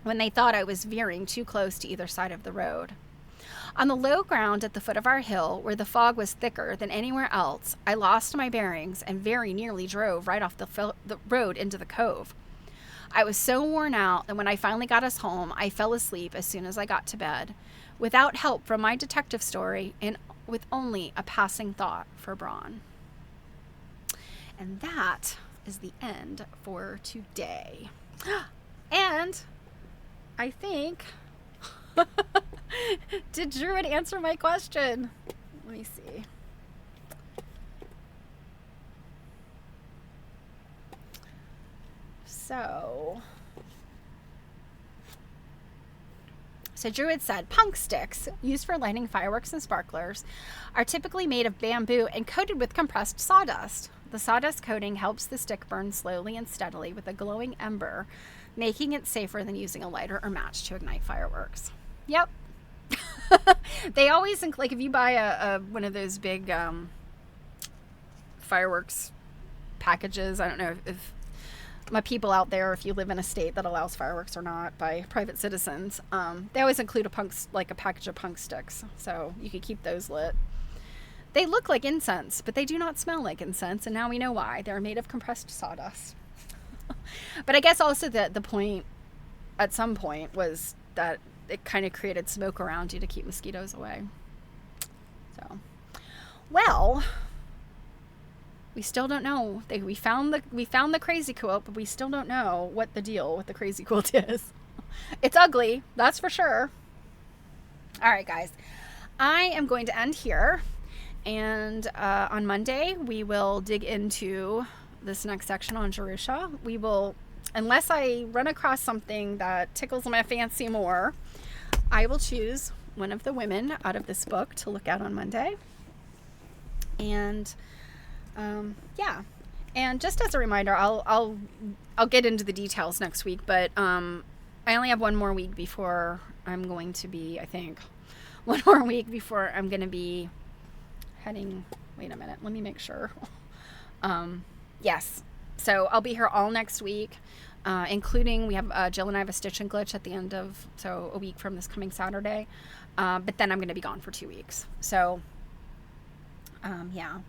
when they thought I was veering too close to either side of the road. On the low ground at the foot of our hill, where the fog was thicker than anywhere else, I lost my bearings and very nearly drove right off the road into the cove. I was so worn out that when I finally got us home, I fell asleep as soon as I got to bed, without help from my detective story and with only a passing thought for Braun. And that is the end for today. And I think... Did Druid answer my question? Let me see. So Druid said, punk sticks, used for lighting fireworks and sparklers, are typically made of bamboo and coated with compressed sawdust. The sawdust coating helps the stick burn slowly and steadily with a glowing ember, making it safer than using a lighter or match to ignite fireworks. Yep. They always, like, if you buy a one of those big fireworks packages, I don't know if my people out there, if you live in a state that allows fireworks or not by private citizens, they always include a package of punk sticks, so you could keep those lit. They look like incense, but they do not smell like incense, and now we know why. They're made of compressed sawdust. But I guess also the point, at some point, was that it kind of created smoke around you to keep mosquitoes away. So, well, we still don't know. We found the Crazy Quilt, but we still don't know what the deal with the Crazy Quilt is. It's ugly, that's for sure. All right, guys, I am going to end here, and on Monday we will dig into this next section on Jerusha. We will, unless I run across something that tickles my fancy more, I will choose one of the women out of this book to look at on Monday. And yeah, and just as a reminder, I'll get into the details next week, but I only have one more week before I'm going to be, one more week before I'm going to be heading, wait a minute, let me make sure. Yes, so I'll be here all next week, including, we have, Jill and I have a stitch and glitch at the end of, so a week from this coming Saturday, but then I'm going to be gone for 2 weeks, so, yeah.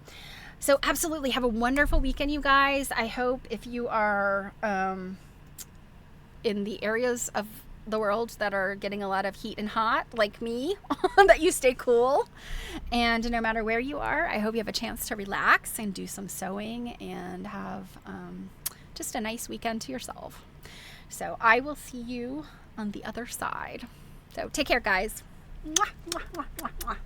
So absolutely have a wonderful weekend, you guys. I hope if you are in the areas of the world that are getting a lot of heat and hot, like me, that you stay cool. And no matter where you are, I hope you have a chance to relax and do some sewing and have just a nice weekend to yourself. So I will see you on the other side. So take care, guys. Mwah, mwah, mwah, mwah, mwah.